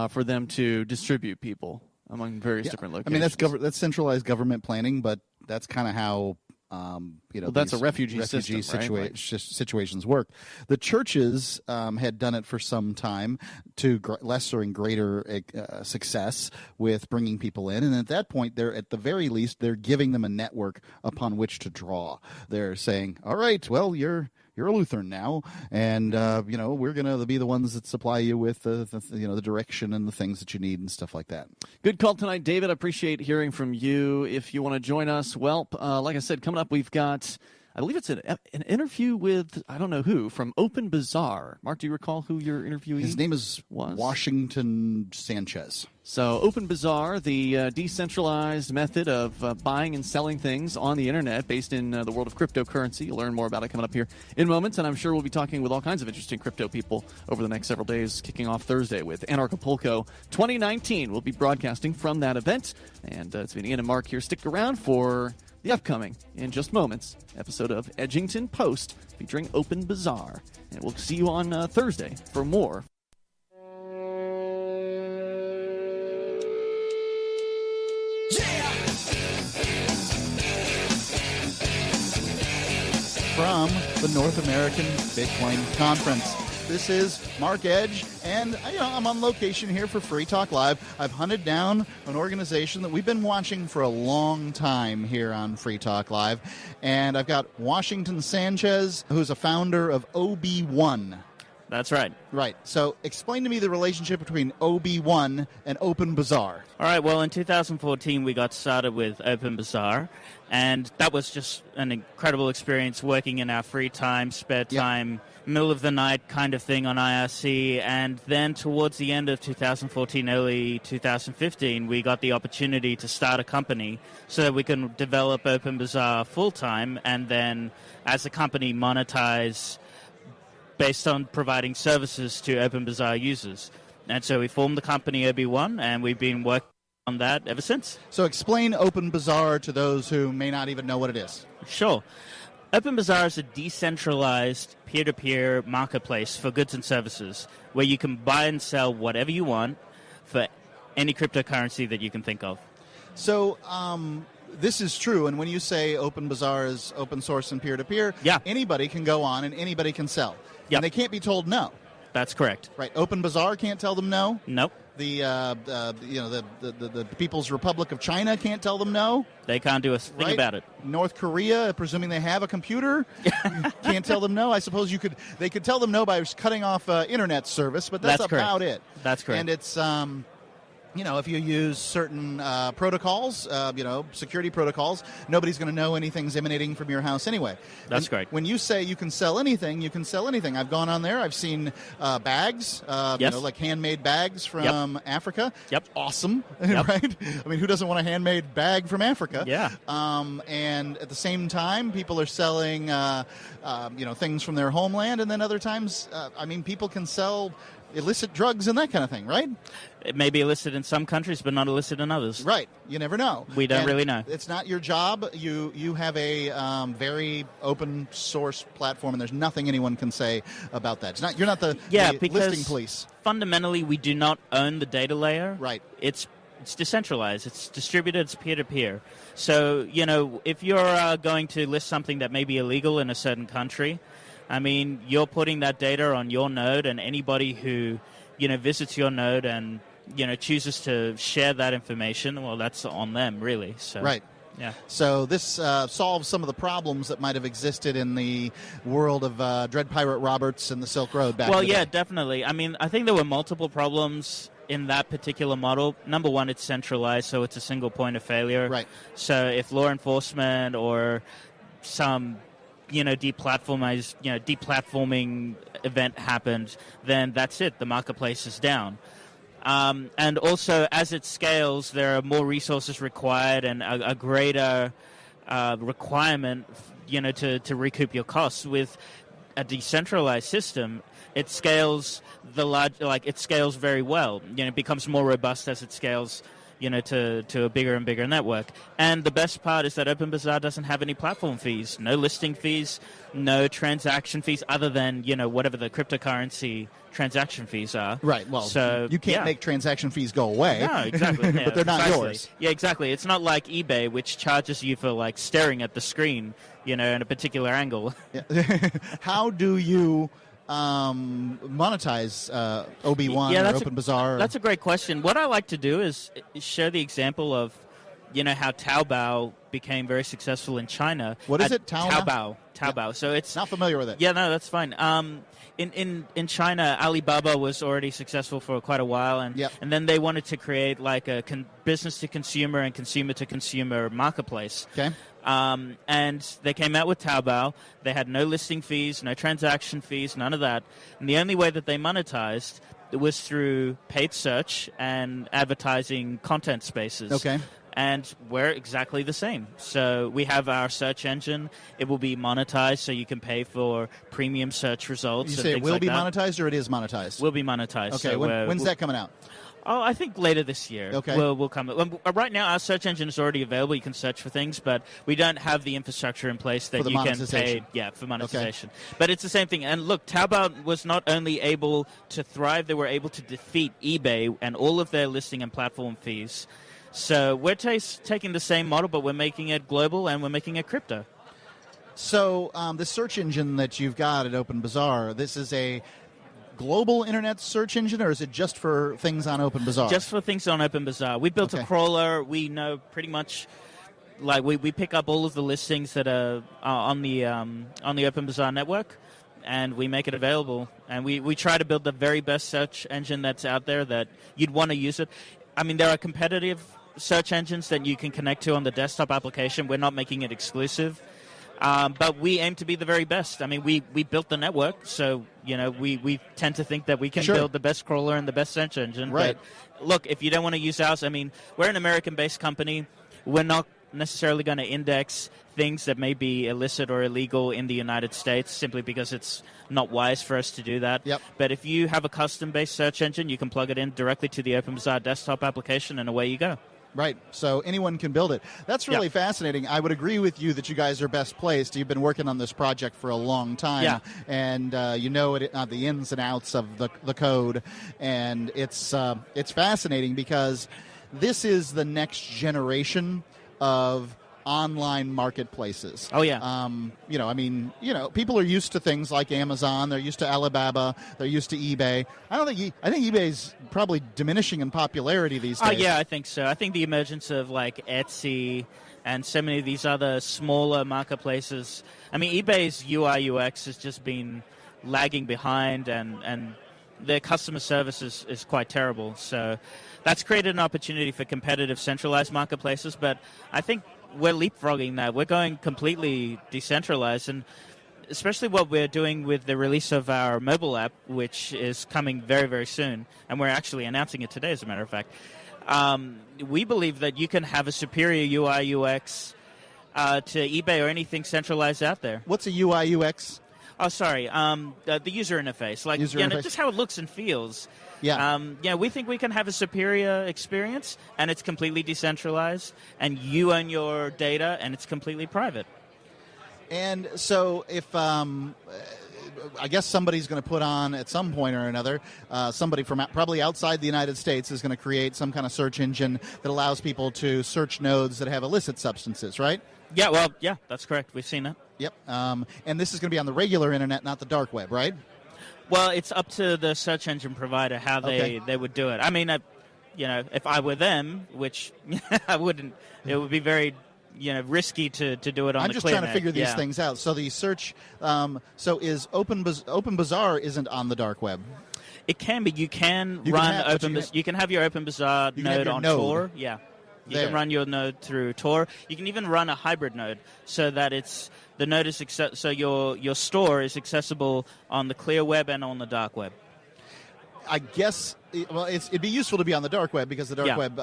for them to distribute people among various different locations. I mean, that's centralized government planning, but that's kind of how that's a refugee system, right? Situations work. The churches had done it for some time to lesser and greater success with bringing people in, and at that point, at the very least, they're giving them a network upon which to draw. They're saying, "All right, well, you're a Lutheran now, and we're going to be the ones that supply you with the direction and the things that you need and stuff like that." Good call tonight, David. I appreciate hearing from you. If you want to join us, well, like I said, coming up, we've got, I believe it's an interview with, I don't know who, from Open Bazaar. Mark, do you recall who your interviewee was? His name is Washington Sanchez. So Open Bazaar, the decentralized method of buying and selling things on the internet based in the world of cryptocurrency. You'll learn more about it coming up here in moments, and I'm sure we'll be talking with all kinds of interesting crypto people over the next several days, kicking off Thursday with Acapulco 2019. We'll be broadcasting from that event, and it's been Ian and Mark here. Stick around for the upcoming, in just moments, episode of Edgington Post featuring Open Bazaar. And we'll see you on Thursday for more. From the North American Bitcoin Conference. This is Mark Edge, and I'm on location here for Free Talk Live. I've hunted down an organization that we've been watching for a long time here on Free Talk Live, and I've got Washington Sanchez, who's a founder of OB1. That's right. Right. So explain to me the relationship between OB1 and Open Bazaar. All right. Well, in 2014, we got started with Open Bazaar, and that was just an incredible experience working in our free time, spare time, middle of the night kind of thing on IRC. And then towards the end of 2014, early 2015, we got the opportunity to start a company so that we can develop Open Bazaar full-time and then, as a company, monetize based on providing services to Open Bazaar users. And so we formed the company OB1, and we've been working on that ever since. So explain Open Bazaar to those who may not even know what it is. Sure. Open Bazaar is a decentralized peer-to-peer marketplace for goods and services where you can buy and sell whatever you want for any cryptocurrency that you can think of. So, this is true, and when you say Open Bazaar is open source and peer-to-peer, anybody can go on and anybody can sell. And they can't be told no. That's correct. Right. Open Bazaar can't tell them no. Nope. The People's Republic of China can't tell them no. They can't do a thing about it. North Korea, presuming they have a computer, can't tell them no. I suppose they could tell them no by cutting off internet service, but that's about it. That's correct. And it's if you use certain protocols, security protocols, nobody's going to know anything's emanating from your house anyway. That's great. When you say you can sell anything, you can sell anything. I've gone on there. I've seen bags, like handmade bags from Africa. Yep. Awesome, right? I mean, who doesn't want a handmade bag from Africa? Yeah. And at the same time, people are selling, things from their homeland, and then other times, people can sell illicit drugs and that kind of thing, right? It may be illicit in some countries, but not illicit in others. Right. You never know. We don't really know. It's not your job. You have a very open source platform, and there's nothing anyone can say about that. You're not the listing police. Fundamentally, we do not own the data layer. Right. It's decentralized. It's distributed. It's peer-to-peer. So, if you're going to list something that may be illegal in a certain country, you're putting that data on your node, and anybody who, visits your node and, chooses to share that information, well, that's on them, really. So, right. Yeah. So this solves some of the problems that might have existed in the world of Dread Pirate Roberts and the Silk Road back in the day. Definitely. I think there were multiple problems in that particular model. Number one, it's centralized, so it's a single point of failure. Right. So if law enforcement or some deplatforming event happened, then that's it. The marketplace is down. And also, as it scales, there are more resources required and a greater requirement, to recoup your costs. With a decentralized system, it scales it scales very well. It becomes more robust as it scales, to a bigger and bigger network. And the best part is that Open Bazaar doesn't have any platform fees, no listing fees, no transaction fees, other than, whatever the cryptocurrency transaction fees are. Right. Well, so you can't make transaction fees go away. No, exactly. But they're not yours. Yeah, exactly. It's not like eBay, which charges you for like staring at the screen, in a particular angle. Yeah. How do you monetize OB1 or Open Bazaar? That's a great question. What I like to do is share the example of, how Taobao became very successful in China. What is it? Taobao. Taobao. So it's not familiar with it. Yeah, no, that's fine. In China, Alibaba was already successful for quite a while, and then they wanted to create like a business to consumer and consumer to consumer marketplace. Okay. And they came out with Taobao. They had no listing fees, no transaction fees, none of that. And the only way that they monetized was through paid search and advertising content spaces. Okay. And we're exactly the same. So we have our search engine. It will be monetized, so you can pay for premium search results. You say it will be monetized, or it is monetized? Will be monetized. Okay. So When's that coming out? Oh, I think later this year. Okay. We'll come. Right now, our search engine is already available. You can search for things, but we don't have the infrastructure in place that you can pay. Yeah, for monetization. Okay. But it's the same thing. And look, Taobao was not only able to thrive; they were able to defeat eBay and all of their listing and platform fees. So we're taking the same model, but we're making it global and we're making it crypto. So the search engine that you've got at Open Bazaar, this is a global internet search engine, or is it just for things on Open Bazaar? Just for things on Open Bazaar. We built a crawler. We know pretty much, like we pick up all of the listings that are on the Open Bazaar network, and we make it available. And we try to build the very best search engine that's out there that you'd want to use it. I mean, there are competitive search engines that you can connect to on the desktop application. We're not making it exclusive. But we aim to be the very best. I mean, we built the network, so, we tend to think that we can build the best crawler and the best search engine. Right. But, look, if you don't want to use ours, I mean, we're an American-based company. We're not necessarily going to index things that may be illicit or illegal in the United States simply because it's not wise for us to do that. Yep. But if you have a custom-based search engine, you can plug it in directly to the Open Bazaar desktop application, and away you go. Right, so anyone can build it. That's really fascinating. I would agree with you that you guys are best placed. You've been working on this project for a long time, and you know the ins and outs of the code, and it's fascinating because this is the next generation of online marketplaces. Oh, yeah. People are used to things like Amazon. They're used to Alibaba. They're used to eBay. I think eBay's probably diminishing in popularity these days. Oh, yeah, I think so. I think the emergence of, like, Etsy and so many of these other smaller marketplaces. I mean, eBay's UI, UX has just been lagging behind, and their customer service is quite terrible. So that's created an opportunity for competitive centralized marketplaces, but I think we're leapfrogging that. We're going completely decentralized, and especially what we're doing with the release of our mobile app, which is coming very, very soon, and we're actually announcing it today, as a matter of fact. We believe that you can have a superior UI, UX to eBay or anything centralized out there. What's a UI, UX? Oh, sorry. The user interface, like interface. Just how it looks and feels. Yeah. We think we can have a superior experience, and it's completely decentralized, and you own your data, and it's completely private. And so if I guess somebody's going to put on at some point or another, somebody from probably outside the United States is going to create some kind of search engine that allows people to search nodes that have illicit substances, right? Yeah, well, yeah, that's correct. We've seen that. Yep. And this is going to be on the regular internet, not the dark web, right? Well, it's up to the search engine provider how they would do it. I mean, if I were them, which I wouldn't, it would be very risky to do it on the clear net. I'm just trying to figure these things out. So the search, is Open Bazaar isn't on the dark web? It can be. You can have your Open Bazaar node on Tor. Yeah. You can run your node through Tor. You can even run a hybrid node so that the node is so your store is accessible on the clear web and on the dark web. I guess it'd be useful to be on the dark web because the dark web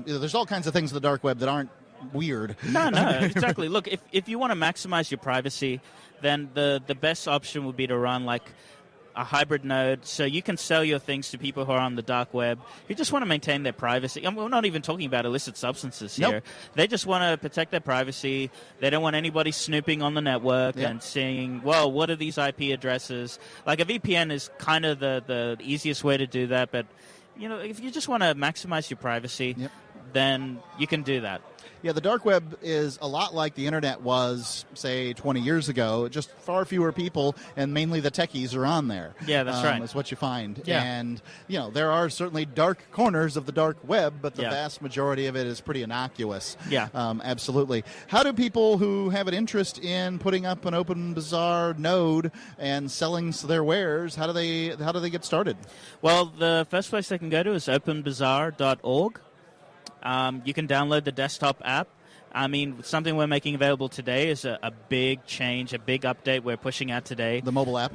there's all kinds of things in the dark web that aren't weird. No, exactly. Look, if you want to maximize your privacy, then the best option would be to run like a hybrid node, so you can sell your things to people who are on the dark web who just want to maintain their privacy. We're not even talking about illicit substances here. Nope. They just want to protect their privacy. They don't want anybody snooping on the network and seeing, well, what are these IP addresses? Like a VPN is kind of the easiest way to do that, but if you just want to maximize your privacy, then you can do that. Yeah, the dark web is a lot like the internet was, say, 20 years ago. Just far fewer people, and mainly the techies are on there. Yeah, that's right. Is what you find. Yeah. And, there are certainly dark corners of the dark web, but the vast majority of it is pretty innocuous. Yeah. Absolutely. How do people who have an interest in putting up an Open Bazaar node and selling their wares, how do they get started? Well, the first place they can go to is openbazaar.org. You can download the desktop app. I mean, something we're making available today is a big change, a big update we're pushing out today. The mobile app?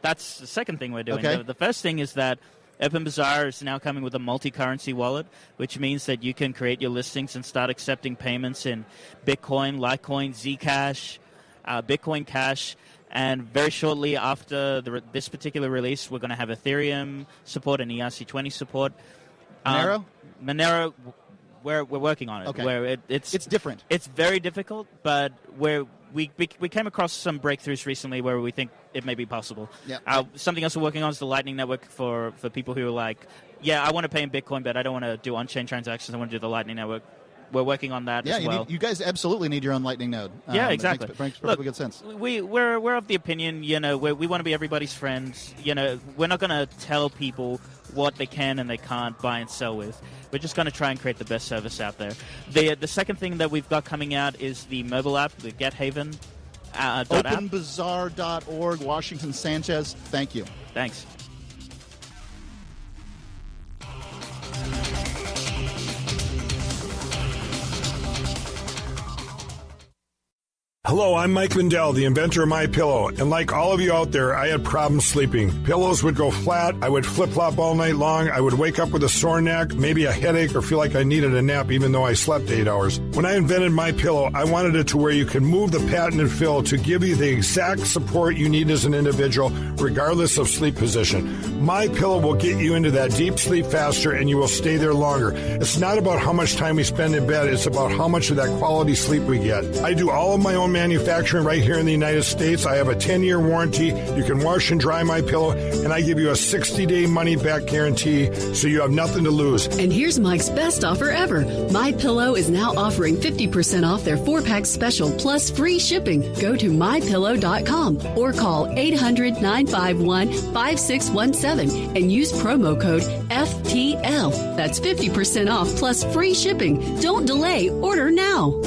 That's the second thing we're doing. Okay. The first thing is that Open Bazaar is now coming with a multi-currency wallet, which means that you can create your listings and start accepting payments in Bitcoin, Litecoin, Zcash, Bitcoin Cash. And very shortly after this particular release, we're going to have Ethereum support and ERC20 support. Monero, we're working on it. Okay. Where it's different. It's very difficult, but we came across some breakthroughs recently where we think it may be possible. Yeah. Something else we're working on is the Lightning Network for people who are like, I want to pay in Bitcoin, but I don't want to do on-chain transactions. I want to do the Lightning Network. We're working on that as well. You guys absolutely need your own Lightning node. Yeah, exactly. It makes perfectly good sense. We're of the opinion, we want to be everybody's friends. We're not going to tell people what they can and they can't buy and sell with. We're just going to try and create the best service out there. The second thing that we've got coming out is the mobile app, the GetHaven app. Openbazaar.org, Washington Sanchez. Thank you. Thanks. Hello, I'm Mike Lindell, the inventor of MyPillow, and like all of you out there, I had problems sleeping. Pillows would go flat, I would flip-flop all night long, I would wake up with a sore neck, maybe a headache, or feel like I needed a nap even though I slept 8 hours. When I invented MyPillow, I wanted it to where you can move the patented fill to give you the exact support you need as an individual, regardless of sleep position. MyPillow will get you into that deep sleep faster, and you will stay there longer. It's not about how much time we spend in bed, it's about how much of that quality sleep we get. I do all of my own manufacturing right here in the United States. I have a 10-year warranty. You can wash and dry MyPillow, and I give you a 60-day money-back guarantee, so you have nothing to lose. And here's Mike's best offer ever. MyPillow is now offering 50% off their 4-pack special plus free shipping. Go to MyPillow.com or call 800-951-5617 and use promo code FTL. That's 50% off plus free shipping. Don't delay. Order now.